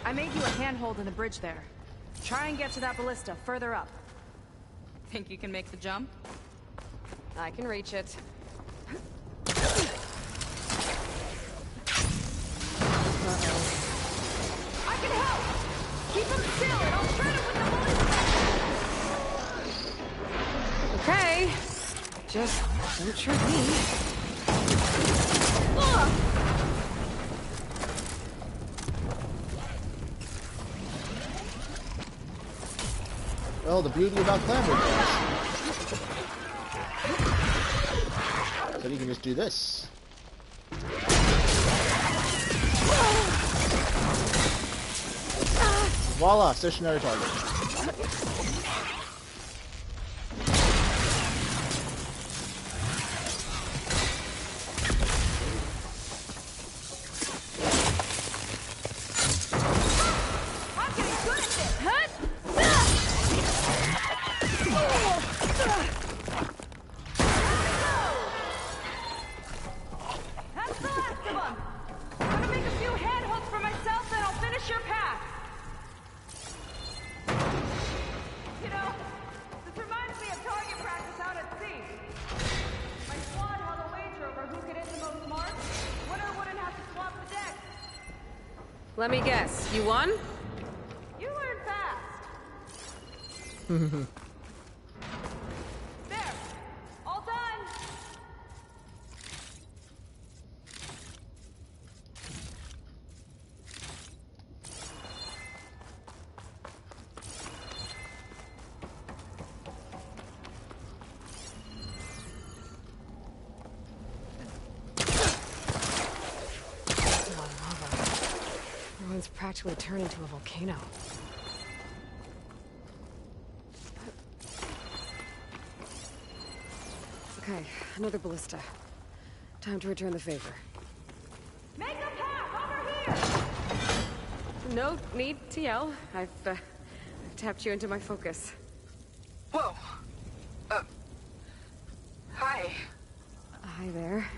I made you a handhold in the bridge there. Try and get to that ballista further up. Think you can make the jump? I can reach it. I can help! Keep him still and I'll try to with the ballista! Okay. Just don't trip me. Well, the beauty about clamber is that you can just do this. Voila, stationary target. That's the last of them! I'm gonna make a few handholds for myself, then I'll finish your path! You know, this reminds me of target practice out at sea. My squad held a wager over who could hit the most marks. Winner wouldn't have to swap the deck. Let me guess. You won? You learn fast. There. All done. Everyone's practically turned into a volcano. Okay, another ballista. Time to return the favor. Make a path over here! No need to yell. I've tapped you into my focus. Whoa. Hi. Hi there.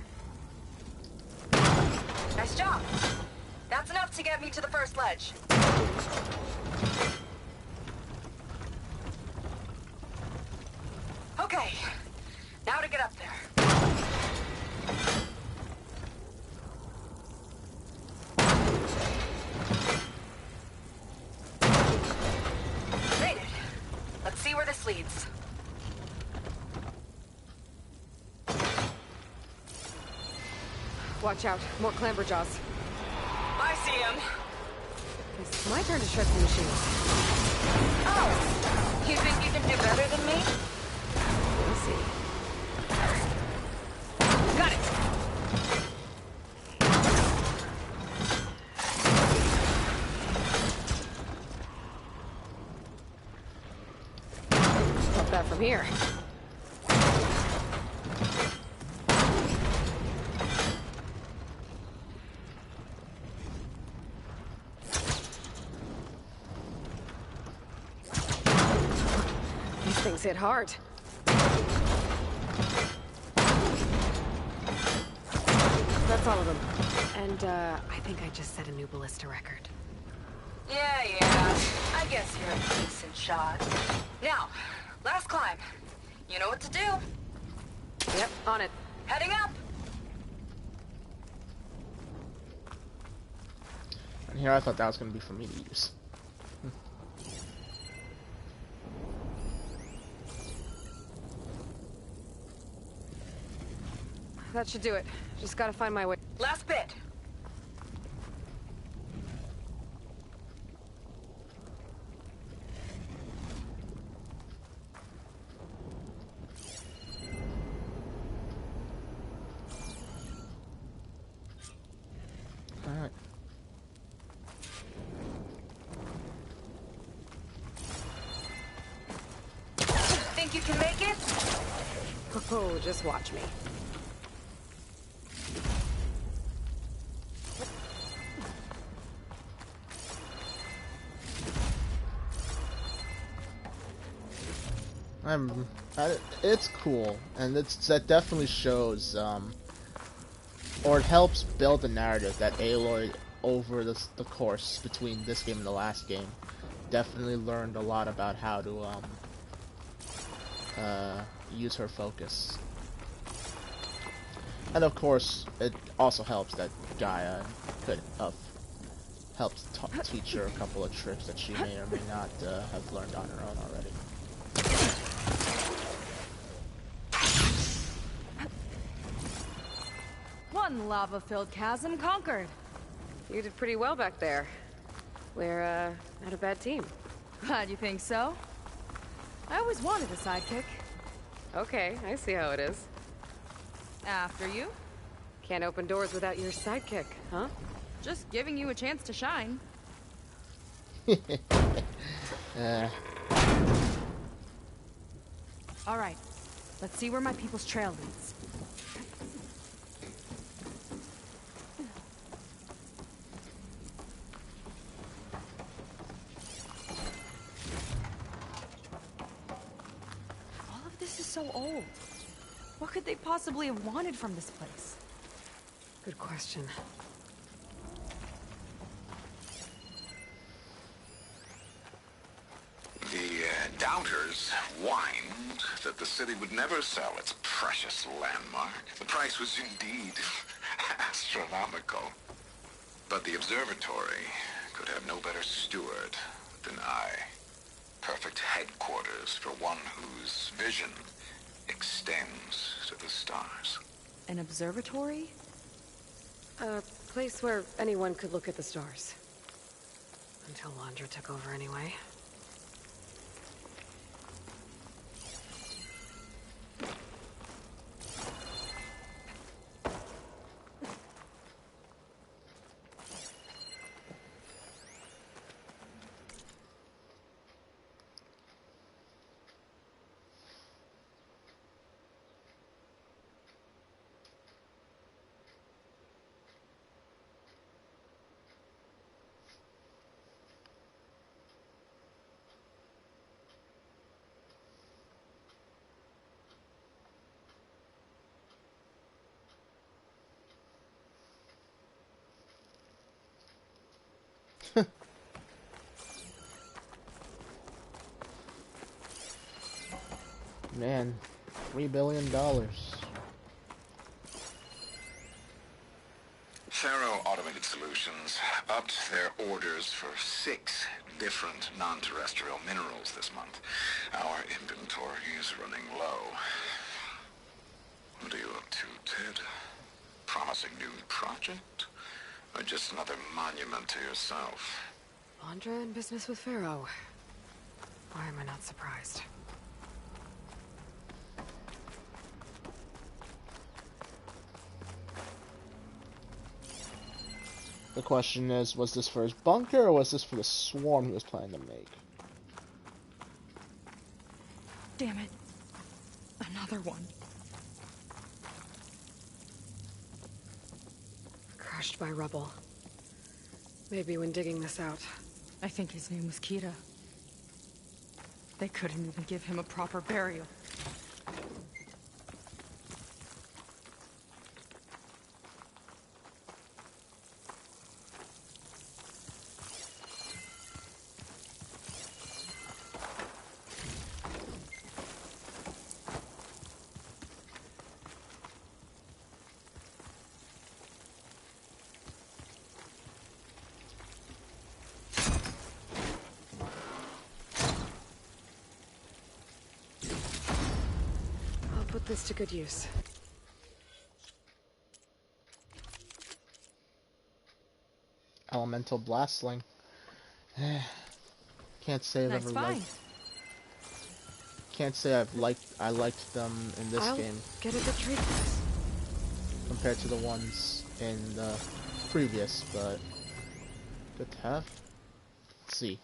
Nice job. That's enough to get me to the first ledge. Okay. Now to get up there. Made it. Let's see where this leads. Watch out. More clamberjaws. I see him. It's my turn to shred the machine. Oh! You think you can do better than me? We'll see. Got it! Stop that from here. These things hit hard. That's all of them. And, I think I just set a new ballista record. Yeah. I guess you're a decent shot. Now, last climb. You know what to do. Yep, on it. Heading up! And here I thought that was going to be for me to use. That should do it. Just gotta find my way. Last bit. Alright. Think you can make it? Oh, just watch me. It's cool, and that definitely shows, or it helps build the narrative that Aloy, over the course between this game and the last game, definitely learned a lot about how to use her focus. And of course, it also helps that Gaia could have helped teach her a couple of tricks that she may or may not have learned on her own already. One lava-filled chasm conquered. You did pretty well back there. We're, not a bad team. Glad you think so. I always wanted a sidekick. Okay, I see how it is. After you. Can't open doors without your sidekick, huh? Just giving you a chance to shine. All right, let's see where my people's trail leads. All of this is so old. What could they possibly have wanted from this place? Good question. The doubters whined that the city would never sell its precious landmark. The price was indeed astronomical. But the observatory could have no better steward than I. Perfect headquarters for one whose vision extends to the stars. An observatory? A place where anyone could look at the stars. Until Londra took over anyway. Man, $3 billion. Faro Automated Solutions upped their orders for 6 different non-terrestrial minerals this month. Our inventory is running low. What are you up to, Ted? Promising new project? Or just another monument to yourself? Londra in business with Pharaoh. Why am I not surprised? The question is, was this for his bunker, or was this for the swarm he was planning to make? Damn it. Another one. Crushed by rubble. Maybe when digging this out. I think his name was Kira. They couldn't even give him a proper burial. Put this to good use. Elemental blast sling. Can't say I've ever liked. Can't say I liked them in this game. Get a good trade price compared to the ones in the previous, but good to have. Let's see.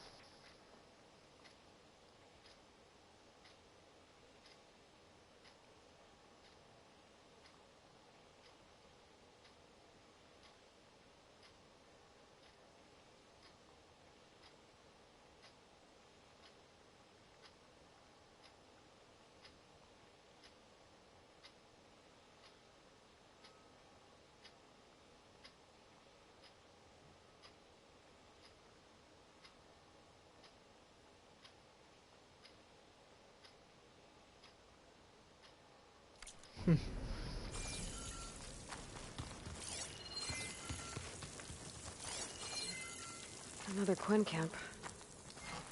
Another Quinn camp.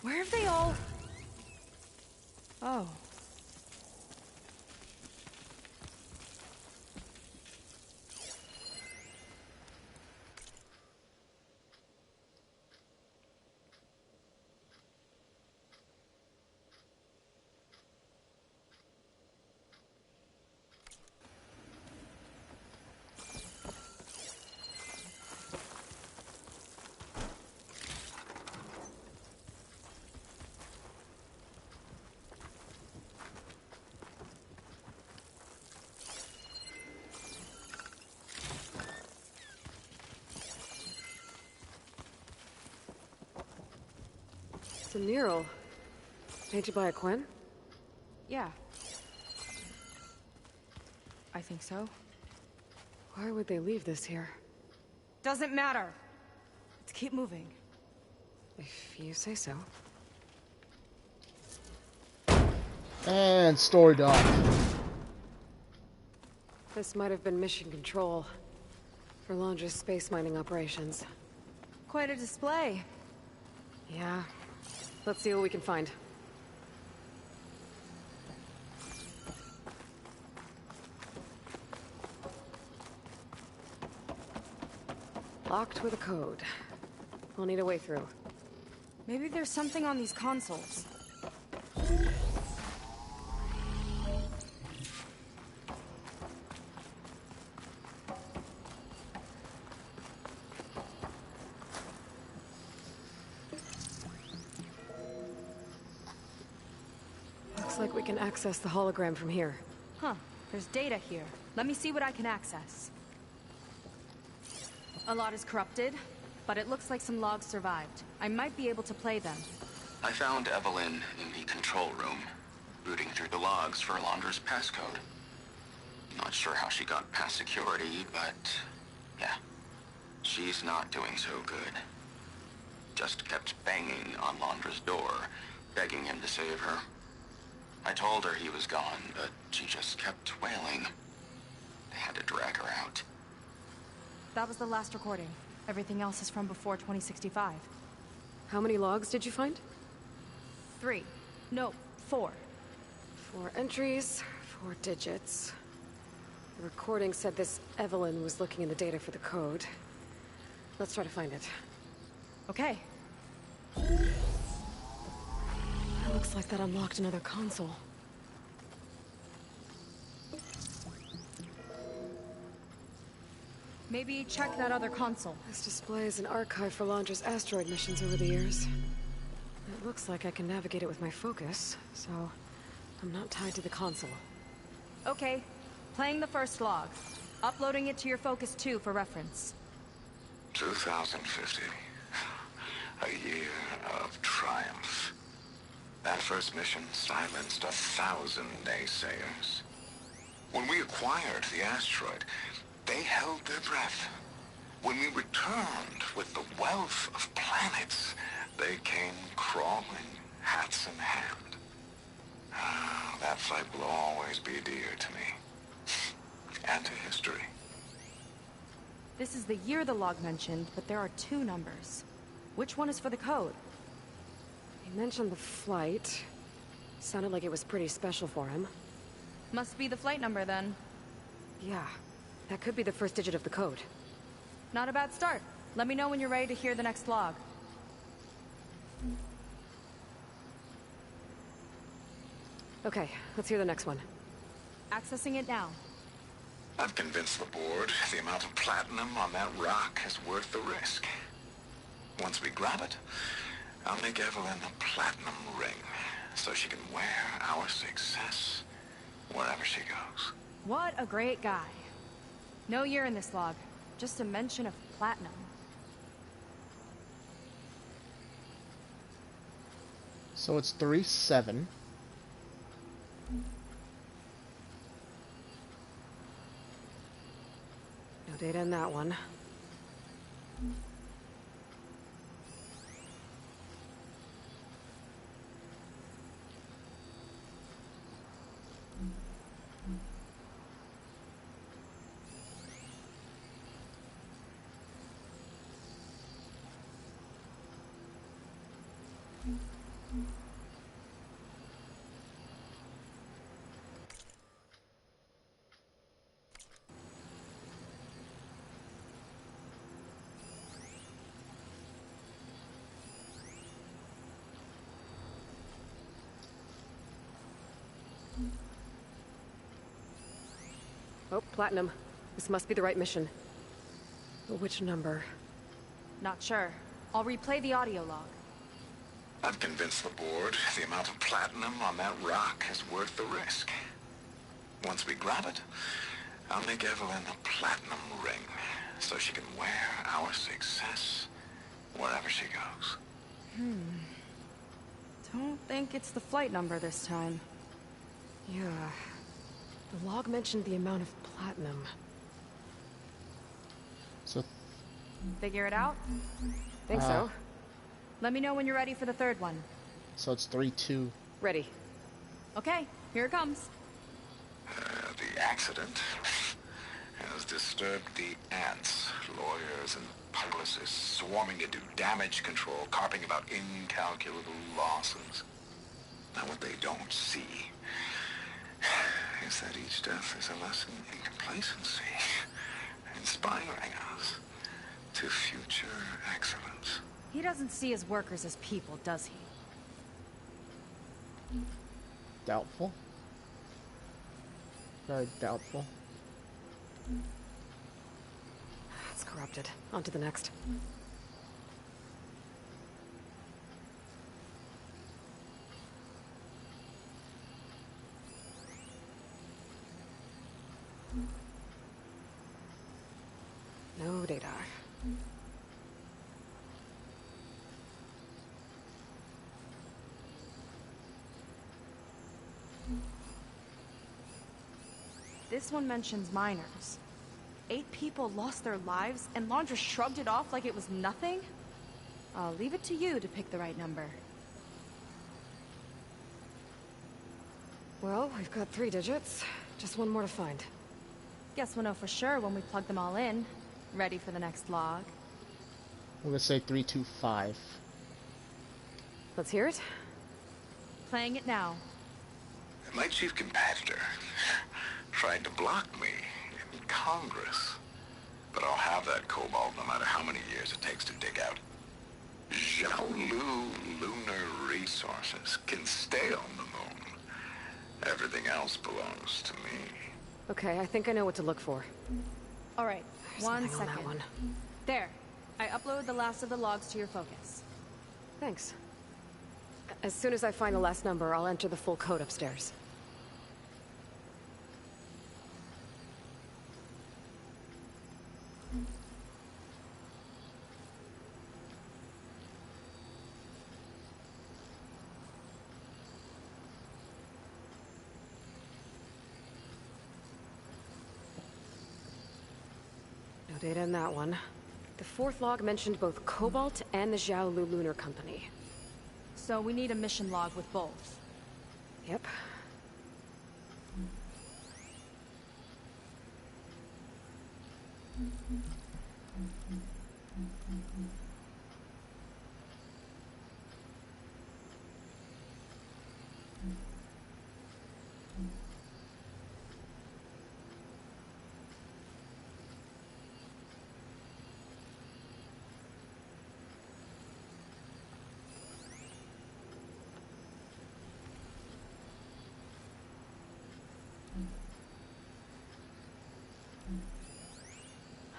Where have they all... Oh. It's a mural. Painted by a Quinn? Yeah. I think so. Why would they leave this here? Doesn't matter. Let's keep moving. If you say so. And story done. This might have been mission control for Londra's space mining operations. Quite a display. Yeah. Let's see what we can find. Locked with a code. We'll need a way through. Maybe there's something on these consoles. Looks like we can access the hologram from here. Huh. There's data here. Let me see what I can access. A lot is corrupted, but it looks like some logs survived. I might be able to play them. I found Evelyn in the control room, rooting through the logs for Alondra's passcode. Not sure how she got past security, but yeah, she's not doing so good. Just kept banging on Londra's door, begging him to save her. I told her he was gone, but she just kept wailing. They had to drag her out. That was the last recording. Everything else is from before 2065. How many logs did you find? 3. No, 4. 4 entries, 4 digits. The recording said this Evelyn was looking in the data for the code. Let's try to find it. Okay. It looks like that unlocked another console. Maybe check that other console. This display is an archive for Londra's asteroid missions over the years. It looks like I can navigate it with my focus, so I'm not tied to the console. Okay. Playing the first log. Uploading it to your Focus 2 for reference. 2050. A year of triumph. That first mission silenced 1,000 naysayers. When we acquired the asteroid, they held their breath. When we returned with the wealth of planets, they came crawling, hats in hand. That flight will always be dear to me. And to history. This is the year the log mentioned, but there are 2 numbers. Which one is for the code? He mentioned the flight. Sounded like it was pretty special for him. Must be the flight number, then. Yeah. That could be the first digit of the code. Not a bad start. Let me know when you're ready to hear the next log. Okay, let's hear the next one. Accessing it now. I've convinced the board the amount of platinum on that rock is worth the risk. Once we grab it, I'll make Evelyn a platinum ring, so she can wear our success wherever she goes. What a great guy. No year in this log, just a mention of platinum. So it's 3-7. No data in that one. Oh, Platinum. This must be the right mission. But which number? Not sure. I'll replay the audio log. I've convinced the board the amount of platinum on that rock is worth the risk. Once we grab it, I'll make Evelyn a platinum ring, so she can wear our success wherever she goes. Don't think it's the flight number this time. Yeah. The log mentioned the amount of platinum. So, Figure it out? Think so. Let me know when you're ready for the third one. so it's 3-2. Ready. Okay, here it comes. The accident has disturbed the ants, lawyers and publicists swarming to do damage control, carping about incalculable losses. Now what they don't see is that each death is a lesson in complacency, inspiring us to future excellence. He doesn't see his workers as people, does he? Doubtful. Very doubtful. It's corrupted. On to the next. No data. This one mentions miners. 8 people lost their lives, and Laundra shrugged it off like it was nothing? I'll leave it to you to pick the right number. Well, we've got 3 digits. Just one more to find. Guess we'll know for sure when we plug them all in. Ready for the next log. I'm gonna say 325. Let's hear it. Playing it now. My chief competitor tried to block me in Congress. But I'll have that cobalt no matter how many years it takes to dig out. Xiaolu Lunar Resources can stay on the moon. Everything else belongs to me. Okay, I think I know what to look for. All right, There's one nothing on second. that one. There. I uploaded the last of the logs to your focus. Thanks. As soon as I find the last number, I'll enter the full code upstairs. No data in that one. The 4th log mentioned both Cobalt and the Xiaolu Lunar Company. So we need a mission log with both. Yep.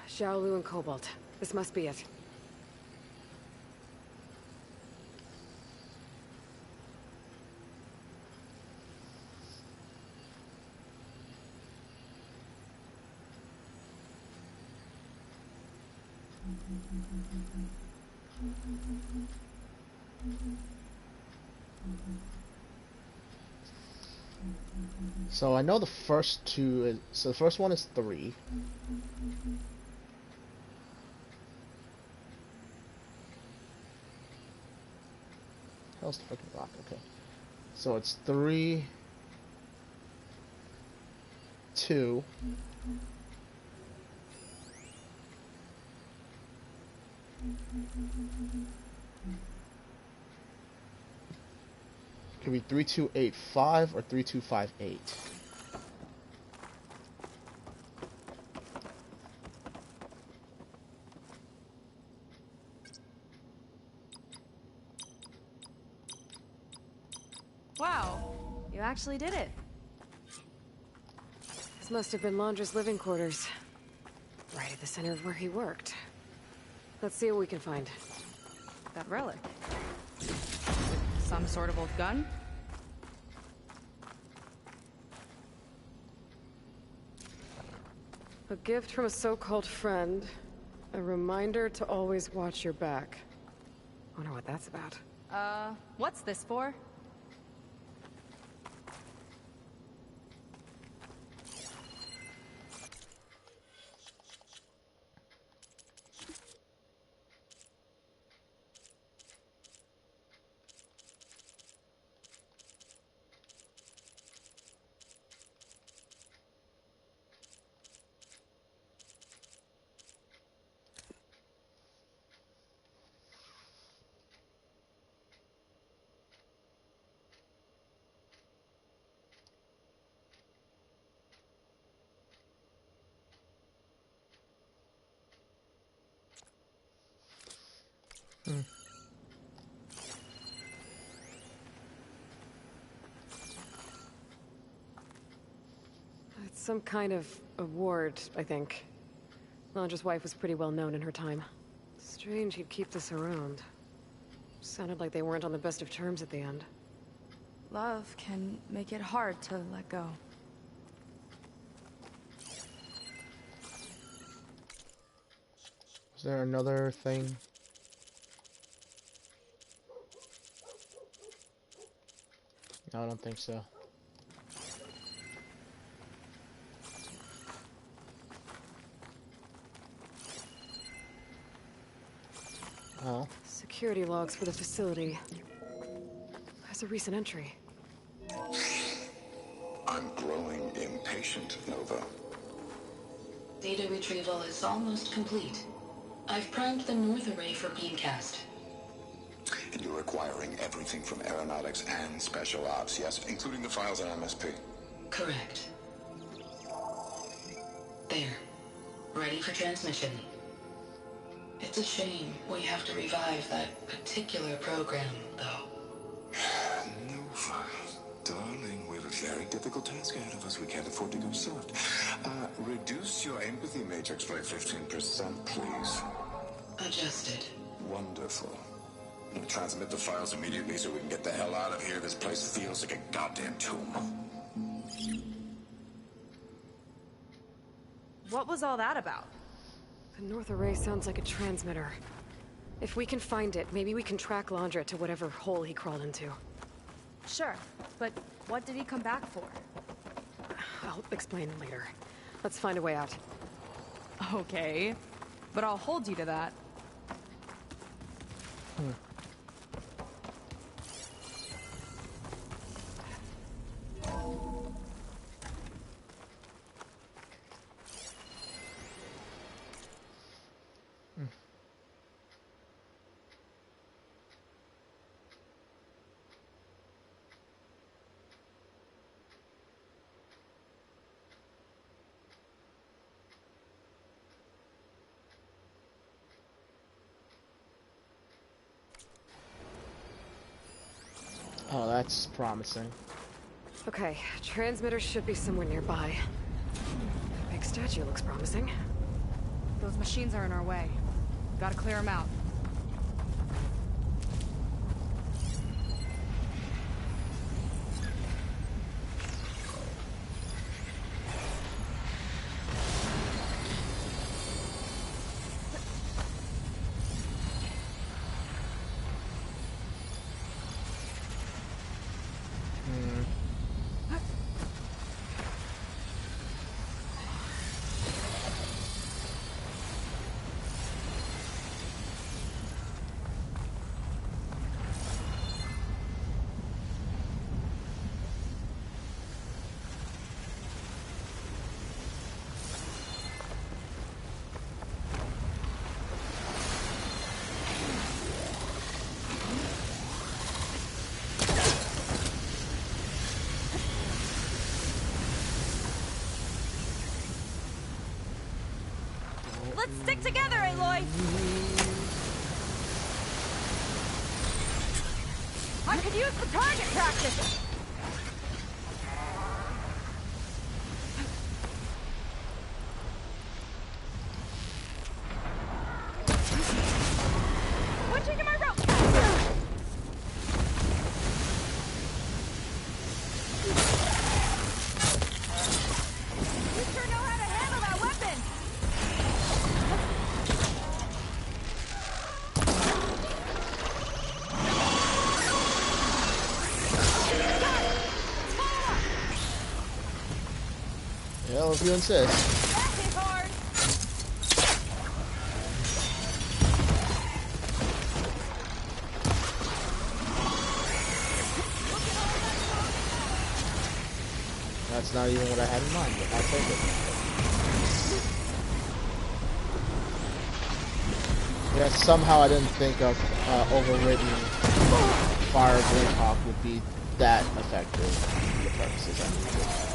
Xiaolu and Cobalt. This must be it. So I know the first two is, so the first one is 3. Hell's the freaking rock, okay. So it's 3, 2. Could be 3285 or 3258. Wow, you actually did it. This must have been Laundra's living quarters. Right at the center of where he worked. Let's see what we can find. That relic. Some sort of old gun? A gift from a so-called friend. A reminder to always watch your back. Wonder what that's about. What's this for? It's some kind of award, I think. Laundra's wife was pretty well known in her time. Strange he'd keep this around. Sounded like they weren't on the best of terms at the end. Love can make it hard to let go. Is there another thing? No, I don't think so. Oh. Security logs for the facility. There's a recent entry. I'm growing impatient, Nova. Data retrieval is almost complete. I've primed the North Array for beamcast. And you're acquiring everything from aeronautics and special ops, yes? Including the files on MSP? Correct. There. Ready for transmission. It's a shame we have to revive that particular program, though. Nova, darling, we have a very difficult task ahead of us. We can't afford to go soft. Reduce your empathy matrix by 15%, please. Adjusted. Wonderful. Transmit the files immediately so we can get the hell out of here. This place feels like a goddamn tomb. What was all that about? The North Array sounds like a transmitter. If we can find it, maybe we can track Laundra to whatever hole he crawled into. Sure, but what did he come back for? I'll explain later. Let's find a way out. Okay, but I'll hold you to that. Oh, that's promising. Okay, transmitter should be somewhere nearby. The big statue looks promising. Those machines are in our way. Gotta clear them out. Let's stick together, Aloy! I could use the target practice! Well, if you insist. That hit hard. That's not even what I had in mind, but I'll take it. Yeah, somehow I didn't think of overridden Fire Blinkhawk would be that effective for the purposes I needed.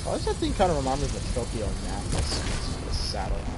Why does that thing kind of remind me of the Tokyo Navis? This saddle on it.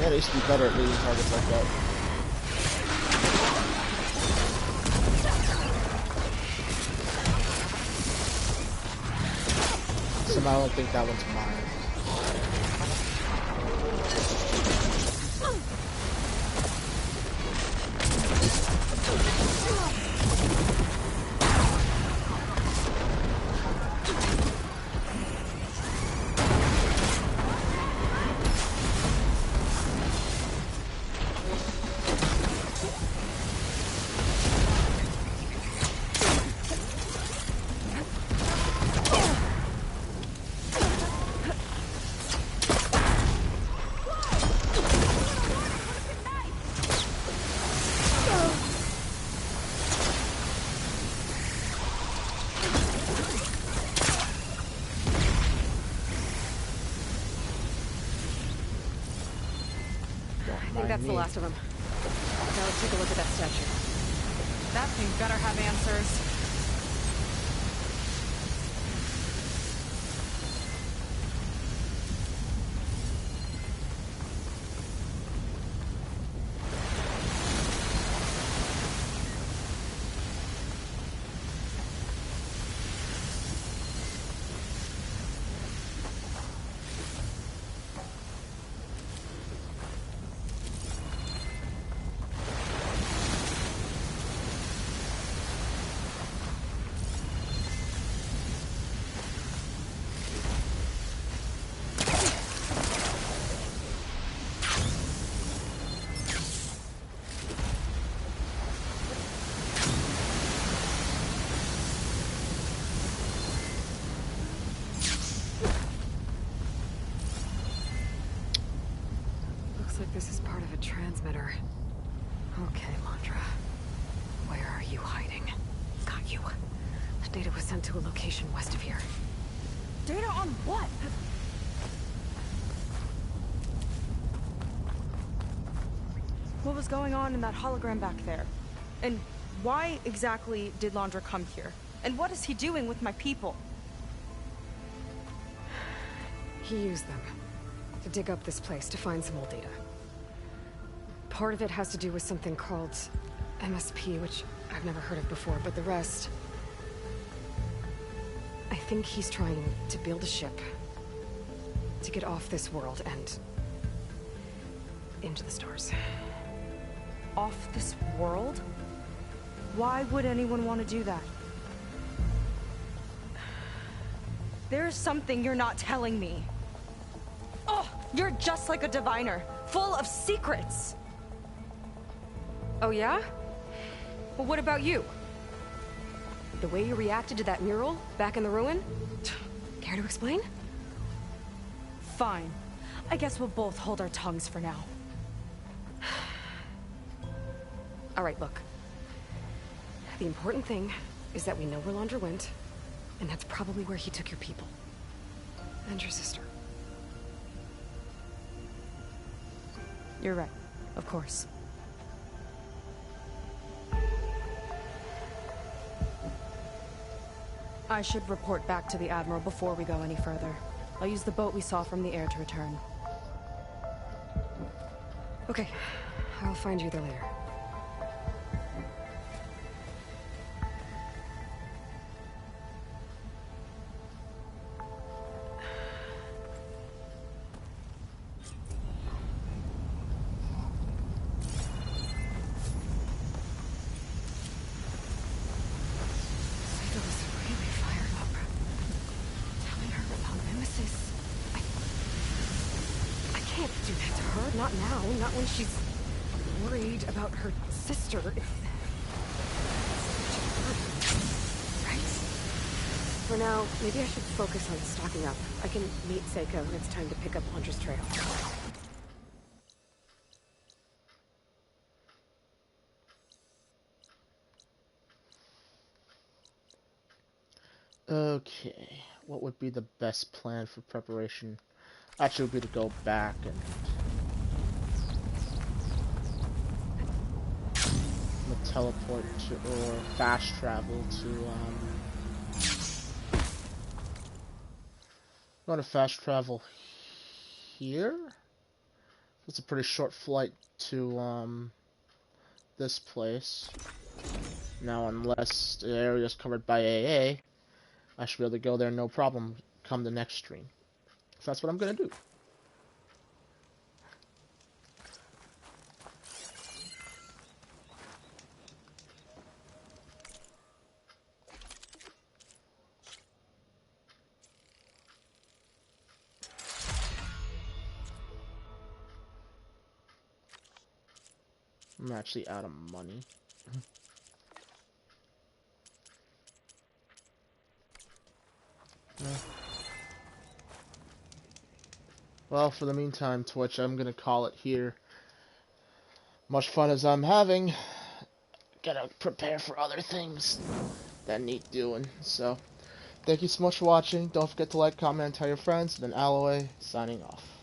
Yeah, they used to be better at leading targets like that. Somehow I don't think that one's mine. I think that's the last of them. Now let's take a look at that statue. That thing better have answers. This is part of a transmitter. Okay, Landra. Where are you hiding? Got you. The data was sent to a location west of here. Data on what? What was going on in that hologram back there? And why exactly did Landra come here? And what is he doing with my people? He used them. to dig up this place to find some old data. Part of it has to do with something called MSP, which I've never heard of before, but the rest... I think he's trying to build a ship to get off this world and into the stars. Off this world? Why would anyone want to do that? There's something you're not telling me. Oh, you're just like a diviner, full of secrets. Oh yeah? Well, what about you? The way you reacted to that mural back in the ruin? Care to explain? Fine. I guess we'll both hold our tongues for now. All right, look. The important thing is that we know where Laundra went, and that's probably where he took your people. And your sister. You're right. Of course. I should report back to the Admiral before we go any further. I'll use the boat we saw from the air to return. Okay. I'll find you there later. Not now, not when she's worried about her sister. Right? For now, maybe I should focus on stocking up. I can meet Seika when it's time to pick up Laundra's trail. Okay, what would be the best plan for preparation? Actually, would be to go back and teleport to, or fast travel to, I'm going to fast travel here. It's a pretty short flight to, this place. Now, unless the area is covered by AA, I should be able to go there no problem come the next stream. So that's what I'm going to do. I'm actually out of money. Well, for the meantime, Twitch, I'm gonna call it here. Much fun as I'm having, gotta prepare for other things that need doing. So, thank you so much for watching. Don't forget to like, comment, and tell your friends. And then Alloy, signing off.